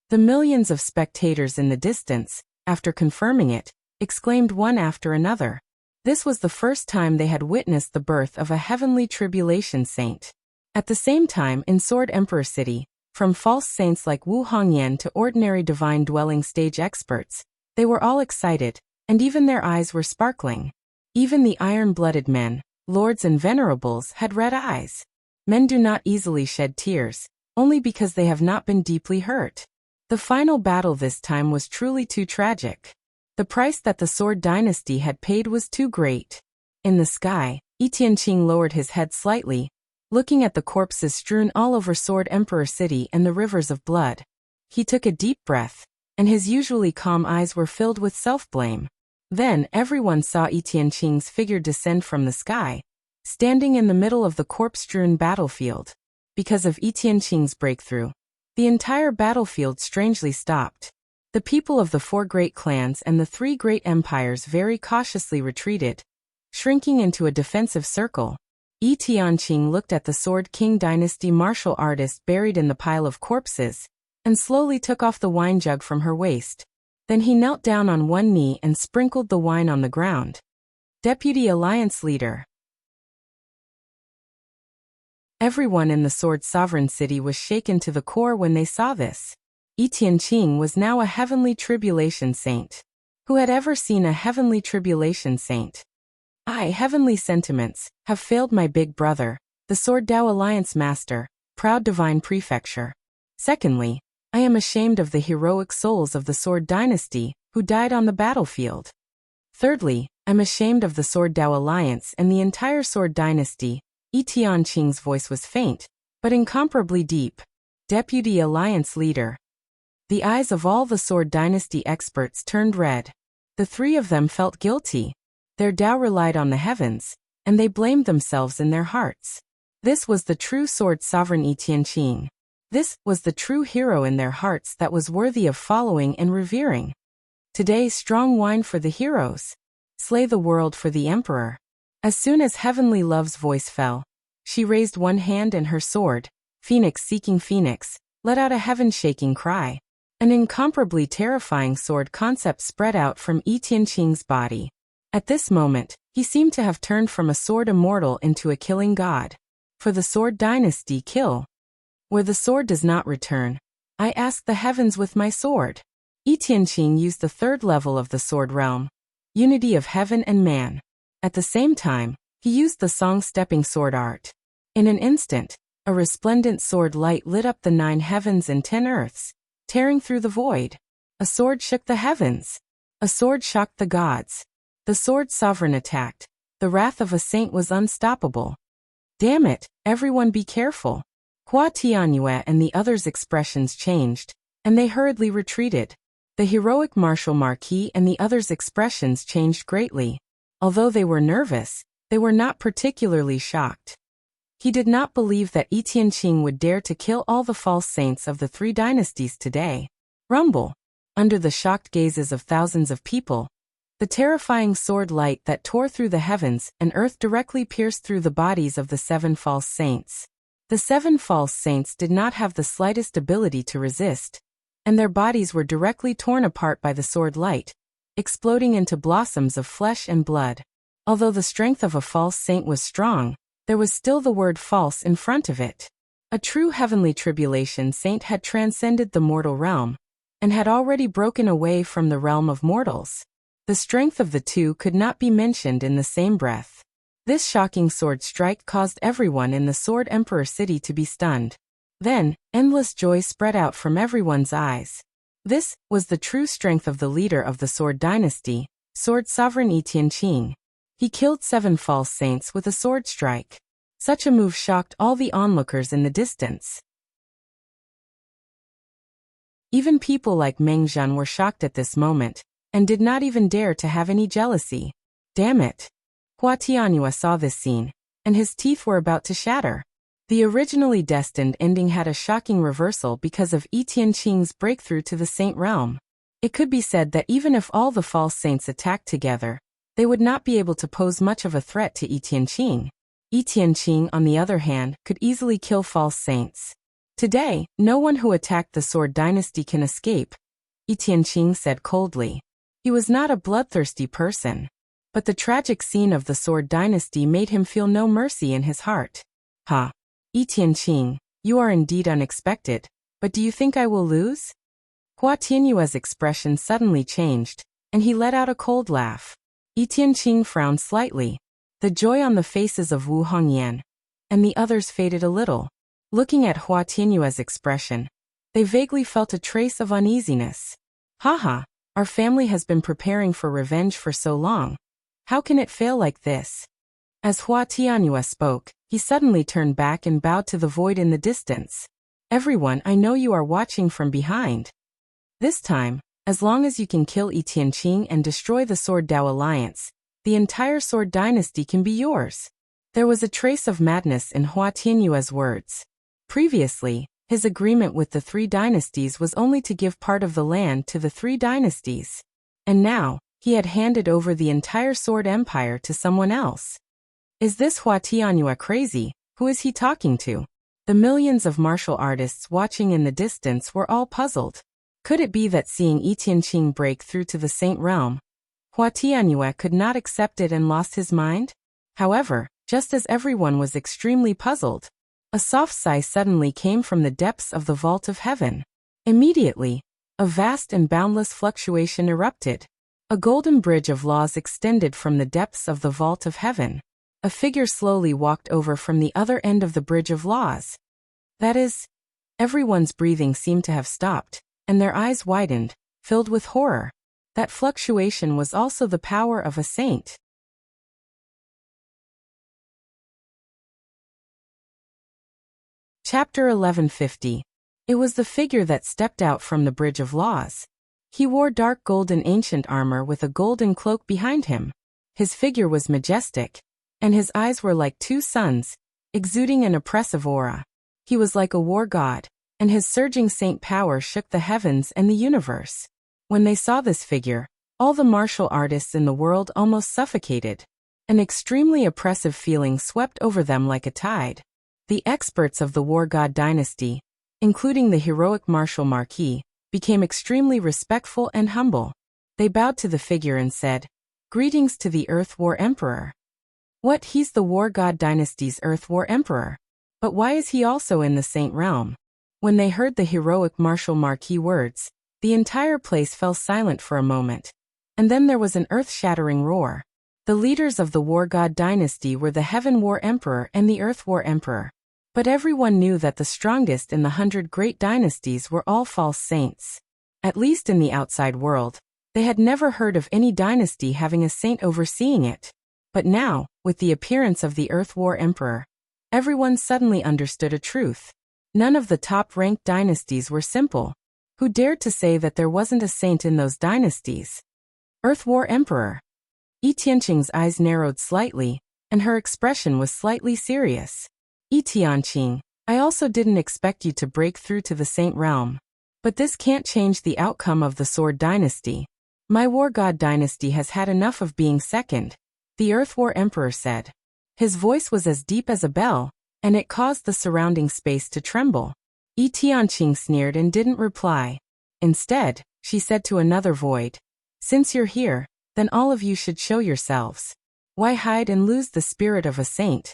The millions of spectators in the distance, after confirming it, exclaimed one after another. This was the first time they had witnessed the birth of a heavenly tribulation saint. At the same time, in Sword Emperor City, from false saints like Wu Hongyan to ordinary divine dwelling stage experts, they were all excited, and even their eyes were sparkling. Even the iron-blooded men, lords and venerables, had red eyes. Men do not easily shed tears, only because they have not been deeply hurt. The final battle this time was truly too tragic. The price that the Sword Dynasty had paid was too great. In the sky, Yi Tianqing lowered his head slightly, looking at the corpses strewn all over Sword Emperor City and the rivers of blood. He took a deep breath, and his usually calm eyes were filled with self-blame. Then everyone saw Yi Tianqing's figure descend from the sky, standing in the middle of the corpse-strewn battlefield. Because of Yi Tianqing's breakthrough, the entire battlefield strangely stopped. The people of the 4 great clans and the 3 great empires very cautiously retreated, shrinking into a defensive circle. Yi Tianqing looked at the Sword King dynasty martial artist buried in the pile of corpses, and slowly took off the wine jug from her waist. Then he knelt down on one knee and sprinkled the wine on the ground. Deputy Alliance Leader. Everyone in the Sword Sovereign City was shaken to the core when they saw this. Yi Tianqing was now a heavenly tribulation saint. Who had ever seen a heavenly tribulation saint? I, heavenly sentiments, have failed my big brother, the Sword Dao Alliance Master, proud divine prefecture. Secondly, I am ashamed of the heroic souls of the Sword Dynasty, who died on the battlefield. Thirdly, I'm ashamed of the Sword Dao Alliance and the entire Sword Dynasty. Yi Tianqing's voice was faint, but incomparably deep. Deputy Alliance Leader. The eyes of all the Sword Dynasty experts turned red. The three of them felt guilty. Their Dao relied on the heavens, and they blamed themselves in their hearts. This was the true Sword Sovereign Yi Tianqing. This was the true hero in their hearts that was worthy of following and revering. Today, strong wine for the heroes. Slay the world for the emperor. As soon as Heavenly Love's voice fell, she raised one hand and her sword, Phoenix seeking Phoenix, let out a heaven-shaking cry. An incomparably terrifying sword concept spread out from Yi Tianqing's body. At this moment, he seemed to have turned from a sword immortal into a killing god. For the Sword Dynasty, kill. Where the sword does not return, I ask the heavens with my sword. Yi Tianqing used the third level of the sword realm, unity of heaven and man. At the same time, he used the song-stepping sword art. In an instant, a resplendent sword light lit up the 9 heavens and 10 earths, tearing through the void. A sword shook the heavens. A sword shocked the gods. The Sword Sovereign attacked. The wrath of a saint was unstoppable. Damn it, everyone be careful. Hua Tianyue and the others' expressions changed, and they hurriedly retreated. The heroic Marshal Marquis and the others' expressions changed greatly. Although they were nervous, they were not particularly shocked. He did not believe that Yi Tianqing would dare to kill all the false saints of the 3 dynasties today. Rumble. Under the shocked gazes of thousands of people, the terrifying sword light that tore through the heavens and earth directly pierced through the bodies of the 7 false saints. The 7 false saints did not have the slightest ability to resist, and their bodies were directly torn apart by the sword light, exploding into blossoms of flesh and blood. Although the strength of a false saint was strong, there was still the word false in front of it. A true heavenly tribulation saint had transcended the mortal realm, and had already broken away from the realm of mortals. The strength of the two could not be mentioned in the same breath. This shocking sword strike caused everyone in the Sword Emperor City to be stunned. Then, endless joy spread out from everyone's eyes. This was the true strength of the leader of the Sword Dynasty, Sword Sovereign Yi Tianqing. He killed 7 false saints with a sword strike. Such a move shocked all the onlookers in the distance. Even people like Meng Zhan were shocked at this moment, and did not even dare to have any jealousy. Damn it! Hua Tianyue saw this scene, and his teeth were about to shatter. The originally destined ending had a shocking reversal because of Yi Tianqing's breakthrough to the saint realm. It could be said that even if all the false saints attacked together, they would not be able to pose much of a threat to Yi Tianqing. Yi Tianqing, on the other hand, could easily kill false saints. Today, no one who attacked the Sword Dynasty can escape, Yi Tianqing said coldly. He was not a bloodthirsty person, but the tragic scene of the Sword Dynasty made him feel no mercy in his heart. Ha! Yi Tianqing, you are indeed unexpected, but do you think I will lose? Hua Tianyue's expression suddenly changed, and he let out a cold laugh. Yi Tianqing frowned slightly. The joy on the faces of Wu Hongyan and the others faded a little. Looking at Hua Tianyue's expression, they vaguely felt a trace of uneasiness. Haha, our family has been preparing for revenge for so long. How can it fail like this? As Hua Tianyue spoke, he suddenly turned back and bowed to the void in the distance. Everyone, I know you are watching from behind. This time, as long as you can kill Yi Tianqing and destroy the Sword Dao Alliance, the entire Sword Dynasty can be yours. There was a trace of madness in Hua Tianyue's words. Previously, his agreement with the 3 dynasties was only to give part of the land to the 3 dynasties. And now, he had handed over the entire Sword Empire to someone else. Is this Hua Tianyue crazy? Who is he talking to? The millions of martial artists watching in the distance were all puzzled. Could it be that seeing Yi Tianqing break through to the Saint Realm, Hua Tianyue could not accept it and lost his mind? However, just as everyone was extremely puzzled, a soft sigh suddenly came from the depths of the vault of heaven. Immediately, a vast and boundless fluctuation erupted. A golden bridge of laws extended from the depths of the vault of heaven. A figure slowly walked over from the other end of the bridge of laws. That is, everyone's breathing seemed to have stopped, and their eyes widened, filled with horror. That fluctuation was also the power of a saint. Chapter 1150. It was the figure that stepped out from the bridge of laws. He wore dark golden ancient armor with a golden cloak behind him. His figure was majestic, and his eyes were like two suns, exuding an oppressive aura. He was like a war god, and his surging saint power shook the heavens and the universe. When they saw this figure, all the martial artists in the world almost suffocated. An extremely oppressive feeling swept over them like a tide. The experts of the war god dynasty, including the heroic martial marquis, became extremely respectful and humble. They bowed to the figure and said, "Greetings to the Earth War Emperor." What, he's the war god dynasty's Earth War Emperor? But why is he also in the Saint Realm? When they heard the heroic martial marquis words, the entire place fell silent for a moment. And then there was an earth-shattering roar. The leaders of the war god dynasty were the Heaven War Emperor and the Earth War Emperor. But everyone knew that the strongest in the 100 great dynasties were all false saints. At least in the outside world, they had never heard of any dynasty having a saint overseeing it. But now, with the appearance of the Earth War Emperor, everyone suddenly understood a truth. None of the top-ranked dynasties were simple. Who dared to say that there wasn't a saint in those dynasties? Earth War Emperor. Yi Tianqing's eyes narrowed slightly, and her expression was slightly serious. Yi Tianqing, I also didn't expect you to break through to the Saint Realm. But this can't change the outcome of the Sword Dynasty. My War God Dynasty has had enough of being second, the Earth War Emperor said. His voice was as deep as a bell, and it caused the surrounding space to tremble. Yi Tianqing sneered and didn't reply. Instead, she said to another void, "Since you're here, then all of you should show yourselves. Why hide and lose the spirit of a saint?"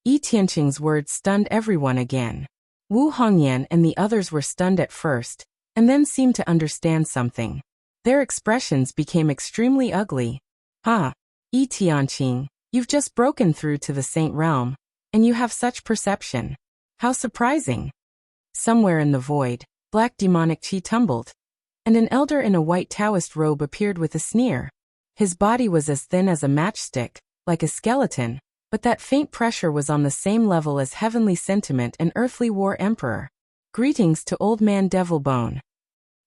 Yi Tianqing's words stunned everyone again. Wu Hongyan and the others were stunned at first, and then seemed to understand something. Their expressions became extremely ugly. "Ha! Yi Tianqing, you've just broken through to the Saint Realm, and you have such perception. How surprising." Somewhere in the void, black demonic chi tumbled, and an elder in a white Taoist robe appeared with a sneer. His body was as thin as a matchstick, like a skeleton, but that faint pressure was on the same level as heavenly sentiment and earthly war emperor. "Greetings to Old Man Devilbone."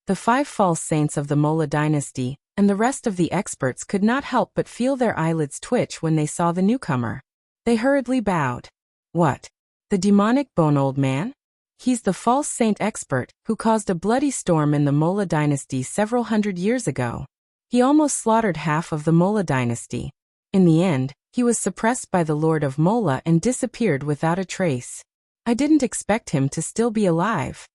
The 5 false saints of the Mola dynasty, and the rest of the experts could not help but feel their eyelids twitch when they saw the newcomer. They hurriedly bowed. "What? The demonic bone old man? He's the false saint expert who caused a bloody storm in the Mola dynasty several hundred years ago. He almost slaughtered half of the Mola dynasty. In the end, he was suppressed by the Lord of Mola and disappeared without a trace. I didn't expect him to still be alive."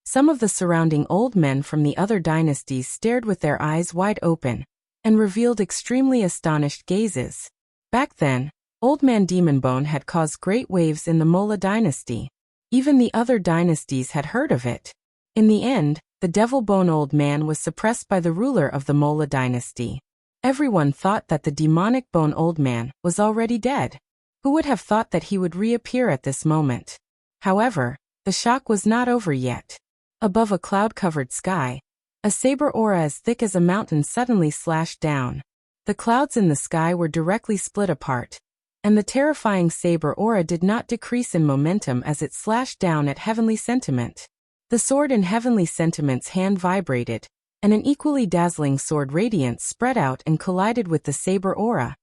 Some of the surrounding old men from the other dynasties stared with their eyes wide open, and revealed extremely astonished gazes. Back then, Old Man Demonbone had caused great waves in the Mola dynasty. Even the other dynasties had heard of it. In the end, the Devilbone old man was suppressed by the ruler of the Mola dynasty. Everyone thought that the demonic bone old man was already dead. Who would have thought that he would reappear at this moment? However, the shock was not over yet. Above a cloud-covered sky, a saber aura as thick as a mountain suddenly slashed down. The clouds in the sky were directly split apart, and the terrifying saber aura did not decrease in momentum as it slashed down at Heavenly Sentiment. The sword in Heavenly Sentiment's hand vibrated, and an equally dazzling sword radiance spread out and collided with the saber aura,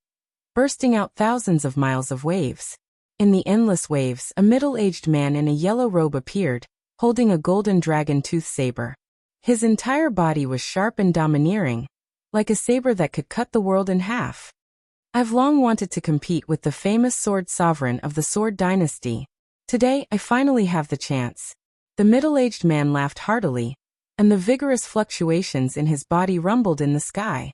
bursting out thousands of miles of waves. In the endless waves, a middle-aged man in a yellow robe appeared, holding a golden dragon tooth saber. His entire body was sharp and domineering, like a saber that could cut the world in half. I've long wanted to compete with the famous sword sovereign of the Sword Dynasty. Today, I finally have the chance. The middle-aged man laughed heartily, and the vigorous fluctuations in his body rumbled in the sky.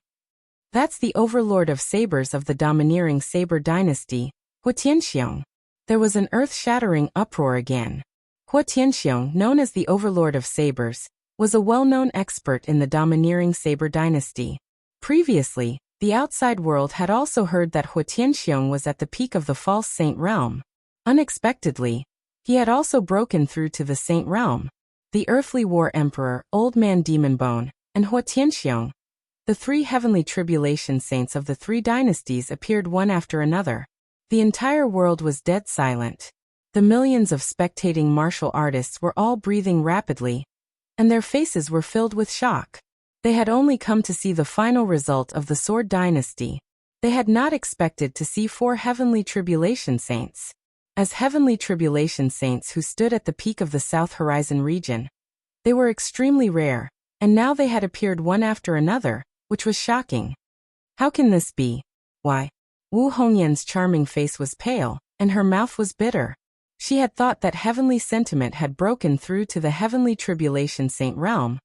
That's the overlord of sabers of the domineering Saber Dynasty, Hua Tianxiong. There was an earth-shattering uproar again. Hua Tianxiong, known as the overlord of sabers, was a well-known expert in the domineering Saber Dynasty. Previously, the outside world had also heard that Hua Tianxiong was at the peak of the false Saint realm. Unexpectedly, he had also broken through to the Saint realm. The earthly war emperor, Old Man Demon Bone, and Hua Tianxiong, the three heavenly tribulation saints of the three dynasties, appeared one after another. The entire world was dead silent. The millions of spectating martial artists were all breathing rapidly, and their faces were filled with shock. They had only come to see the final result of the Sword Dynasty. They had not expected to see four heavenly tribulation saints. As heavenly tribulation saints who stood at the peak of the South Horizon region, they were extremely rare, and now they had appeared one after another, which was shocking. How can this be? Why? Wu Hongyan's charming face was pale, and her mouth was bitter. She had thought that heavenly sentiment had broken through to the heavenly tribulation saint realm,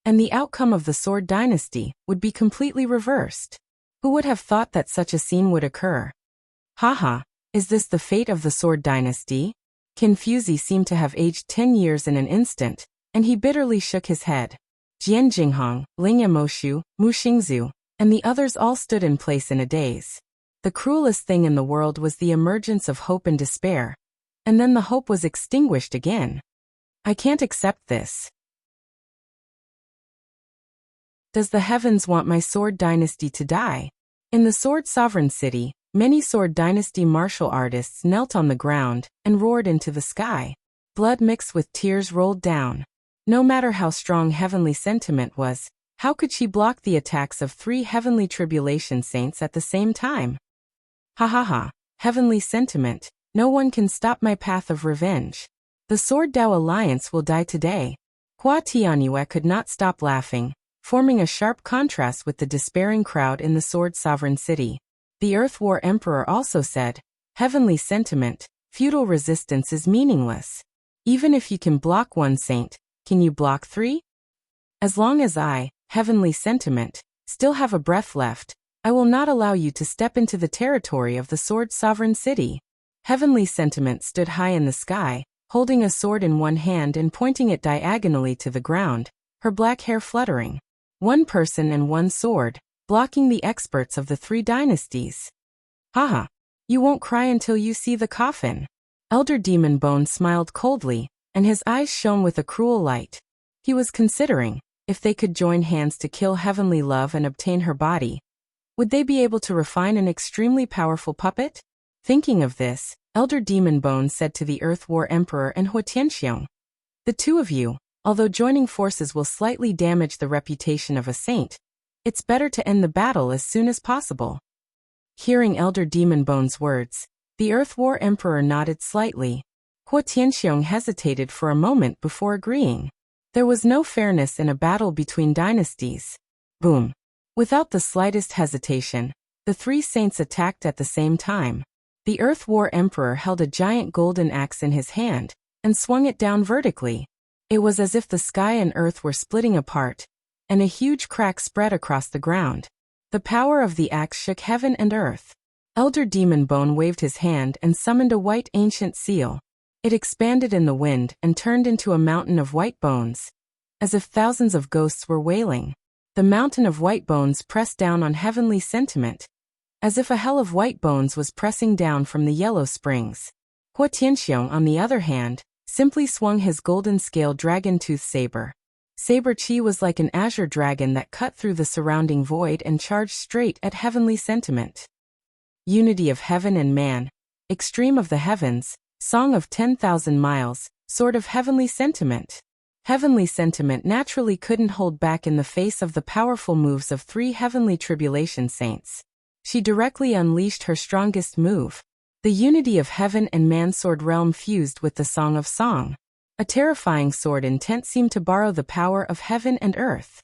and the outcome of the Sword Dynasty would be completely reversed. Who would have thought that such a scene would occur? Haha, is this the fate of the Sword Dynasty? Qin Fuzi seemed to have aged 10 years in an instant, and he bitterly shook his head. Jian Jinghong, Ling Yamoshu, Mu Xingzu, and the others all stood in place in a daze. The cruelest thing in the world was the emergence of hope and despair, and then the hope was extinguished again. I can't accept this. Does the heavens want my Sword Dynasty to die? In the Sword Sovereign City, many Sword Dynasty martial artists knelt on the ground and roared into the sky. Blood mixed with tears rolled down. No matter how strong heavenly sentiment was, how could she block the attacks of three heavenly tribulation saints at the same time? Ha ha ha, heavenly sentiment, no one can stop my path of revenge. The Sword Dao Alliance will die today. Hua Tianyue could not stop laughing, forming a sharp contrast with the despairing crowd in the Sword Sovereign City. The Earth War Emperor also said, heavenly sentiment, feudal resistance is meaningless. Even if you can block one saint, can you block three? As long as I, heavenly sentiment, still have a breath left, I will not allow you to step into the territory of the Sword Sovereign City. Heavenly sentiment stood high in the sky, holding a sword in one hand and pointing it diagonally to the ground, her black hair fluttering. One person and one sword, blocking the experts of the three dynasties. Haha, you won't cry until you see the coffin. Elder Demon Bone smiled coldly, and his eyes shone with a cruel light. He was considering, if they could join hands to kill Heavenly Love and obtain her body, would they be able to refine an extremely powerful puppet? Thinking of this, Elder Demon Bone said to the Earth War Emperor and Hua Tianxiong, the two of you, although joining forces will slightly damage the reputation of a saint, it's better to end the battle as soon as possible. Hearing Elder Demon Bone's words, the Earth War Emperor nodded slightly. Hua Tianxiong hesitated for a moment before agreeing. There was no fairness in a battle between dynasties. Boom. Without the slightest hesitation, the three saints attacked at the same time. The Earth War Emperor held a giant golden axe in his hand and swung it down vertically. It was as if the sky and earth were splitting apart, and a huge crack spread across the ground. The power of the axe shook heaven and earth. Elder Demon Bone waved his hand and summoned a white ancient seal. It expanded in the wind and turned into a mountain of white bones, as if thousands of ghosts were wailing. The mountain of white bones pressed down on heavenly sentiment, as if a hell of white bones was pressing down from the yellow springs. Hua Tianxiong, on the other hand, simply swung his golden scale dragon-tooth saber. Saber Chi was like an azure dragon that cut through the surrounding void and charged straight at heavenly sentiment. Unity of heaven and man, extreme of the heavens, song of 10,000 miles, sword of heavenly sentiment. Heavenly sentiment naturally couldn't hold back in the face of the powerful moves of three heavenly tribulation saints. She directly unleashed her strongest move. The unity of heaven and man sword realm fused with the Song of Song. A terrifying sword intent seemed to borrow the power of heaven and earth.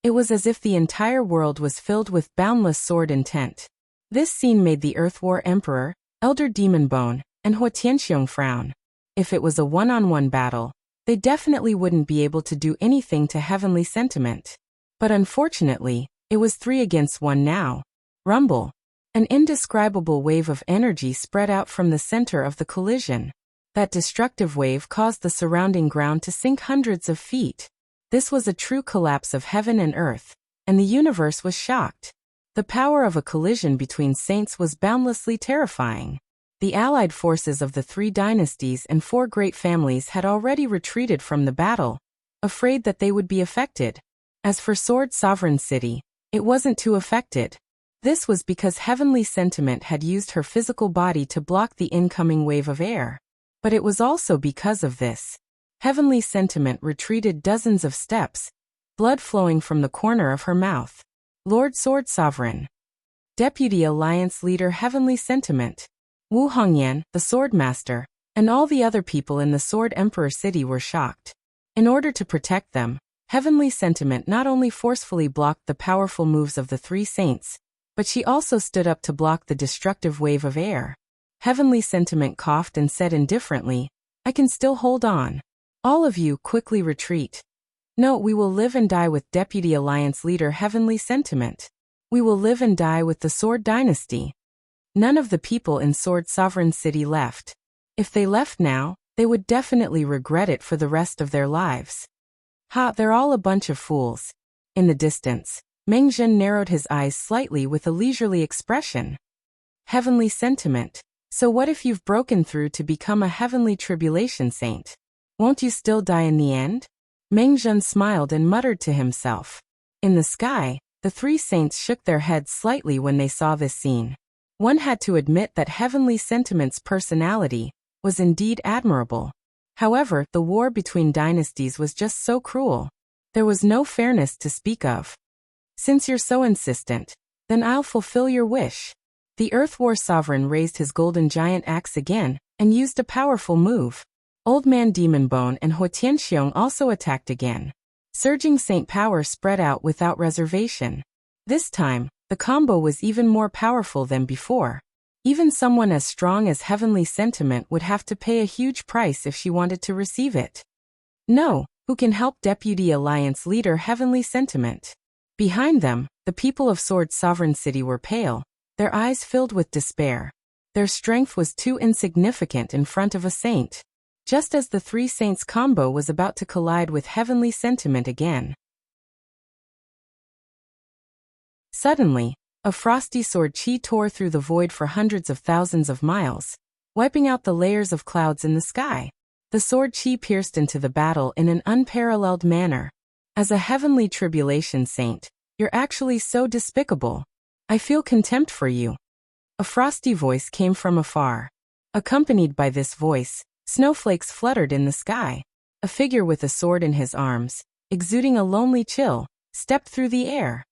It was as if the entire world was filled with boundless sword intent. This scene made the Earth War Emperor, Elder Demon Bone, and Hua Tianxiong frown. If it was a one-on-one battle, they definitely wouldn't be able to do anything to Heavenly Sentiment. But unfortunately, it was 3 against 1 now. Rumble. An indescribable wave of energy spread out from the center of the collision. That destructive wave caused the surrounding ground to sink hundreds of feet. This was a true collapse of heaven and earth, and the universe was shocked. The power of a collision between saints was boundlessly terrifying. The allied forces of the 3 dynasties and 4 great families had already retreated from the battle, afraid that they would be affected. As for Sword Sovereign City, it wasn't too affected. This was because Heavenly Sentiment had used her physical body to block the incoming wave of air. But it was also because of this. Heavenly Sentiment retreated dozens of steps, blood flowing from the corner of her mouth. Lord Sword Sovereign. Deputy Alliance Leader Heavenly Sentiment. Wu Hongyan, the Swordmaster, and all the other people in the Sword Emperor City were shocked. In order to protect them, Heavenly Sentiment not only forcefully blocked the powerful moves of the 3 saints, but she also stood up to block the destructive wave of air. Heavenly Sentiment coughed and said indifferently, "I can still hold on. All of you quickly retreat. No, we will live and die with Deputy Alliance Leader Heavenly Sentiment. We will live and die with the Sword Dynasty." None of the people in Sword Sovereign City left. If they left now, they would definitely regret it for the rest of their lives. Ha, they're all a bunch of fools. In the distance, Meng Zhen narrowed his eyes slightly with a leisurely expression. Heavenly Sentiment. So what if you've broken through to become a Heavenly Tribulation Saint? Won't you still die in the end? Meng Zhen smiled and muttered to himself. In the sky, the 3 saints shook their heads slightly when they saw this scene. One had to admit that Heavenly Sentiment's personality was indeed admirable. However, the war between dynasties was just so cruel. There was no fairness to speak of. Since you're so insistent, then I'll fulfill your wish. The Earth War Sovereign raised his golden giant axe again and used a powerful move. Old Man Demon Bone and Hua Tianxiong also attacked again. Surging saint power spread out without reservation. This time, the combo was even more powerful than before. Even someone as strong as Heavenly Sentiment would have to pay a huge price if she wanted to receive it. No, who can help Deputy Alliance Leader Heavenly Sentiment? Behind them, the people of Sword Sovereign City were pale, their eyes filled with despair. Their strength was too insignificant in front of a saint. Just as the 3 saints combo was about to collide with Heavenly Sentiment again. Suddenly, a frosty sword chi tore through the void for hundreds of thousands of miles, wiping out the layers of clouds in the sky. The sword chi pierced into the battle in an unparalleled manner. As a Heavenly Tribulation Saint, you're actually so despicable. I feel contempt for you. A frosty voice came from afar. Accompanied by this voice, snowflakes fluttered in the sky. A figure with a sword in his arms, exuding a lonely chill, stepped through the air.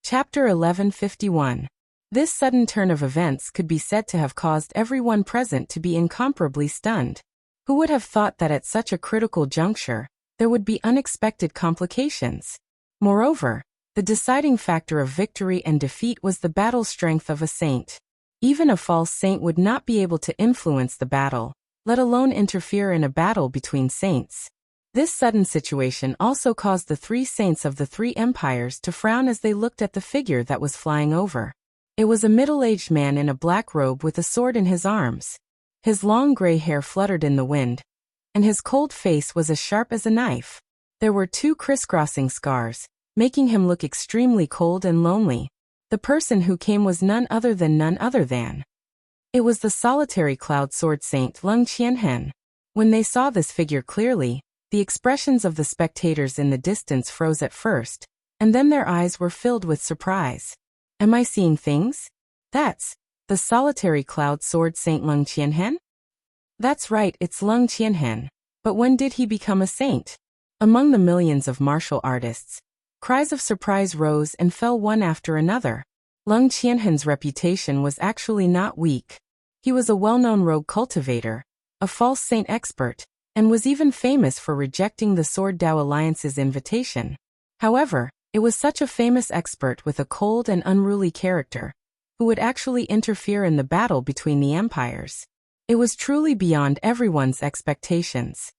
Chapter 1151. This sudden turn of events could be said to have caused everyone present to be incomparably stunned. Who would have thought that at such a critical juncture, there would be unexpected complications? Moreover, the deciding factor of victory and defeat was the battle strength of a saint. Even a false saint would not be able to influence the battle, let alone interfere in a battle between saints. This sudden situation also caused the 3 saints of the 3 empires to frown as they looked at the figure that was flying over. It was a middle-aged man in a black robe with a sword in his arms. His long gray hair fluttered in the wind, and his cold face was as sharp as a knife. There were 2 crisscrossing scars, making him look extremely cold and lonely. The person who came was none other than. It was the solitary cloud sword saint Lung Qianhen. When they saw this figure clearly, the expressions of the spectators in the distance froze at first, and then their eyes were filled with surprise. Am I seeing things? That's the solitary cloud sword saint Lung Qianhen? That's right, it's Lung Qianhen. But when did he become a saint? Among the millions of martial artists, cries of surprise rose and fell one after another. Lung Qianhen's reputation was actually not weak. He was a well-known rogue cultivator, a false saint expert, and was even famous for rejecting the Sword Dao Alliance's invitation. However, it was such a famous expert with a cold and unruly character, who would actually interfere in the battle between the empires. It was truly beyond everyone's expectations.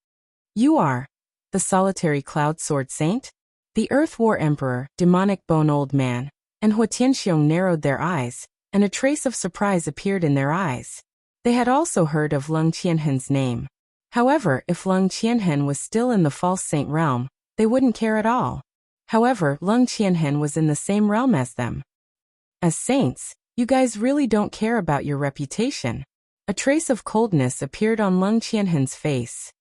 You are the solitary cloud sword saint? The Earth War Emperor, demonic bone old man, and Hua Tianxiong narrowed their eyes, and a trace of surprise appeared in their eyes. They had also heard of Leng Qianhen's name. However, if Leng Qianhen was still in the false saint realm, they wouldn't care at all. However, Leng Qianhen was in the same realm as them. As saints, you guys really don't care about your reputation. A trace of coldness appeared on Leng Qianhen's face.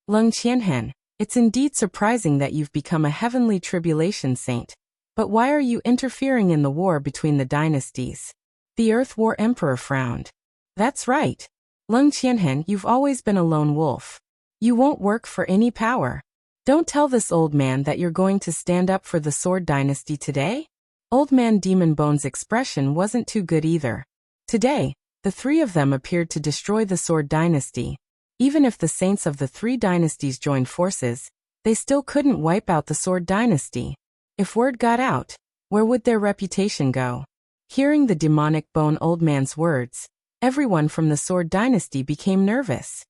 Leng Qianhen, it's indeed surprising that you've become a heavenly tribulation saint. But why are you interfering in the war between the dynasties? The Earth War Emperor frowned. That's right. Leng Qianhen, you've always been a lone wolf. You won't work for any power. Don't tell this old man that you're going to stand up for the Sword Dynasty today? Old Man Demon Bone's expression wasn't too good either. Today, the three of them appeared to destroy the Sword Dynasty. Even if the saints of the three dynasties joined forces, they still couldn't wipe out the Sword Dynasty. If word got out, where would their reputation go? Hearing the demonic bone old man's words, everyone from the Sword Dynasty became nervous.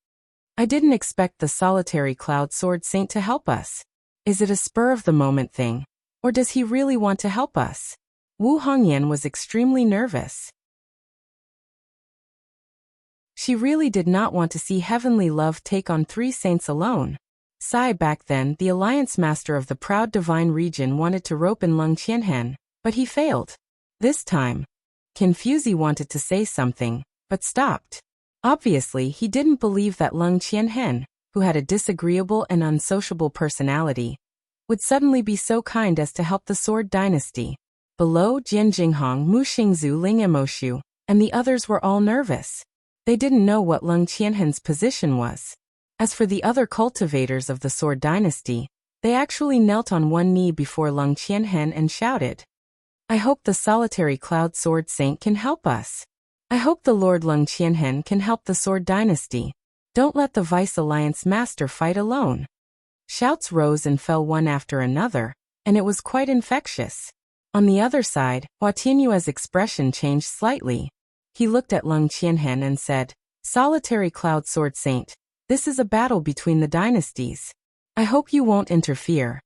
I didn't expect the solitary cloud sword saint to help us. Is it a spur-of-the-moment thing? Or does he really want to help us? Wu Hongyan was extremely nervous. She really did not want to see heavenly love take on three saints alone. Sai back then, the alliance master of the proud divine region, wanted to rope in Leng Qianhen, but he failed. This time, Confuzi wanted to say something, but stopped. Obviously, he didn't believe that Leng Qianhen, who had a disagreeable and unsociable personality, would suddenly be so kind as to help the Sword Dynasty. Below, Jian Jinghong, Mu Xingzu, Ling Emoshu, and the others were all nervous. They didn't know what Leng Qianhen's position was. As for the other cultivators of the Sword Dynasty, they actually knelt on one knee before Leng Qianhen and shouted, I hope the solitary cloud sword saint can help us. I hope the Lord Leng Qianhen can help the Sword Dynasty. Don't let the Vice Alliance Master fight alone. Shouts rose and fell one after another, and it was quite infectious. On the other side, Hua Tianyue's expression changed slightly. He looked at Leng Qianhen and said, Solitary Cloud Sword Saint, this is a battle between the dynasties. I hope you won't interfere.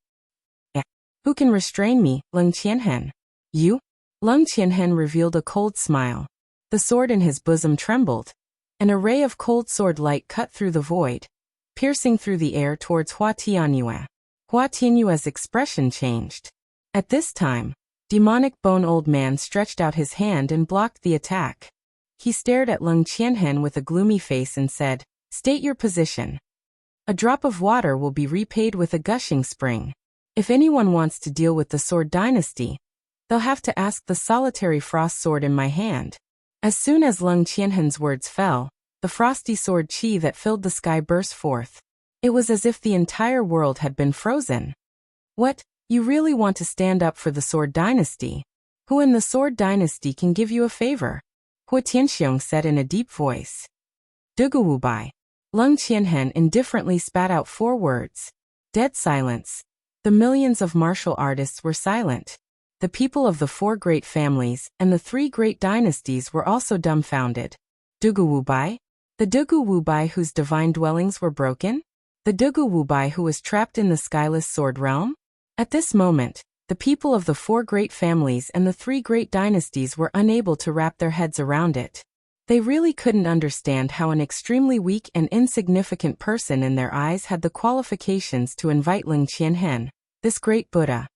Who can restrain me, Leng Qianhen? You? Leng Qianhen revealed a cold smile. The sword in his bosom trembled. An array of cold sword light cut through the void, piercing through the air towards Hua Tianyue. Hua Tianyue's expression changed. At this time, demonic bone old man stretched out his hand and blocked the attack. He stared at Leng Qianhen with a gloomy face and said, State your position. A drop of water will be repaid with a gushing spring. If anyone wants to deal with the Sword Dynasty, they'll have to ask the solitary frost sword in my hand. As soon as Leng Qianhen's words fell, the frosty sword qi that filled the sky burst forth. It was as if the entire world had been frozen. What? You really want to stand up for the Sword Dynasty? Who in the Sword Dynasty can give you a favor? Hua Tianxiong said in a deep voice. Duguwu Bai. Leng Qianhen indifferently spat out 4 words. Dead silence. The millions of martial artists were silent. The people of the 4 great families and the 3 great dynasties were also dumbfounded. Duguwu Bai? The Duguwu Bai whose divine dwellings were broken? The Duguwu Bai who was trapped in the skyless sword realm? At this moment, the people of the 4 great families and the 3 great dynasties were unable to wrap their heads around it. They really couldn't understand how an extremely weak and insignificant person in their eyes had the qualifications to invite Leng Qianhen, this great Buddha.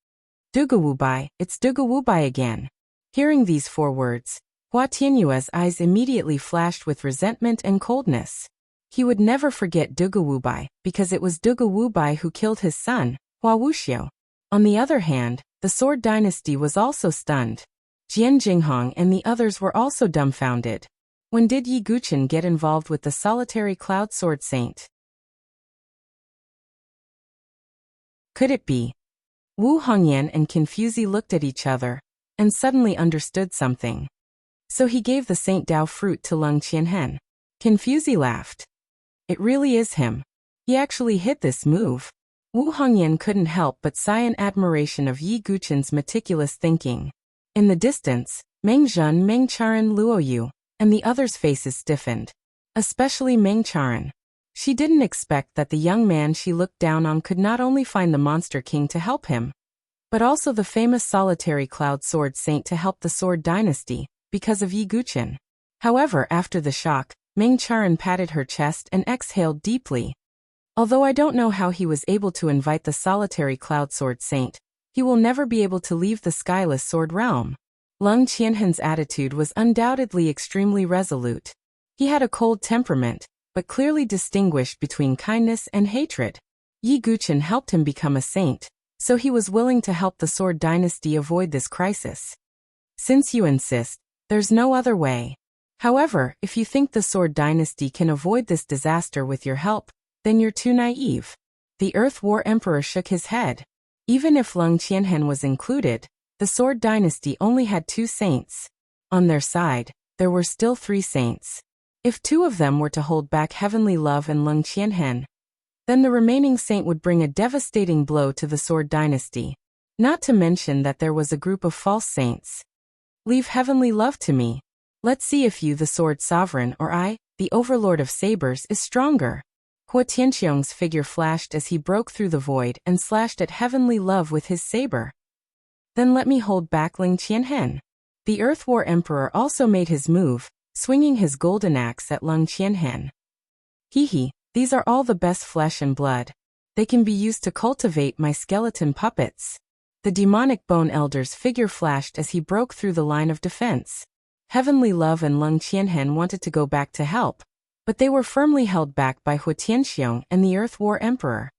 Duguwu Bai, it's Duguwu Bai again. Hearing these 4 words, Hua Tianyue's eyes immediately flashed with resentment and coldness. He would never forget Duguwu Bai, because it was Duguwu Bai who killed his son, Hua Wuxia. On the other hand, the Sword Dynasty was also stunned. Jian Jinghong and the others were also dumbfounded. When did Yi Guchen get involved with the solitary cloud sword saint? Could it be? Wu Hongyan and Confuzi looked at each other, and suddenly understood something. So he gave the Saint Dao fruit to Leng Qianhen. Confuzi laughed. It really is him. He actually hit this move. Wu Hongyan couldn't help but sigh in admiration of Yi Guqin's meticulous thinking. In the distance, Meng Zhen, Meng Charan, Luo Yu, and the others' faces stiffened. Especially Meng Charan. She didn't expect that the young man she looked down on could not only find the Monster King to help him, but also the famous solitary cloud sword saint to help the Sword Dynasty, because of Yi Guqin. However, after the shock, Meng Charan patted her chest and exhaled deeply. Although I don't know how he was able to invite the solitary cloud sword saint, he will never be able to leave the skyless sword realm. Leng Qianhen's attitude was undoubtedly extremely resolute. He had a cold temperament, but clearly distinguished between kindness and hatred. Yi Guqin helped him become a saint, so he was willing to help the Sword Dynasty avoid this crisis. Since you insist, there's no other way. However, if you think the Sword Dynasty can avoid this disaster with your help, then you're too naive. The Earth War Emperor shook his head. Even if Leng Qianhen was included, the Sword Dynasty only had 2 saints. On their side, there were still 3 saints. If 2 of them were to hold back Heavenly Love and Leng Qianhen, then the remaining saint would bring a devastating blow to the Sword Dynasty. Not to mention that there was a group of false saints. Leave Heavenly Love to me. Let's see if you, the Sword Sovereign, or I, the Overlord of Sabers, is stronger. Hua Tianxiong's figure flashed as he broke through the void and slashed at Heavenly Love with his saber. Then let me hold back Leng Qianhen. The Earth War Emperor also made his move, swinging his golden axe at Leng Qianhen. Hee, these are all the best flesh and blood. They can be used to cultivate my skeleton puppets. The demonic Bone Elder's figure flashed as he broke through the line of defense. Heavenly Love and Leng Qianhen wanted to go back to help, but they were firmly held back by Hua Tianxiong and the Earth War Emperor.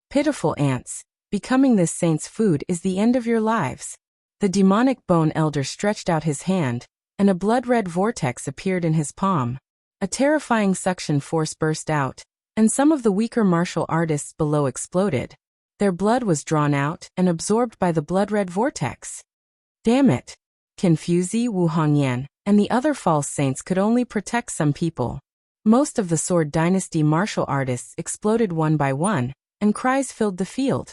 Pitiful ants, becoming this saint's food is the end of your lives. The demonic Bone Elder stretched out his hand, and a blood-red vortex appeared in his palm. A terrifying suction force burst out, and some of the weaker martial artists below exploded. Their blood was drawn out and absorbed by the blood-red vortex. Damn it! Confuzi, Wu Hongyan, and the other false saints could only protect some people. Most of the Sword Dynasty martial artists exploded one by one, and cries filled the field.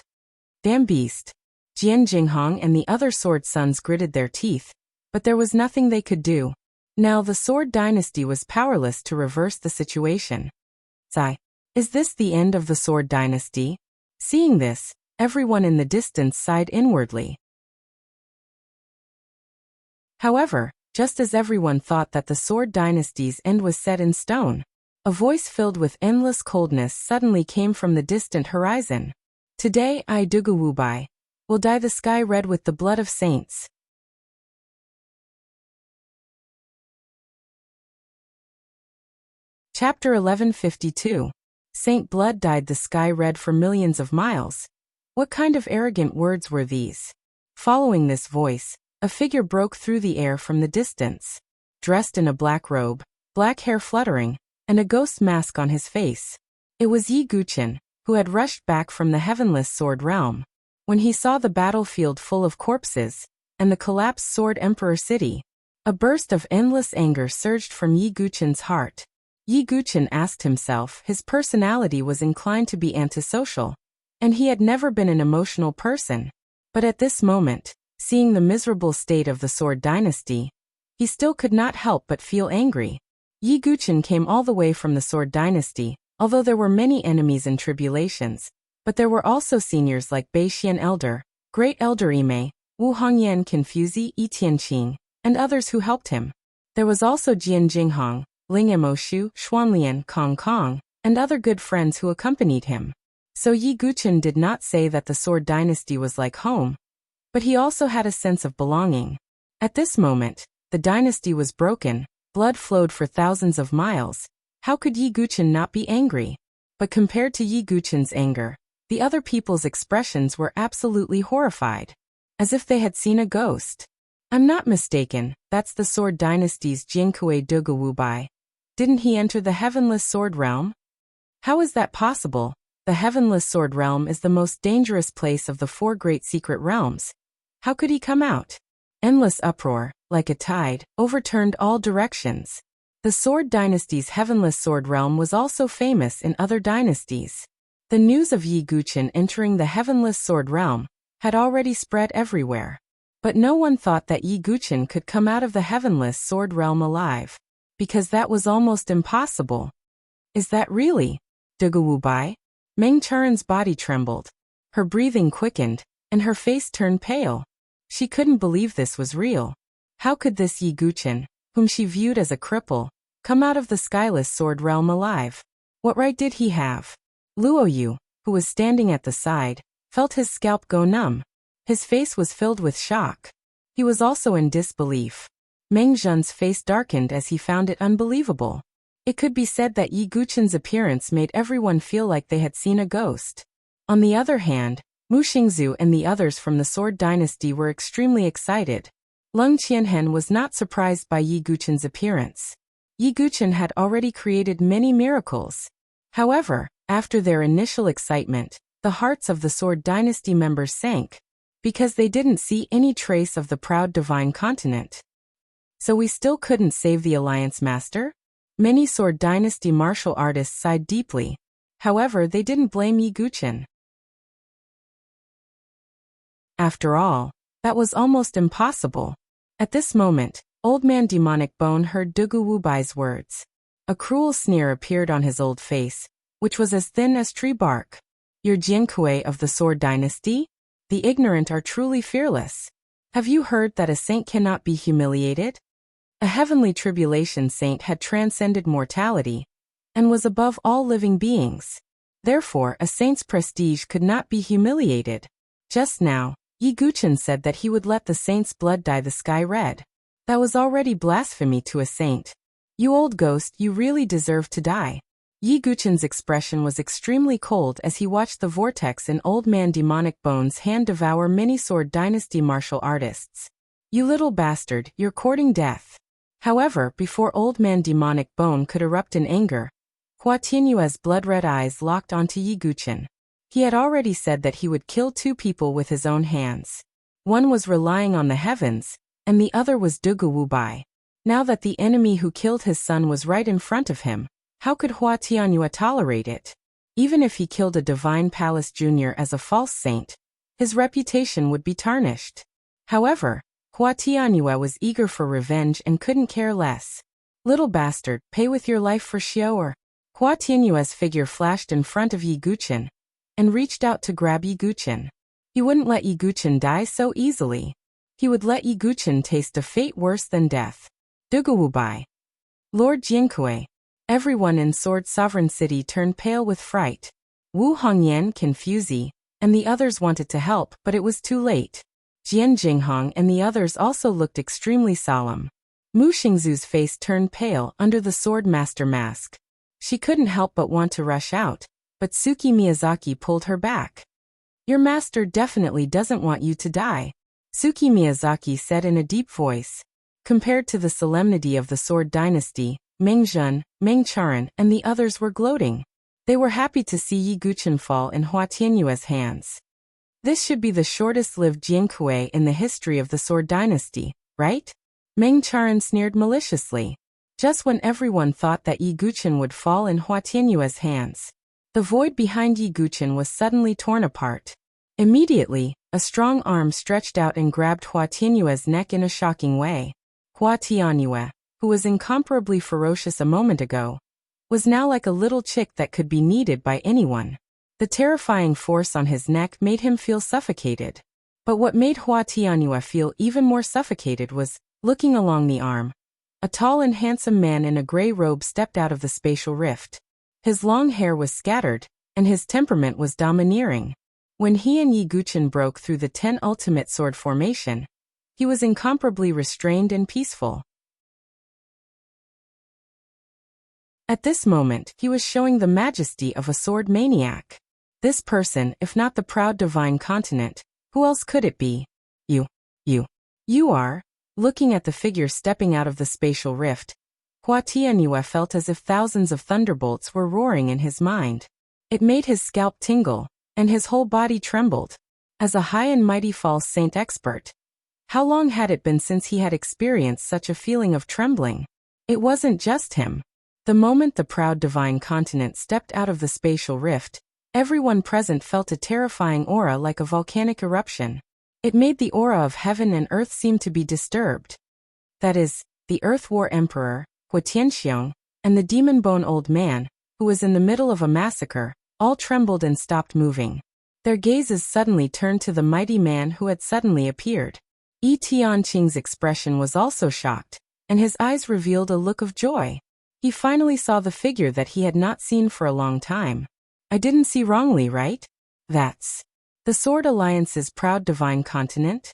Damn beast! Jian Jinghong and the other Sword Sons gritted their teeth, but there was nothing they could do. Now the Sword Dynasty was powerless to reverse the situation. Sigh. Is this the end of the Sword Dynasty? Seeing this, everyone in the distance sighed inwardly. However, just as everyone thought that the Sword Dynasty's end was set in stone, a voice filled with endless coldness suddenly came from the distant horizon. Today I, Dugu Wubai, will dye the sky red with the blood of saints. Chapter 1152. Saint Blood dyed the sky red for millions of miles. What kind of arrogant words were these? Following this voice, a figure broke through the air from the distance. Dressed in a black robe, black hair fluttering, and a ghost mask on his face. It was Yi Guqin, who had rushed back from the heavenless sword realm. When he saw the battlefield full of corpses, and the collapsed Sword Emperor city, a burst of endless anger surged from Yi Guqin's heart. Yi Guqin asked himself, his personality was inclined to be antisocial, and he had never been an emotional person. But at this moment, seeing the miserable state of the Sword Dynasty, he still could not help but feel angry. Yi Guqin came all the way from the Sword Dynasty, although there were many enemies and tribulations, but there were also seniors like Beixian Elder, Great Elder Ime, Wu Hongyan Confuzi, Yi Tianqing, and others who helped him. There was also Jian Jinghong, Ling Emoshu, Xuanlian, Kong Kong, and other good friends who accompanied him. So Yi Guqin did not say that the Sword Dynasty was like home, but he also had a sense of belonging. At this moment, the dynasty was broken, blood flowed for thousands of miles. How could Yi Guqin not be angry? But compared to Yi Guqin's anger, the other people's expressions were absolutely horrified, as if they had seen a ghost. I'm not mistaken, that's the Sword Dynasty's Jinkui Dugu Wubai. Didn't he enter the Heavenless Sword Realm? How is that possible? The Heavenless Sword Realm is the most dangerous place of the 4 great secret realms. How could he come out? Endless uproar, like a tide, overturned all directions. The Sword Dynasty's Heavenless Sword Realm was also famous in other dynasties. The news of Yi Guqin entering the heavenless sword realm had already spread everywhere. But no one thought that Yi Guqin could come out of the heavenless sword realm alive, because that was almost impossible. Is that really? Duguwubai? Meng Charan's body trembled. Her breathing quickened, and her face turned pale. She couldn't believe this was real. How could this Yi Guqin, whom she viewed as a cripple, come out of the skyless sword realm alive? What right did he have? Luoyu, who was standing at the side, felt his scalp go numb. His face was filled with shock. He was also in disbelief. Meng Zhen's face darkened as he found it unbelievable. It could be said that Yi Guqin's appearance made everyone feel like they had seen a ghost. On the other hand, Mu Xingzu and the others from the Sword Dynasty were extremely excited. Leng Qianhen was not surprised by Yi Guqin's appearance. Yi Guqin had already created many miracles. However, after their initial excitement, the hearts of the Sword Dynasty members sank, because they didn't see any trace of the proud divine continent. So we still couldn't save the Alliance Master? Many Sword Dynasty martial artists sighed deeply. However, they didn't blame Yi Guqin. After all, that was almost impossible. At this moment, Old Man Demonic Bone heard Dugu Wubai's words. A cruel sneer appeared on his old face, which was as thin as tree bark. You're Jiankui of the Sword Dynasty? The ignorant are truly fearless. Have you heard that a saint cannot be humiliated? A heavenly tribulation saint had transcended mortality, and was above all living beings. Therefore, a saint's prestige could not be humiliated. Just now, Yi Guqin said that he would let the saint's blood dye the sky red. That was already blasphemy to a saint. You old ghost, you really deserve to die. Yi Guqin's expression was extremely cold as he watched the vortex in Old Man Demonic Bone's hand devour many Sword Dynasty martial artists. You little bastard, you're courting death. However, before Old Man Demonic Bone could erupt in anger, Hua Tianyue's blood-red eyes locked onto Yi Guqin. He had already said that he would kill two people with his own hands. One was relying on the heavens, and the other was Dugu Wubai. Now that the enemy who killed his son was right in front of him, how could Hua Tianyue tolerate it? Even if he killed a Divine Palace Junior as a false saint, his reputation would be tarnished. However, Hua Tianyue was eager for revenge and couldn't care less. Little bastard, pay with your life for Xiaoer. Hua Tianyue's figure flashed in front of Yi Guqin, and reached out to grab Yi Guqin. He wouldn't let Yi Guqin die so easily. He would let Yi Guqin taste a fate worse than death. Duguwubai. Lord Jiankui. Everyone in Sword Sovereign City turned pale with fright. Wu Hongyan, Confuzi, and the others wanted to help, but it was too late. Jian Jinghong and the others also looked extremely solemn. Mu Xingzu's face turned pale under the Sword Master mask. She couldn't help but want to rush out, but Tsuki Miyazaki pulled her back. Your master definitely doesn't want you to die, Tsuki Miyazaki said in a deep voice. Compared to the solemnity of the Sword Dynasty, Meng Zhen, Meng Charan, and the others were gloating. They were happy to see Yi Guqin fall in Hua Tianyue's hands. This should be the shortest-lived Jiankui in the history of the Sword Dynasty, right? Meng Charan sneered maliciously. Just when everyone thought that Yi Guqin would fall in Hua Tianyue's hands, the void behind Yi Guqin was suddenly torn apart. Immediately, a strong arm stretched out and grabbed Hua Tianyue's neck in a shocking way. Hua Tianyue, who was incomparably ferocious a moment ago, was now like a little chick that could be kneaded by anyone. The terrifying force on his neck made him feel suffocated. But what made Hua Tianyue feel even more suffocated was, looking along the arm, a tall and handsome man in a gray robe stepped out of the spatial rift. His long hair was scattered, and his temperament was domineering. When he and Yi Guqin broke through the 10 ultimate sword formation, he was incomparably restrained and peaceful. At this moment, he was showing the majesty of a sword maniac. This person, if not the proud divine continent, who else could it be? You are. Looking at the figure stepping out of the spatial rift, Hua Tianyue felt as if thousands of thunderbolts were roaring in his mind. It made his scalp tingle, and his whole body trembled. As a high and mighty false saint expert, how long had it been since he had experienced such a feeling of trembling? It wasn't just him. The moment the proud divine continent stepped out of the spatial rift, Everyone present felt a terrifying aura like a volcanic eruption. It made the aura of heaven and earth seem to be disturbed. That is, the Earth War Emperor, Hua Tianxiong, and the Demon Bone Old Man, who was in the middle of a massacre, all trembled and stopped moving. Their gazes suddenly turned to the mighty man who had suddenly appeared. Yi Tianqing's expression was also shocked, and his eyes revealed a look of joy. He finally saw the figure that he had not seen for a long time. I didn't see wrongly, right? That's the Sword Alliance's proud divine continent?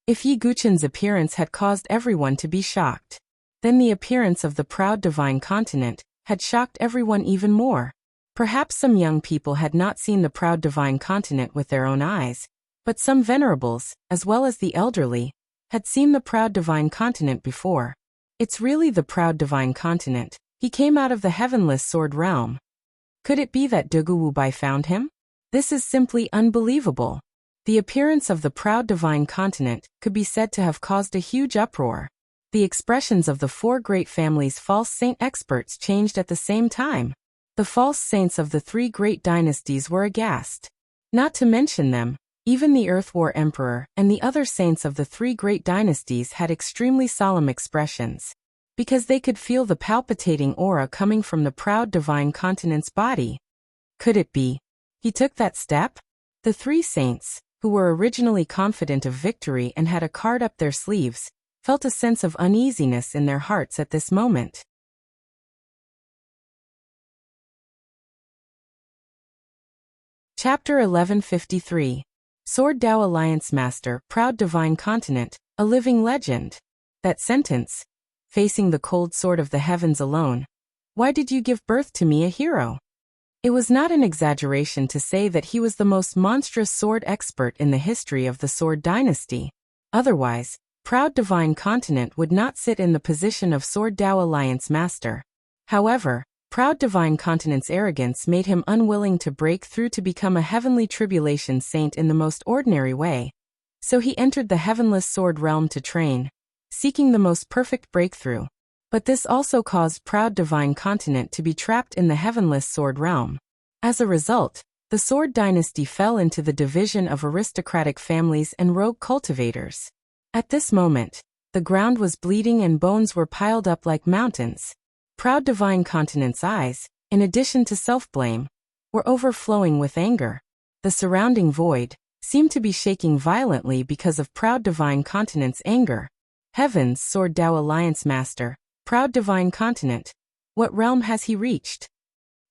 If Yi Guchen's appearance had caused everyone to be shocked, then the appearance of the proud divine continent had shocked everyone even more. Perhaps some young people had not seen the proud divine continent with their own eyes, but some venerables, as well as the elderly, had seen the proud divine continent before. It's really the proud divine continent. He came out of the heavenless sword realm. Could it be that Dugu Wubai found him? This is simply unbelievable. The appearance of the proud divine continent could be said to have caused a huge uproar. The expressions of the four great families' false saint experts changed at the same time. The false saints of the three great dynasties were aghast. Not to mention them, even the Earth War Emperor and the other saints of the three great dynasties had extremely solemn expressions, because they could feel the palpitating aura coming from the proud divine continent's body. Could it be he took that step? The three saints, who were originally confident of victory and had a card up their sleeves, felt a sense of uneasiness in their hearts at this moment. Chapter 1153. Sword Dao Alliance Master, Proud Divine Continent, a living legend. That sentence, facing the cold sword of the heavens alone. Why did you give birth to me, a hero? It was not an exaggeration to say that he was the most monstrous sword expert in the history of the Sword Dynasty. Otherwise, Proud Divine Continent would not sit in the position of Sword Dao Alliance Master. However, Proud Divine Continent's arrogance made him unwilling to break through to become a heavenly tribulation saint in the most ordinary way. So he entered the heavenless sword realm to train, seeking the most perfect breakthrough. But this also caused Proud Divine Continent to be trapped in the heavenless sword realm. As a result, the Sword Dynasty fell into the division of aristocratic families and rogue cultivators. At this moment, the ground was bleeding and bones were piled up like mountains. Proud Divine Continent's eyes, in addition to self-blame, were overflowing with anger. The surrounding void seemed to be shaking violently because of Proud Divine Continent's anger. Heavens, Sword Dao Alliance Master, Proud Divine Continent, what realm has he reached?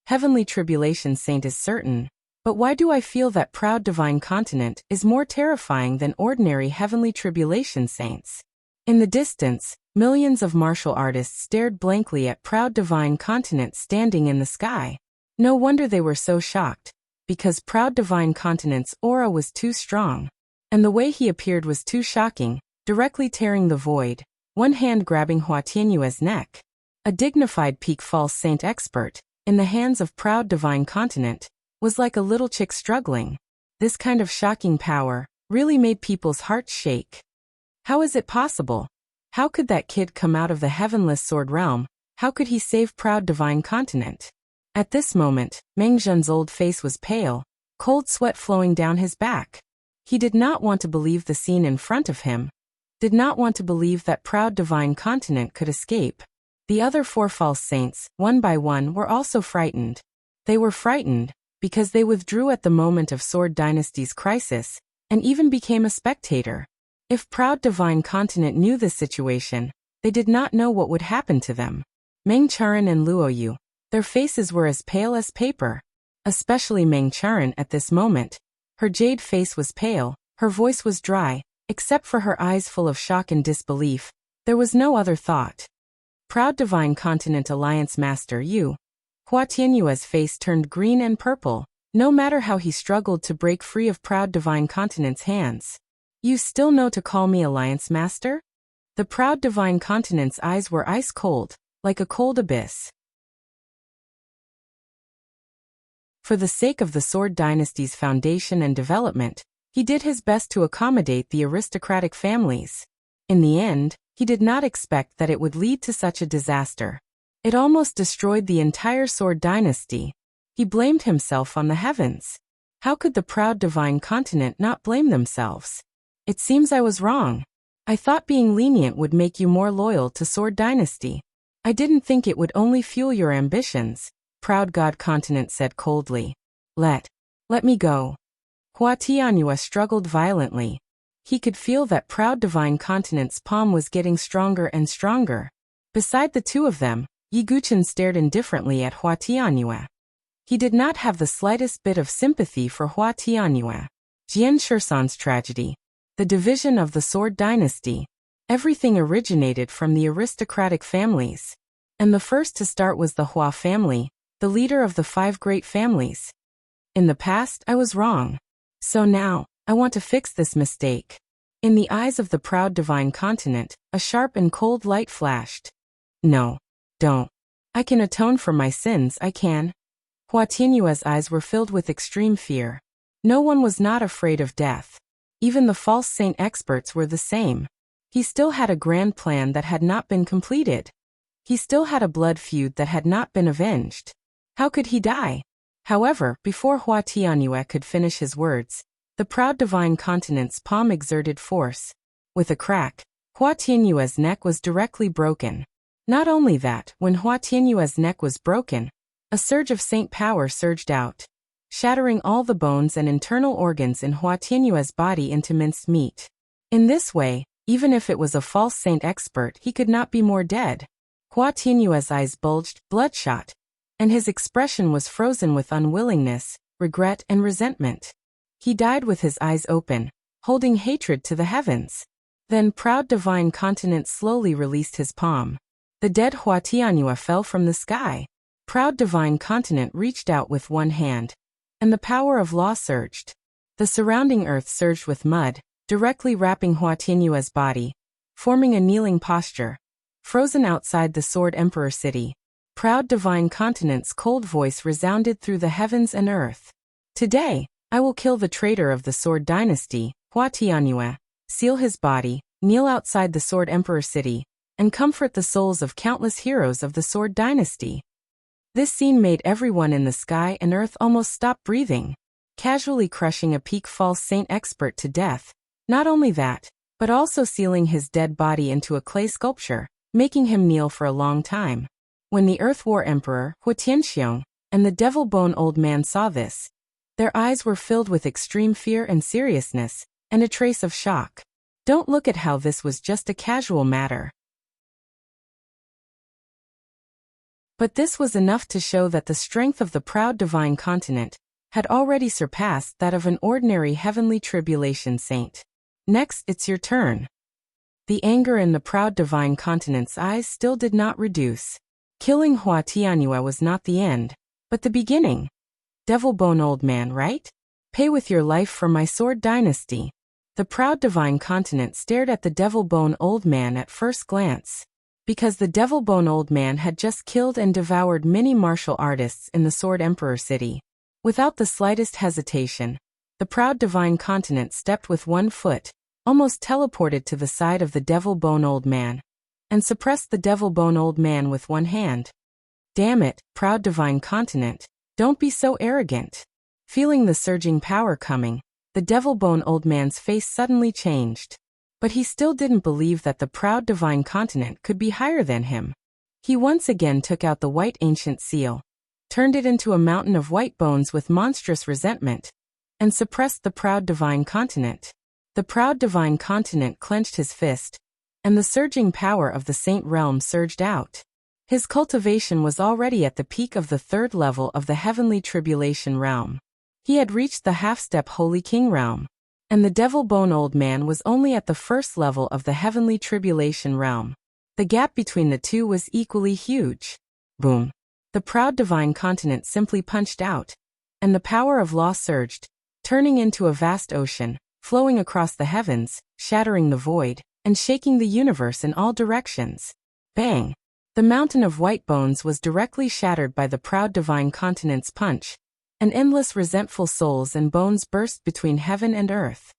Heavenly Tribulation Saint is certain, but why do I feel that Proud Divine Continent is more terrifying than ordinary Heavenly Tribulation Saints? In the distance, millions of martial artists stared blankly at Proud Divine Continent standing in the sky. No wonder they were so shocked, because Proud Divine Continent's aura was too strong, and the way he appeared was too shocking, directly tearing the void, one hand grabbing Hua Tianyue's neck. A dignified peak false saint expert, in the hands of Proud Divine Continent, was like a little chick struggling. This kind of shocking power really made people's hearts shake. How is it possible? How could that kid come out of the heavenless sword realm? How could he save Proud Divine Continent? At this moment, Meng Zhen's old face was pale, cold sweat flowing down his back. He did not want to believe the scene in front of him, did not want to believe that Proud Divine Continent could escape. The other four false saints, one by one, were also frightened. They were frightened because they withdrew at the moment of Sword Dynasty's crisis, and even became a spectator. If Proud Divine Continent knew this situation, they did not know what would happen to them. Meng Charan and Luoyu, their faces were as pale as paper. Especially Meng Charan at this moment. Her jade face was pale, her voice was dry, except for her eyes full of shock and disbelief. There was no other thought. Proud Divine Continent Alliance Master Yu. Hua Tianyue's face turned green and purple, no matter how he struggled to break free of Proud Divine Continent's hands. You still know to call me Alliance Master? The Proud Divine Continent's eyes were ice cold, like a cold abyss. For the sake of the Sword Dynasty's foundation and development, he did his best to accommodate the aristocratic families. In the end, he did not expect that it would lead to such a disaster. It almost destroyed the entire Sword Dynasty. He blamed himself on the heavens. How could the proud divine continent not blame themselves? It seems I was wrong. I thought being lenient would make you more loyal to Sword Dynasty. I didn't think it would only fuel your ambitions, proud god continent said coldly. Let me go. Hua Tianyue struggled violently. He could feel that proud divine continent's palm was getting stronger and stronger. Beside the two of them, Yi Guchen stared indifferently at Hua Tianyue. He did not have the slightest bit of sympathy for Hua Tianyue. Jian Shisan's tragedy. The division of the Sword Dynasty. Everything originated from the aristocratic families. And the first to start was the Hua family, the leader of the 5 great families. In the past, I was wrong. So now, I want to fix this mistake. In the eyes of the proud divine continent, a sharp and cold light flashed. No. Don't. I can atone for my sins, I can. Hua Tianyue's eyes were filled with extreme fear. No one was not afraid of death. Even the false saint experts were the same. He still had a grand plan that had not been completed. He still had a blood feud that had not been avenged. How could he die? However, before Hua Tianyue could finish his words, the proud divine continent's palm exerted force. With a crack, Hua Tianyue's neck was directly broken. Not only that, when Hua Tianyue's neck was broken, a surge of saint power surged out, shattering all the bones and internal organs in Hua Tianyue's body into minced meat. In this way, even if it was a false saint expert, he could not be more dead. Hua Tianyue's eyes bulged, bloodshot, and his expression was frozen with unwillingness, regret and resentment. He died with his eyes open, holding hatred to the heavens. Then proud divine continent slowly released his palm. The dead Hua Tianyue fell from the sky. Proud divine continent reached out with one hand, and the power of law surged. The surrounding earth surged with mud, directly wrapping Hua Tianyue's body, forming a kneeling posture. Frozen outside the Sword Emperor city, proud divine continent's cold voice resounded through the heavens and earth. Today, I will kill the traitor of the Sword Dynasty, Hua Tianyue, seal his body, kneel outside the Sword Emperor city, and comfort the souls of countless heroes of the Sword Dynasty. This scene made everyone in the sky and earth almost stop breathing, casually crushing a peak false saint expert to death. Not only that, but also sealing his dead body into a clay sculpture, making him kneel for a long time. When the Earth War Emperor, Hu Tianxiong, and the Devil Bone Old Man saw this, their eyes were filled with extreme fear and seriousness, and a trace of shock. Don't look at how this was just a casual matter. But this was enough to show that the strength of the proud divine continent had already surpassed that of an ordinary heavenly tribulation saint. Next, it's your turn. The anger in the proud divine continent's eyes still did not reduce. Killing Hua Tianyue was not the end, but the beginning. Devil Bone Old Man, right? Pay with your life for my Sword Dynasty. The proud divine continent stared at the Devil Bone Old Man at first glance. Because the Devil Bone Old Man had just killed and devoured many martial artists in the Sword Emperor city. Without the slightest hesitation, the proud divine continent stepped with one foot, almost teleported to the side of the Devil Bone Old Man, and suppressed the Devil Bone Old Man with one hand. Damn it, proud divine continent, don't be so arrogant. Feeling the surging power coming, the Devil Bone Old Man's face suddenly changed. But he still didn't believe that the proud divine continent could be higher than him. He once again took out the white ancient seal, turned it into a mountain of white bones with monstrous resentment, and suppressed the proud divine continent. The proud divine continent clenched his fist, and the surging power of the saint realm surged out. His cultivation was already at the peak of the 3rd level of the heavenly tribulation realm. He had reached the half-step Holy King realm, and the Devil Bone Old Man was only at the 1st level of the heavenly tribulation realm. The gap between the two was equally huge. Boom. The proud divine continent simply punched out, and the power of law surged, turning into a vast ocean, flowing across the heavens, shattering the void, and shaking the universe in all directions. Bang! The mountain of white bones was directly shattered by the proud divine continent's punch, and endless resentful souls and bones burst between heaven and earth.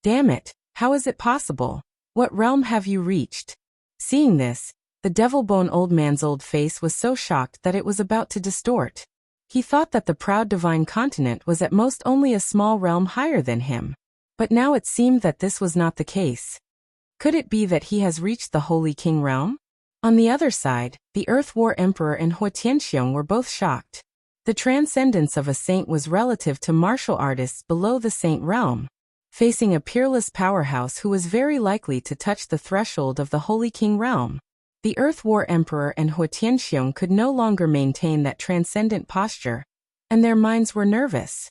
Damn it, how is it possible? What realm have you reached? Seeing this, the Devil Bone Old Man's old face was so shocked that it was about to distort. He thought that the proud divine continent was at most only a small realm higher than him. But now it seemed that this was not the case. Could it be that he has reached the Holy King realm? On the other side, the Earth War Emperor and Hua Tianxiong were both shocked. The transcendence of a saint was relative to martial artists below the saint realm, facing a peerless powerhouse who was very likely to touch the threshold of the Holy King realm. The Earth War Emperor and Hua Tianxiong could no longer maintain that transcendent posture, and their minds were nervous.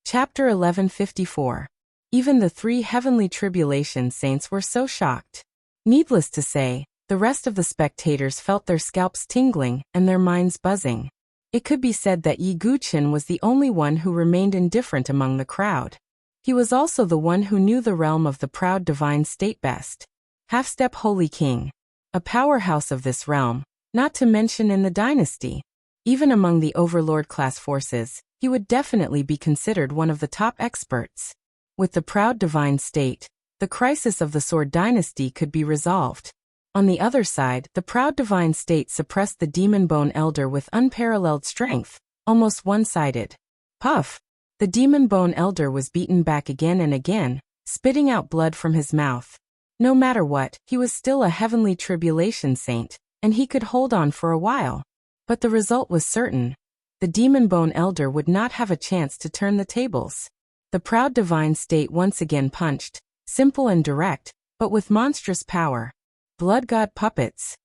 Chapter 1154. Even the 3 heavenly tribulation saints were so shocked. Needless to say, the rest of the spectators felt their scalps tingling and their minds buzzing. It could be said that Yi Guqin was the only one who remained indifferent among the crowd. He was also the one who knew the realm of the proud divine state best. Half-step Holy King. A powerhouse of this realm, not to mention in the dynasty. Even among the overlord class forces, he would definitely be considered one of the top experts. With the proud divine state, the crisis of the Sword dynasty could be resolved. On the other side, the proud divine state suppressed the demon bone elder with unparalleled strength, almost one-sided. Puff! The demon bone elder was beaten back again and again, spitting out blood from his mouth. No matter what, he was still a heavenly tribulation saint, and he could hold on for a while. But the result was certain. The demon bone elder would not have a chance to turn the tables. The proud divine state once again punched, simple and direct, but with monstrous power. Blood god puppets.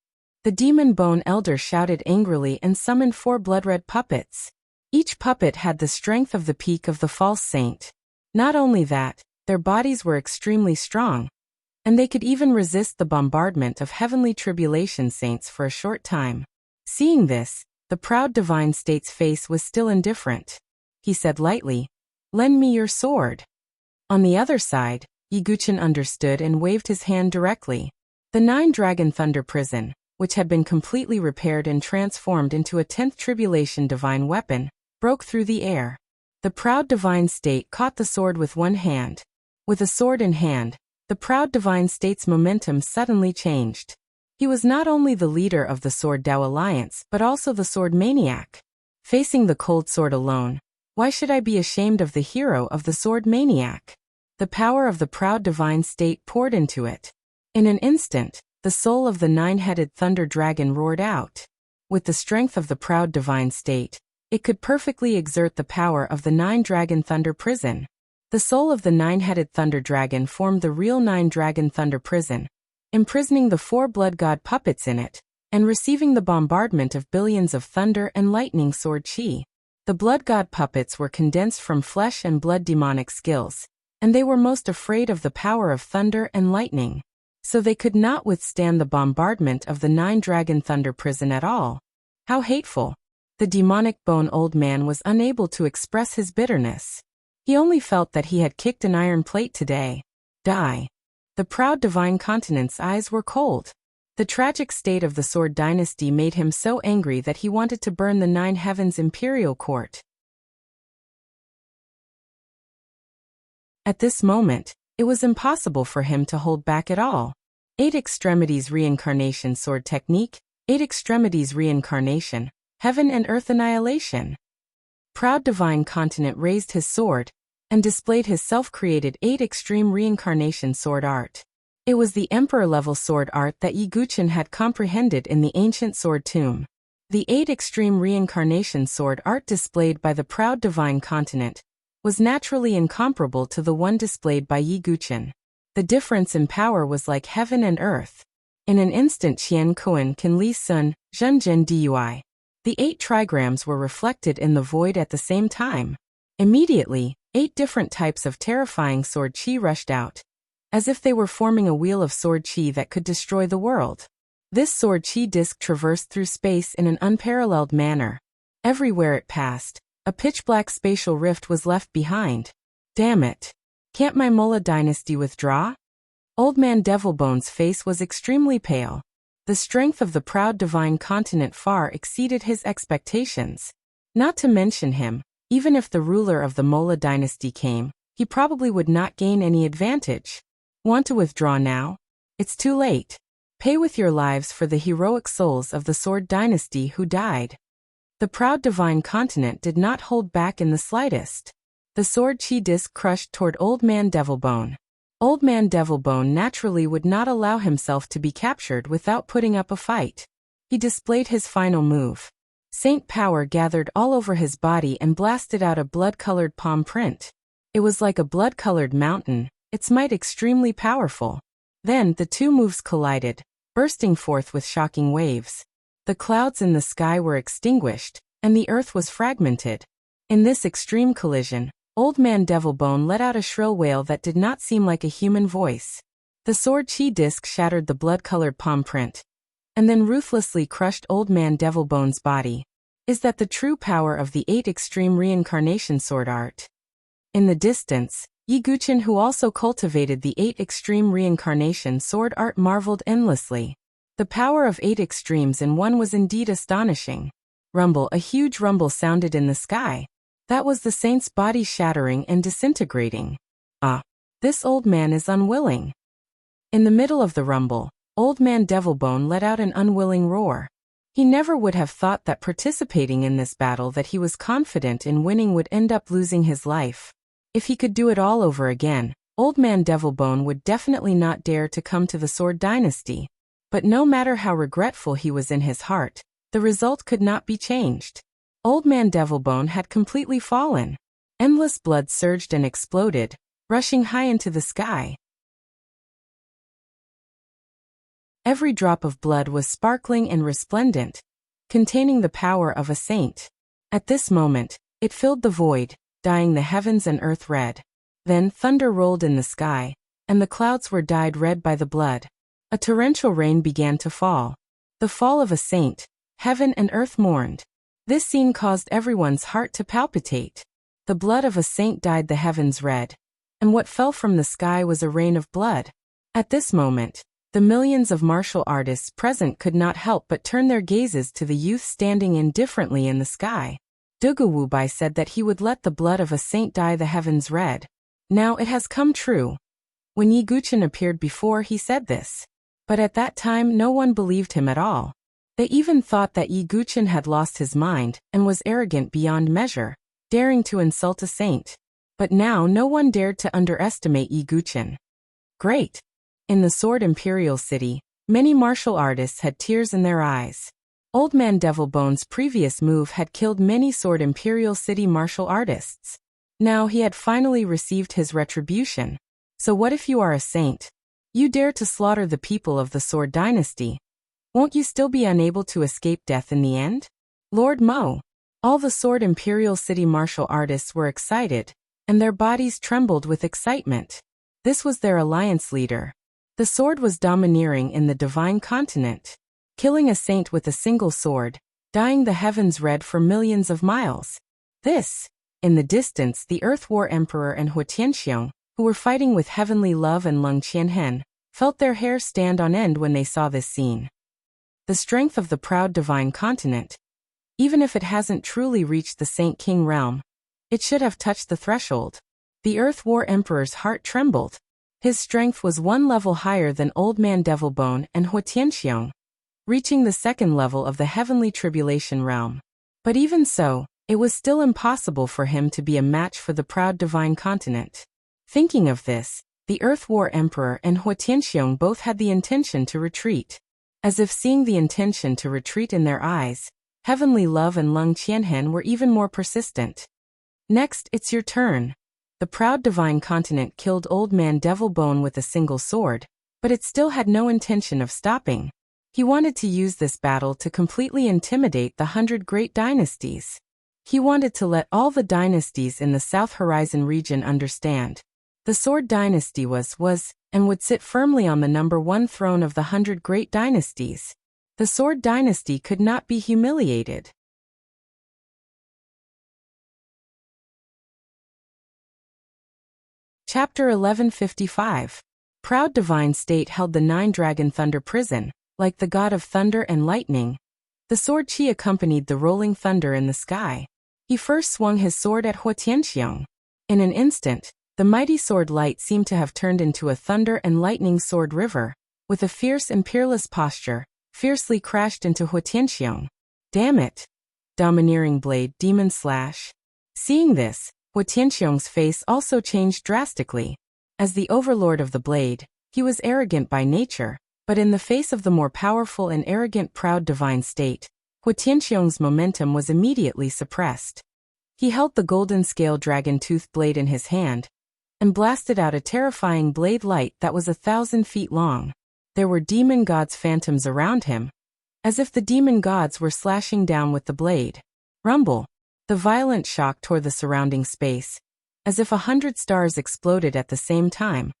The demon bone elder shouted angrily and summoned 4 blood-red puppets. Each puppet had the strength of the peak of the false saint. Not only that, their bodies were extremely strong, and they could even resist the bombardment of heavenly tribulation saints for a short time. Seeing this, the proud divine state's face was still indifferent. He said lightly, "Lend me your sword." On the other side, Yi Guqin understood and waved his hand directly. The 9-dragon thunder prison, which had been completely repaired and transformed into a 10th tribulation divine weapon, broke through the air. The proud divine state caught the sword with one hand. With a sword in hand, the proud divine state's momentum suddenly changed. He was not only the leader of the Sword Dao Alliance but also the sword maniac. Facing the cold sword alone, why should I be ashamed of the hero of the sword maniac? The power of the proud divine state poured into it. In an instant, the soul of the 9-headed thunder dragon roared out. With the strength of the proud divine state, it could perfectly exert the power of the 9-dragon thunder prison. The soul of the 9-headed thunder dragon formed the real 9-dragon thunder prison, imprisoning the 4 blood god puppets in it, and receiving the bombardment of billions of thunder and lightning sword chi. The blood god puppets were condensed from flesh and blood demonic skills, and they were most afraid of the power of thunder and lightning. So they could not withstand the bombardment of the 9-dragon thunder prison at all. How hateful! The demonic bone old man was unable to express his bitterness. He only felt that he had kicked an iron plate today. Die. The proud divine continent's eyes were cold. The tragic state of the Sword dynasty made him so angry that he wanted to burn the 9 heavens imperial court. At this moment, it was impossible for him to hold back at all. 8 extremities reincarnation sword technique, 8 extremities reincarnation, heaven and earth annihilation. Proud divine continent raised his sword and displayed his self-created 8 extreme reincarnation sword art. It was the emperor-level sword art that Yi Guqin had comprehended in the ancient sword tomb. The 8 extreme reincarnation sword art displayed by the proud divine continent was naturally incomparable to the one displayed by Yi Guqin. The difference in power was like heaven and earth. In an instant Qian Kuan Kan Li Sun, Zhen Zhen Dui. The 8 trigrams were reflected in the void at the same time. Immediately, 8 different types of terrifying sword chi rushed out, as if they were forming a wheel of sword chi that could destroy the world. This sword chi disc traversed through space in an unparalleled manner. Everywhere it passed, a pitch-black spatial rift was left behind. Damn it! Can't my Mola dynasty withdraw? Old man Devilbone's face was extremely pale. The strength of the proud divine continent far exceeded his expectations. Not to mention him, even if the ruler of the Mola dynasty came, he probably would not gain any advantage. Want to withdraw now? It's too late. Pay with your lives for the heroic souls of the Sword Dynasty who died. The proud divine continent did not hold back in the slightest. The sword chi disc crushed toward Old Man Devilbone. Old Man Devilbone naturally would not allow himself to be captured without putting up a fight. He displayed his final move. Saint power gathered all over his body and blasted out a blood-colored palm print. It was like a blood-colored mountain, its might extremely powerful. Then the two moves collided, bursting forth with shocking waves. The clouds in the sky were extinguished, and the earth was fragmented. In this extreme collision, Old Man Devilbone let out a shrill wail that did not seem like a human voice. The sword chi disc shattered the blood-colored palm print, and then ruthlessly crushed Old Man Devilbone's body. Is that the true power of the 8 extreme reincarnation sword art? In the distance, Yi Guqin, who also cultivated the 8 extreme reincarnation sword art, marveled endlessly. The power of 8 extremes in one was indeed astonishing. Rumble, a huge rumble sounded in the sky. That was the saint's body shattering and disintegrating. Ah, this old man is unwilling. In the middle of the rumble, Old Man Devilbone let out an unwilling roar. He never would have thought that participating in this battle that he was confident in winning would end up losing his life. If he could do it all over again, Old Man Devilbone would definitely not dare to come to the Sword Dynasty. But no matter how regretful he was in his heart, the result could not be changed. Old Man Devilbone had completely fallen. Endless blood surged and exploded, rushing high into the sky. Every drop of blood was sparkling and resplendent, containing the power of a saint. At this moment, it filled the void, dyeing the heavens and earth red. Then thunder rolled in the sky, and the clouds were dyed red by the blood. A torrential rain began to fall. The fall of a saint. Heaven and earth mourned. This scene caused everyone's heart to palpitate. The blood of a saint dyed the heavens red, and what fell from the sky was a rain of blood. At this moment, the millions of martial artists present could not help but turn their gazes to the youth standing indifferently in the sky. Dugawubai said that he would let the blood of a saint dye the heavens red. Now it has come true. When Yi Guqin appeared before, he said this. But at that time no one believed him at all. They even thought that Yi Guqin had lost his mind and was arrogant beyond measure, daring to insult a saint. But now no one dared to underestimate Yi Guqin. Great! In the Sword Imperial City, many martial artists had tears in their eyes. Old Man Devilbone's previous move had killed many Sword Imperial City martial artists. Now he had finally received his retribution. So what if you are a saint? You dare to slaughter the people of the Sword Dynasty. Won't you still be unable to escape death in the end? Lord Mo. All the Sword Imperial City martial artists were excited, and their bodies trembled with excitement. This was their alliance leader. The sword was domineering in the divine continent, killing a saint with a single sword, dyeing the heavens red for millions of miles. This, in the distance, the Earth War Emperor and Hua Tianxiong, who were fighting with Heavenly Love and Lung Qianhen, felt their hair stand on end when they saw this scene. The strength of the proud divine continent. Even if it hasn't truly reached the Saint King realm, it should have touched the threshold. The Earth War Emperor's heart trembled. His strength was one level higher than Old Man Devilbone and Hua Tianxiong, reaching the second level of the Heavenly Tribulation realm. But even so, it was still impossible for him to be a match for the proud divine continent. Thinking of this, the Earth War Emperor and Hua Tianxiong both had the intention to retreat. As if seeing the intention to retreat in their eyes, Heavenly Love and Lung Qianhen were even more persistent. Next, it's your turn. The proud divine continent killed Old Man Devilbone with a single sword, but it still had no intention of stopping. He wanted to use this battle to completely intimidate the 100 great dynasties. He wanted to let all the dynasties in the South Horizon region understand. The Sword Dynasty was, and would sit firmly on the number 1 throne of the 100 great dynasties. The Sword Dynasty could not be humiliated. Chapter 1155. Proud divine state held the 9-dragon thunder prison, like the god of thunder and lightning. The sword chi accompanied the rolling thunder in the sky. He first swung his sword at Hua Tianxiong. In an instant, the mighty sword light seemed to have turned into a thunder and lightning sword river. with a fierce and peerless posture, fiercely crashed into Hua Tianxiong. Damn it! Domineering blade, demon slash. Seeing this, Hua Tianxiong's face also changed drastically. As the overlord of the blade, he was arrogant by nature, but in the face of the more powerful and arrogant proud divine state, Hua Tianxiong's momentum was immediately suppressed. He held the golden scale dragon-toothed blade in his hand, and blasted out a terrifying blade light that was 1,000 feet long. There were demon gods' phantoms around him, as if the demon gods were slashing down with the blade. Rumble! The violent shock tore the surrounding space, as if 100 stars exploded at the same time.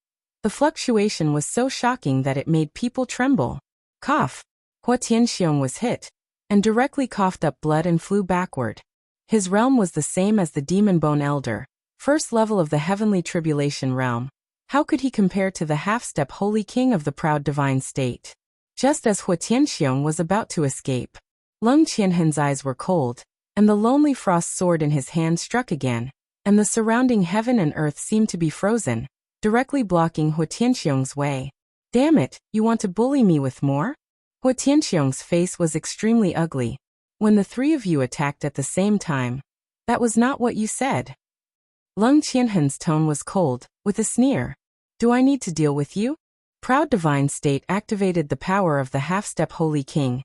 The fluctuation was so shocking that it made people tremble. Cough! Hua Tianxiong was hit, and directly coughed up blood and flew backward. His realm was the same as the Demon Bone Elder, first level of the Heavenly Tribulation realm. How could he compare to the half-step Holy King of the proud divine state? Just as Hua Tianxiong was about to escape, Leng Qianhen's eyes were cold, and the lonely frost sword in his hand struck again, and the surrounding heaven and earth seemed to be frozen, directly blocking Hua Tianxiong's way. Damn it, you want to bully me with more? Hua Tianxiong's face was extremely ugly. When the three of you attacked at the same time, that was not what you said. Leng Qianhen's tone was cold, with a sneer. Do I need to deal with you? Proud divine state activated the power of the half-step Holy King,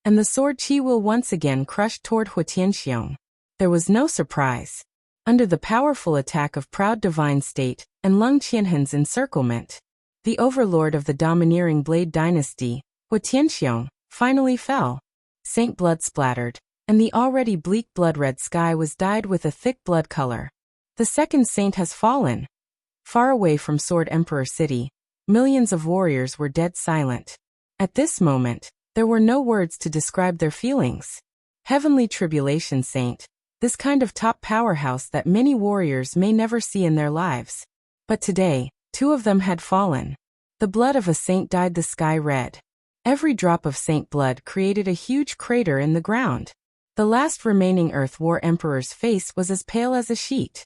and the sword Qi will once again crushed toward Hua Tianxiong. There was no surprise. Under the powerful attack of proud divine state and Leng Qianhen's encirclement, the overlord of the domineering Blade dynasty, Hua Tianxiong, finally fell. Saint blood splattered, and the already bleak blood-red sky was dyed with a thick blood color. The second saint has fallen. Far away from Sword Emperor City, millions of warriors were dead silent. At this moment, there were no words to describe their feelings. Heavenly Tribulation Saint, this kind of top powerhouse that many warriors may never see in their lives. But today, two of them had fallen. The blood of a saint dyed the sky red. Every drop of saint blood created a huge crater in the ground. The last remaining Earth War Emperor's face was as pale as a sheet.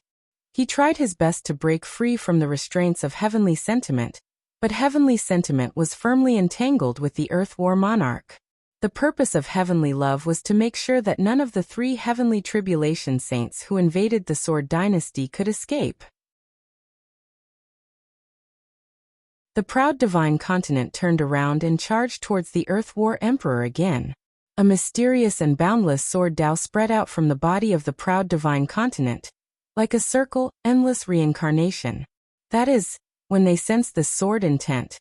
He tried his best to break free from the restraints of heavenly sentiment, but heavenly sentiment was firmly entangled with the Earth War monarch. The purpose of heavenly love was to make sure that none of the three heavenly tribulation saints who invaded the Sword dynasty could escape. The proud divine continent turned around and charged towards the Earth War Emperor again. A mysterious and boundless sword Tao spread out from the body of the proud divine continent, like a circle, endless reincarnation. That is, when they sensed this sword intent,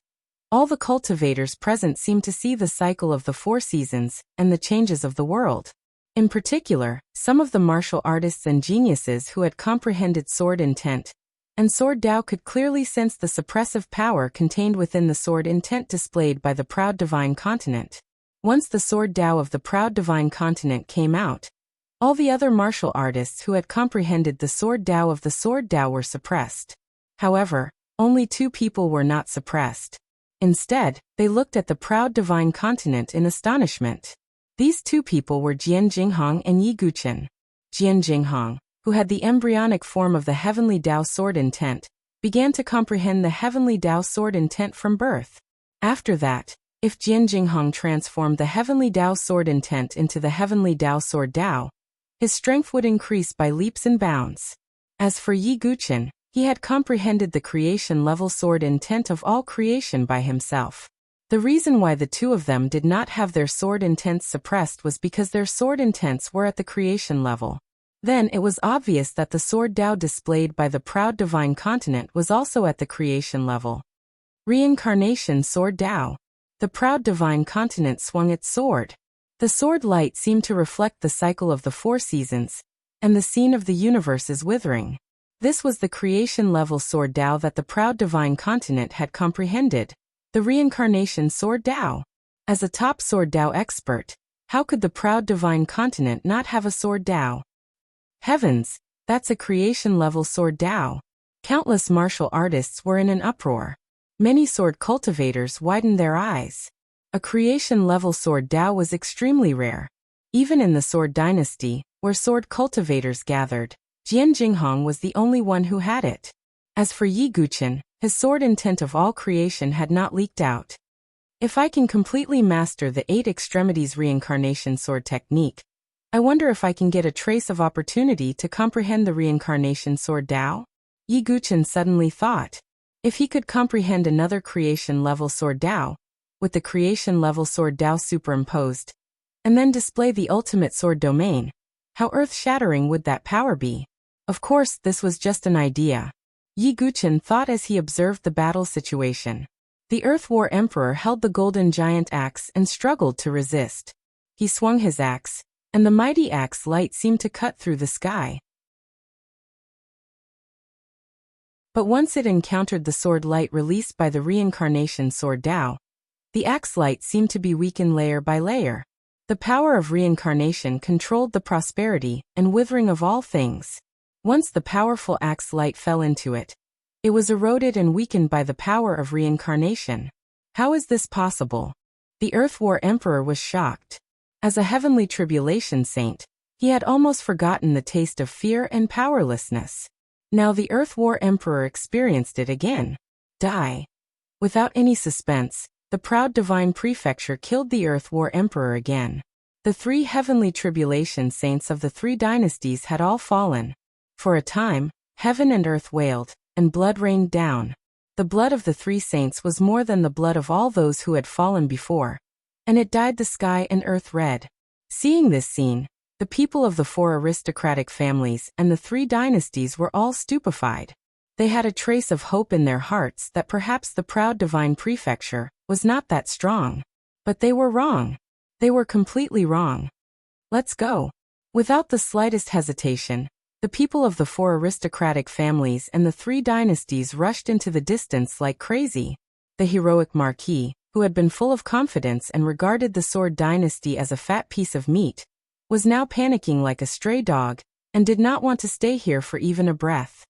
all the cultivators present seemed to see the cycle of the four seasons and the changes of the world. In particular, some of the martial artists and geniuses who had comprehended sword intent and sword Tao could clearly sense the suppressive power contained within the sword intent displayed by the proud divine continent. Once the sword Tao of the proud divine continent came out, all the other martial artists who had comprehended the sword Tao of the sword Tao were suppressed. However, only two people were not suppressed. Instead, they looked at the proud divine continent in astonishment. These two people were Jian Jinghong and Yi Guchen. Jian Jinghong, who had the embryonic form of the heavenly Tao sword intent, began to comprehend the heavenly Tao sword intent from birth. After that, if Jian Jinghong transformed the heavenly Tao sword intent into the heavenly Tao sword Tao, his strength would increase by leaps and bounds. As for Yi Guchen, he had comprehended the creation-level sword intent of all creation by himself. The reason why the two of them did not have their sword intents suppressed was because their sword intents were at the creation level. Then it was obvious that the sword Tao displayed by the proud divine continent was also at the creation level. Reincarnation sword Tao. The proud divine continent swung its sword. The sword light seemed to reflect the cycle of the four seasons, and the scene of the universe is withering. This was the creation-level sword Tao that the proud divine continent had comprehended, the reincarnation sword Tao. As a top sword Tao expert, how could the proud divine continent not have a sword Tao? Heavens, that's a creation-level sword Tao. Countless martial artists were in an uproar. Many sword cultivators widened their eyes. A creation-level sword Tao was extremely rare. Even in the Sword dynasty, where sword cultivators gathered, Jian Jinghong was the only one who had it. As for Yi Guchen, his sword intent of all creation had not leaked out. If I can completely master the 8 extremities reincarnation sword technique, I wonder if I can get a trace of opportunity to comprehend the reincarnation sword Dao? Yi Guchen suddenly thought. If he could comprehend another creation-level sword Dao, with the creation-level sword Dao superimposed, and then display the ultimate sword domain, how earth-shattering would that power be? Of course, this was just an idea. Yi Guchen thought as he observed the battle situation. The Earth War Emperor held the golden giant axe and struggled to resist. He swung his axe, and the mighty axe light seemed to cut through the sky. But once it encountered the sword light released by the reincarnation sword Dao, the axe light seemed to be weakened layer by layer. The power of reincarnation controlled the prosperity and withering of all things. Once the powerful axe light fell into it, it was eroded and weakened by the power of reincarnation. How is this possible? The Earth War Emperor was shocked. As a heavenly tribulation saint, he had almost forgotten the taste of fear and powerlessness. Now the Earth War Emperor experienced it again. Die. Without any suspense, the proud divine prefecture killed the Earth War Emperor again. The 3 heavenly tribulation saints of the 3 dynasties had all fallen. For a time, heaven and earth wailed, and blood rained down. The blood of the 3 saints was more than the blood of all those who had fallen before, and it dyed the sky and earth red. Seeing this scene, the people of the 4 aristocratic families and the 3 dynasties were all stupefied. They had a trace of hope in their hearts that perhaps the proud divine prefecture was not that strong. But they were wrong. They were completely wrong. Let's go. Without the slightest hesitation, the people of the 4 aristocratic families and the 3 dynasties rushed into the distance like crazy. The heroic Marquis, who had been full of confidence and regarded the Sword dynasty as a fat piece of meat, was now panicking like a stray dog, and did not want to stay here for even a breath.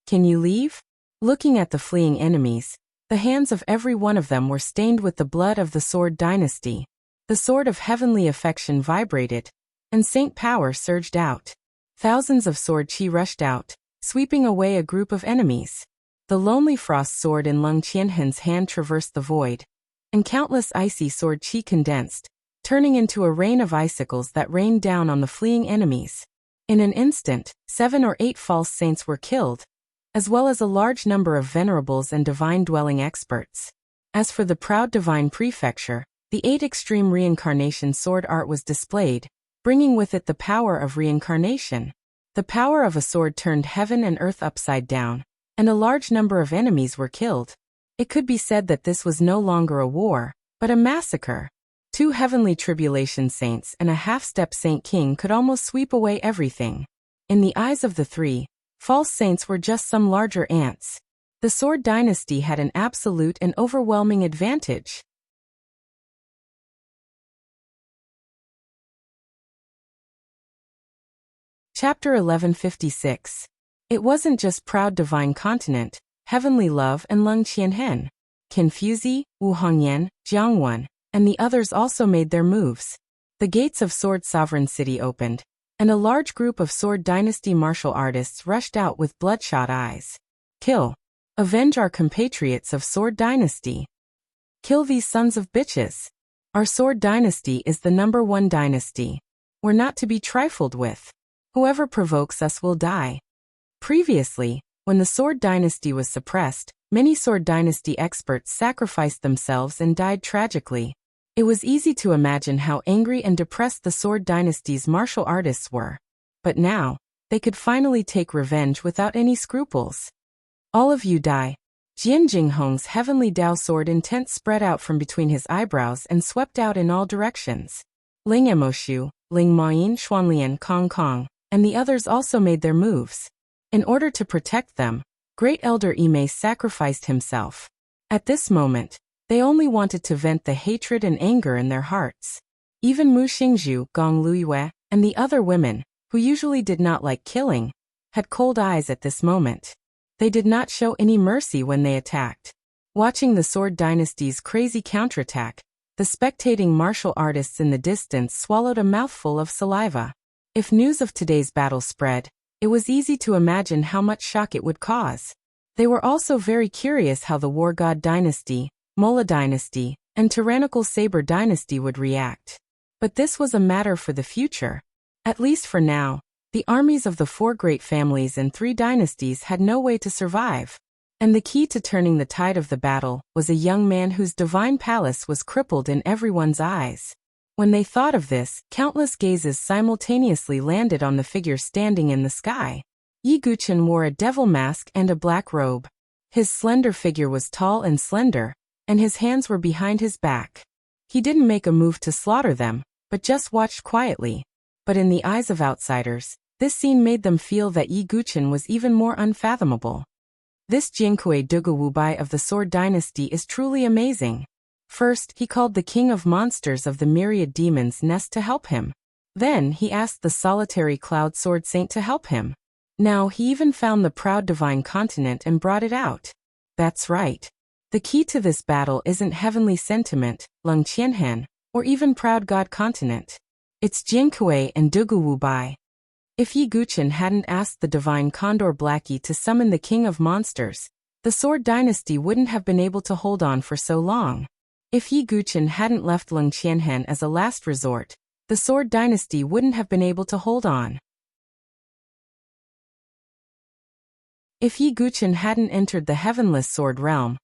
Can you leave? Looking at the fleeing enemies, the hands of every one of them were stained with the blood of the Sword dynasty. The sword of heavenly affection vibrated, and saint power surged out. Thousands of sword chi rushed out, sweeping away a group of enemies. The lonely frost sword in Lung Qianhen's hand traversed the void, and countless icy sword chi condensed, turning into a rain of icicles that rained down on the fleeing enemies. In an instant, 7 or 8 false saints were killed, as well as a large number of venerables and divine-dwelling experts. As for the proud divine prefecture, the 8 extreme reincarnation sword art was displayed, bringing with it the power of reincarnation. The power of a sword turned heaven and earth upside down, and a large number of enemies were killed. It could be said that this was no longer a war, but a massacre. 2 heavenly tribulation saints and a half-step saint king could almost sweep away everything. In the eyes of the 3, false saints were just some larger ants. The Sword dynasty had an absolute and overwhelming advantage. Chapter 1156. It wasn't just proud divine continent, heavenly love and Lung Qianhen. Confuzi, Wu Hongyan, Jiangwan, and the others also made their moves. The gates of Sword Sovereign City opened, and a large group of Sword dynasty martial artists rushed out with bloodshot eyes. Kill. Avenge our compatriots of Sword dynasty. Kill these sons of bitches. Our Sword dynasty is the #1 dynasty. We're not to be trifled with. Whoever provokes us will die. Previously, when the Sword dynasty was suppressed, many Sword dynasty experts sacrificed themselves and died tragically. It was easy to imagine how angry and depressed the Sword dynasty's martial artists were. But now, they could finally take revenge without any scruples. All of you die. Jian Jinghong's heavenly Dao sword intent spread out from between his eyebrows and swept out in all directions. Ling Emoshu, Ling Maoyin, Xuanlian, Kong Kong, and the others also made their moves. In order to protect them, Great Elder Yimei sacrificed himself. At this moment, they only wanted to vent the hatred and anger in their hearts. Even Mu Xingzhu, Gong Luiyue, and the other women, who usually did not like killing, had cold eyes at this moment. They did not show any mercy when they attacked. Watching the Sword dynasty's crazy counterattack, the spectating martial artists in the distance swallowed a mouthful of saliva. If news of today's battle spread, it was easy to imagine how much shock it would cause. They were also very curious how the War God dynasty, Mola dynasty, and tyrannical Saber dynasty would react. But this was a matter for the future. At least for now, the armies of the 4 great families and 3 dynasties had no way to survive. And the key to turning the tide of the battle was a young man whose divine palace was crippled in everyone's eyes. When they thought of this, countless gazes simultaneously landed on the figure standing in the sky. Yi Guqin wore a devil mask and a black robe. His slender figure was tall and slender, and his hands were behind his back. He didn't make a move to slaughter them, but just watched quietly. But in the eyes of outsiders, this scene made them feel that Yi Guqin was even more unfathomable. This Jiankui Dugu Wubai of the Sword Dynasty is truly amazing. First, he called the king of monsters of the myriad demons nest to help him. Then, he asked the solitary cloud sword saint to help him. Now, he even found the proud divine continent and brought it out. That's right. The key to this battle isn't heavenly sentiment, Lung Qianhan, or even proud god continent. It's Jiankui and Dugu Wubai. If Yi Guqin hadn't asked the divine Condor Blackie to summon the king of monsters, the Sword Dynasty wouldn't have been able to hold on for so long. If Yi Guqin hadn't left Lung Qianhan as a last resort, the Sword Dynasty wouldn't have been able to hold on. If Yi Guqin hadn't entered the heavenless sword realm,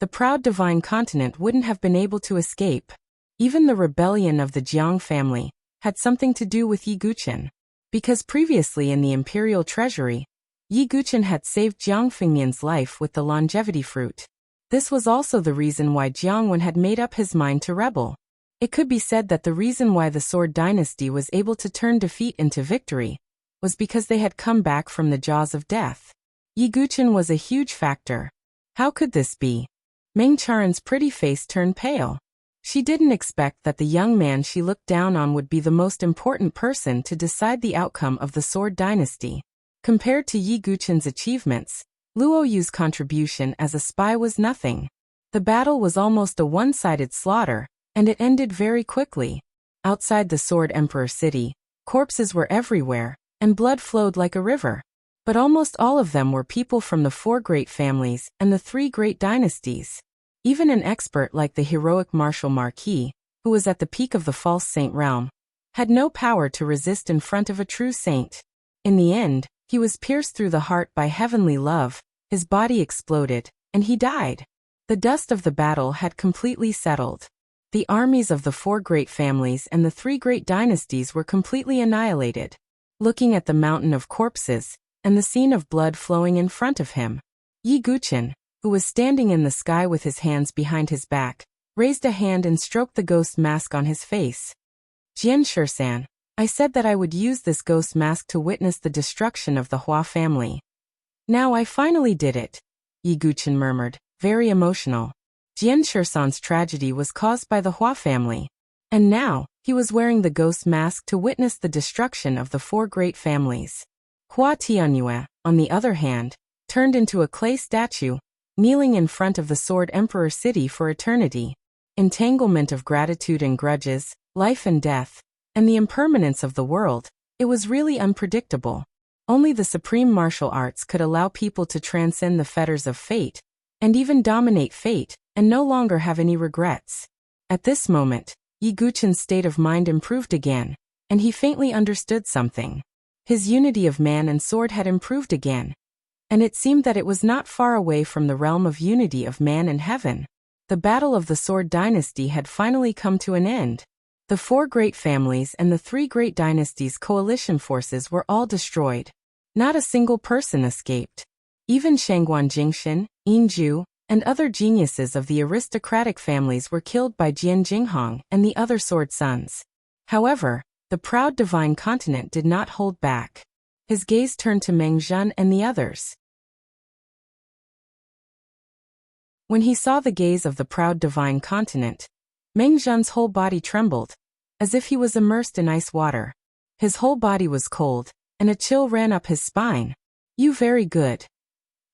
the proud divine continent wouldn't have been able to escape. Even the rebellion of the Jiang family had something to do with Yi Guqin. Because previously in the imperial treasury, Yi Guqin had saved Jiang Fengnian's life with the longevity fruit. This was also the reason why Jiang Wen had made up his mind to rebel. It could be said that the reason why the Sword Dynasty was able to turn defeat into victory was because they had come back from the jaws of death. Yi Guqin was a huge factor. How could this be? Meng Charan's pretty face turned pale. She didn't expect that the young man she looked down on would be the most important person to decide the outcome of the Sword Dynasty. Compared to Yi Guqin's achievements, Luo Yu's contribution as a spy was nothing. The battle was almost a one-sided slaughter, and it ended very quickly. Outside the Sword Emperor city, corpses were everywhere, and blood flowed like a river. But almost all of them were people from the 4 great families and the 3 great dynasties. Even an expert like the heroic Marshal Marquis, who was at the peak of the false saint realm, had no power to resist in front of a true saint. In the end, he was pierced through the heart by heavenly love, his body exploded, and he died. The dust of the battle had completely settled. The armies of the 4 great families and the 3 great dynasties were completely annihilated. Looking at the mountain of corpses, and the scene of blood flowing in front of him, Yi Guqin, who was standing in the sky with his hands behind his back, raised a hand and stroked the ghost mask on his face. Jian Shisan, I said that I would use this ghost mask to witness the destruction of the Hua family. Now I finally did it, Yi Guqin murmured, very emotional. Jian Shisan's tragedy was caused by the Hua family. And now, he was wearing the ghost mask to witness the destruction of the 4 great families. Hua Tianyue, on the other hand, turned into a clay statue, kneeling in front of the Sword Emperor city for eternity. Entanglement of gratitude and grudges, life and death, and the impermanence of the world, it was really unpredictable. Only the supreme martial arts could allow people to transcend the fetters of fate, and even dominate fate, and no longer have any regrets. At this moment, Yi Guqin's state of mind improved again, and he faintly understood something. His unity of man and sword had improved again, and it seemed that it was not far away from the realm of unity of man and heaven. The battle of the Sword Dynasty had finally come to an end. The 4 great families and the 3 great dynasties' coalition forces were all destroyed. Not a single person escaped. Even Shangguan Jingxin, Yinju, and other geniuses of the aristocratic families were killed by Jian Jinghong and the other sword sons. However, the proud divine continent did not hold back. His gaze turned to Meng Zhen and the others. When he saw the gaze of the proud divine continent, Meng Zhen's whole body trembled, as if he was immersed in ice water. His whole body was cold, and a chill ran up his spine. You very good.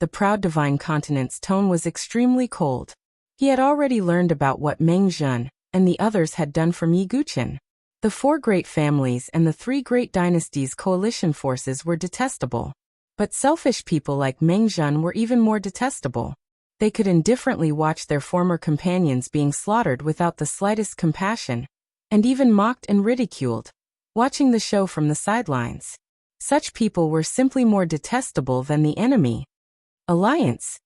The proud divine continent's tone was extremely cold. He had already learned about what Meng Zhen and the others had done for Yi Guqin. The 4 great families and the 3 great dynasties' coalition forces were detestable. But selfish people like Meng Zhen were even more detestable. They could indifferently watch their former companions being slaughtered without the slightest compassion, and even mocked and ridiculed, watching the show from the sidelines. Such people were simply more detestable than the enemy. Alliance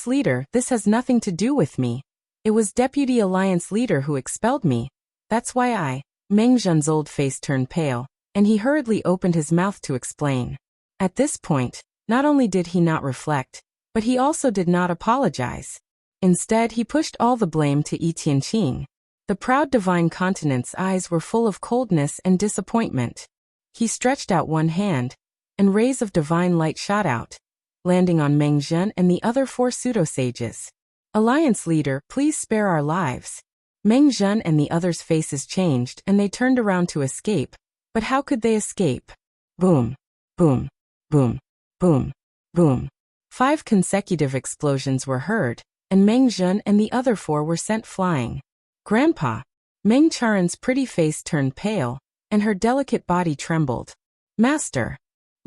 leader, this has nothing to do with me. It was Deputy Alliance leader who expelled me. That's why Meng Zhen's old face turned pale, and he hurriedly opened his mouth to explain. At this point, not only did he not reflect, but he also did not apologize. Instead, he pushed all the blame to Yi Tianqing. The proud divine continent's eyes were full of coldness and disappointment. He stretched out one hand, and rays of divine light shot out, landing on Meng Zhen and the other 4 pseudo-sages. Alliance leader, please spare our lives. Meng Zhen and the others' faces changed and they turned around to escape. But how could they escape? Boom, boom, boom, boom, boom. 5 consecutive explosions were heard, and Meng Zhen and the other 4 were sent flying. Grandpa! Meng Charen's pretty face turned pale, and her delicate body trembled. Master!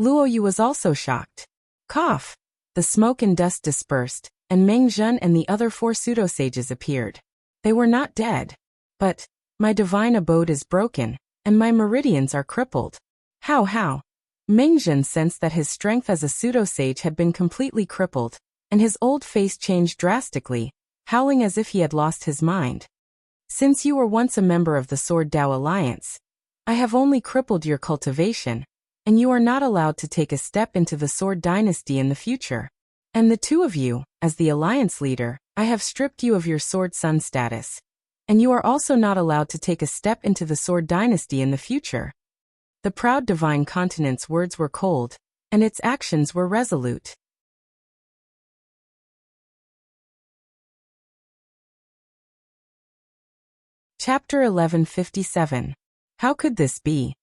Luo Yu was also shocked. Cough! The smoke and dust dispersed, and Meng Zhen and the other 4 pseudo-sages appeared. They were not dead. But, my divine abode is broken, and my meridians are crippled. How? Meng Zhen sensed that his strength as a pseudo-sage had been completely crippled, and his old face changed drastically, howling as if he had lost his mind. Since you were once a member of the Sword Dao Alliance, I have only crippled your cultivation, and you are not allowed to take a step into the Sword Dynasty in the future. And the 2 of you, as the Alliance leader, I have stripped you of your Sword Son status, and you are also not allowed to take a step into the Sword Dynasty in the future. The proud divine continent's words were cold, and its actions were resolute. Chapter 1157. How could this be?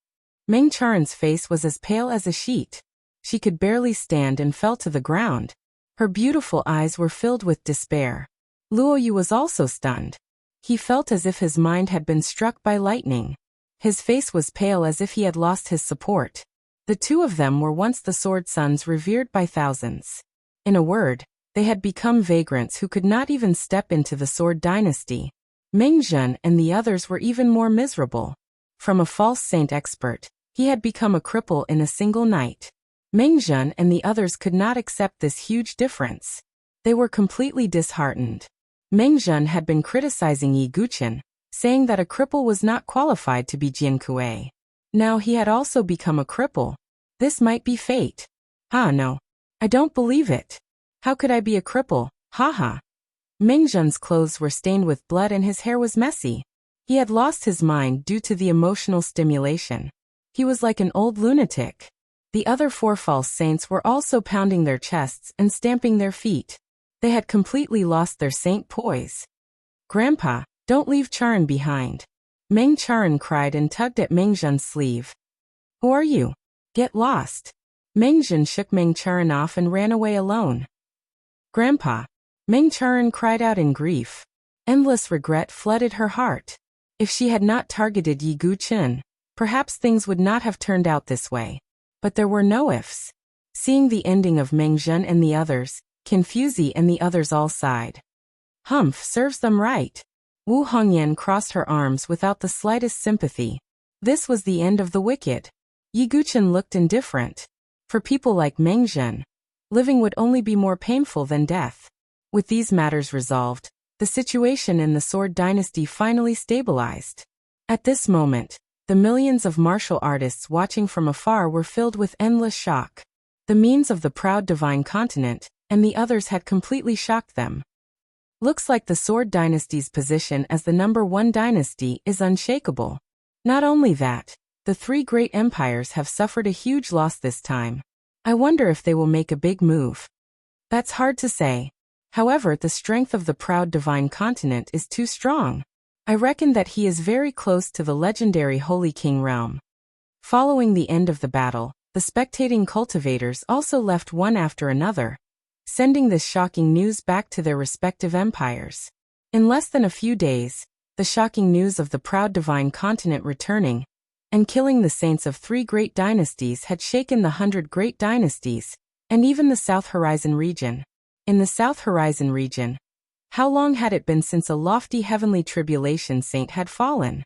Meng Charen's face was as pale as a sheet. She could barely stand and fell to the ground. Her beautiful eyes were filled with despair. Luo Yu was also stunned. He felt as if his mind had been struck by lightning. His face was pale as if he had lost his support. The 2 of them were once the Sword Sons revered by thousands. In a word, they had become vagrants who could not even step into the Sword Dynasty. Meng Zhen and the others were even more miserable. From a false saint expert, he had become a cripple in a single night. Meng Zhen and the others could not accept this huge difference. They were completely disheartened. Meng Zhen had been criticizing Yi Guqian, saying that a cripple was not qualified to be Jian Kuei. Now he had also become a cripple. This might be fate. No. I don't believe it. How could I be a cripple? Haha. Meng Zhen's clothes were stained with blood and his hair was messy. He had lost his mind due to the emotional stimulation. He was like an old lunatic. The other 4 false saints were also pounding their chests and stamping their feet. They had completely lost their saint poise. Grandpa, don't leave Charen behind. Meng Charen cried and tugged at Meng Zhen's sleeve. Who are you? Get lost. Meng Zhen shook Meng Charen off and ran away alone. Grandpa. Meng Charen cried out in grief. Endless regret flooded her heart. If she had not targeted Yi Guqian, perhaps things would not have turned out this way. But there were no ifs. Seeing the ending of Meng Zhen and the others, Confuzi and the others all sighed. Humph, serves them right. Wu Hongyan crossed her arms without the slightest sympathy. This was the end of the wicked. Yi Guqian looked indifferent. For people like Meng Zhen, living would only be more painful than death. With these matters resolved, the situation in the Sword Dynasty finally stabilized. At this moment, the millions of martial artists watching from afar were filled with endless shock. The means of the proud divine continent, and the others had completely shocked them. Looks like the Sword Dynasty's position as the number 1 dynasty is unshakable. Not only that, the 3 great empires have suffered a huge loss this time. I wonder if they will make a big move. That's hard to say. However, the strength of the proud divine continent is too strong. I reckon that he is very close to the legendary Holy King realm. Following the end of the battle, the spectating cultivators also left one after another, sending this shocking news back to their respective empires. In less than a few days, the shocking news of the proud divine continent returning and killing the saints of 3 great dynasties had shaken the 100 great dynasties, and even the South Horizon region. in the South Horizon region. How long had it been since a lofty heavenly tribulation saint had fallen?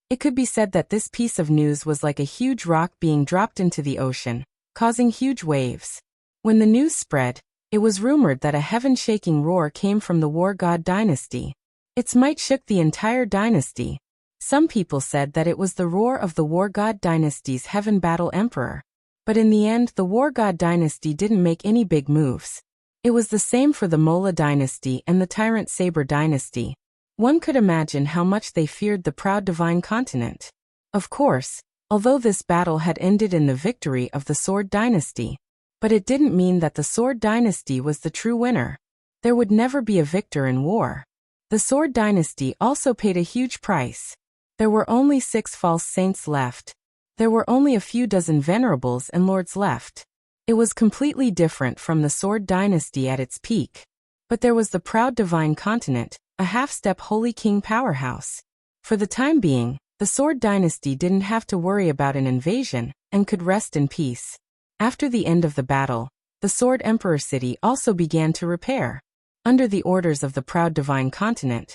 It could be said that this piece of news was like a huge rock being dropped into the ocean, causing huge waves. When the news spread, it was rumored that a heaven-shaking roar came from the war god dynasty. Its might shook the entire dynasty. Some people said that it was the roar of the war god dynasty's heaven battle emperor. But in the end, the war god dynasty didn't make any big moves. It was the same for the Mola dynasty and the tyrant Saber dynasty. One could imagine how much they feared the proud divine continent. Of course, although this battle had ended in the victory of the Sword dynasty, but it didn't mean that the Sword dynasty was the true winner. There would never be a victor in war. The Sword dynasty also paid a huge price. There were only 6 false saints left. There were only a few dozen venerables and lords left. It was completely different from the Sword dynasty at its peak. But there was the proud divine continent, a half-step holy king powerhouse. For the time being, the Sword dynasty didn't have to worry about an invasion and could rest in peace. After the end of the battle, the Sword Emperor city also began to repair. Under the orders of the proud divine continent,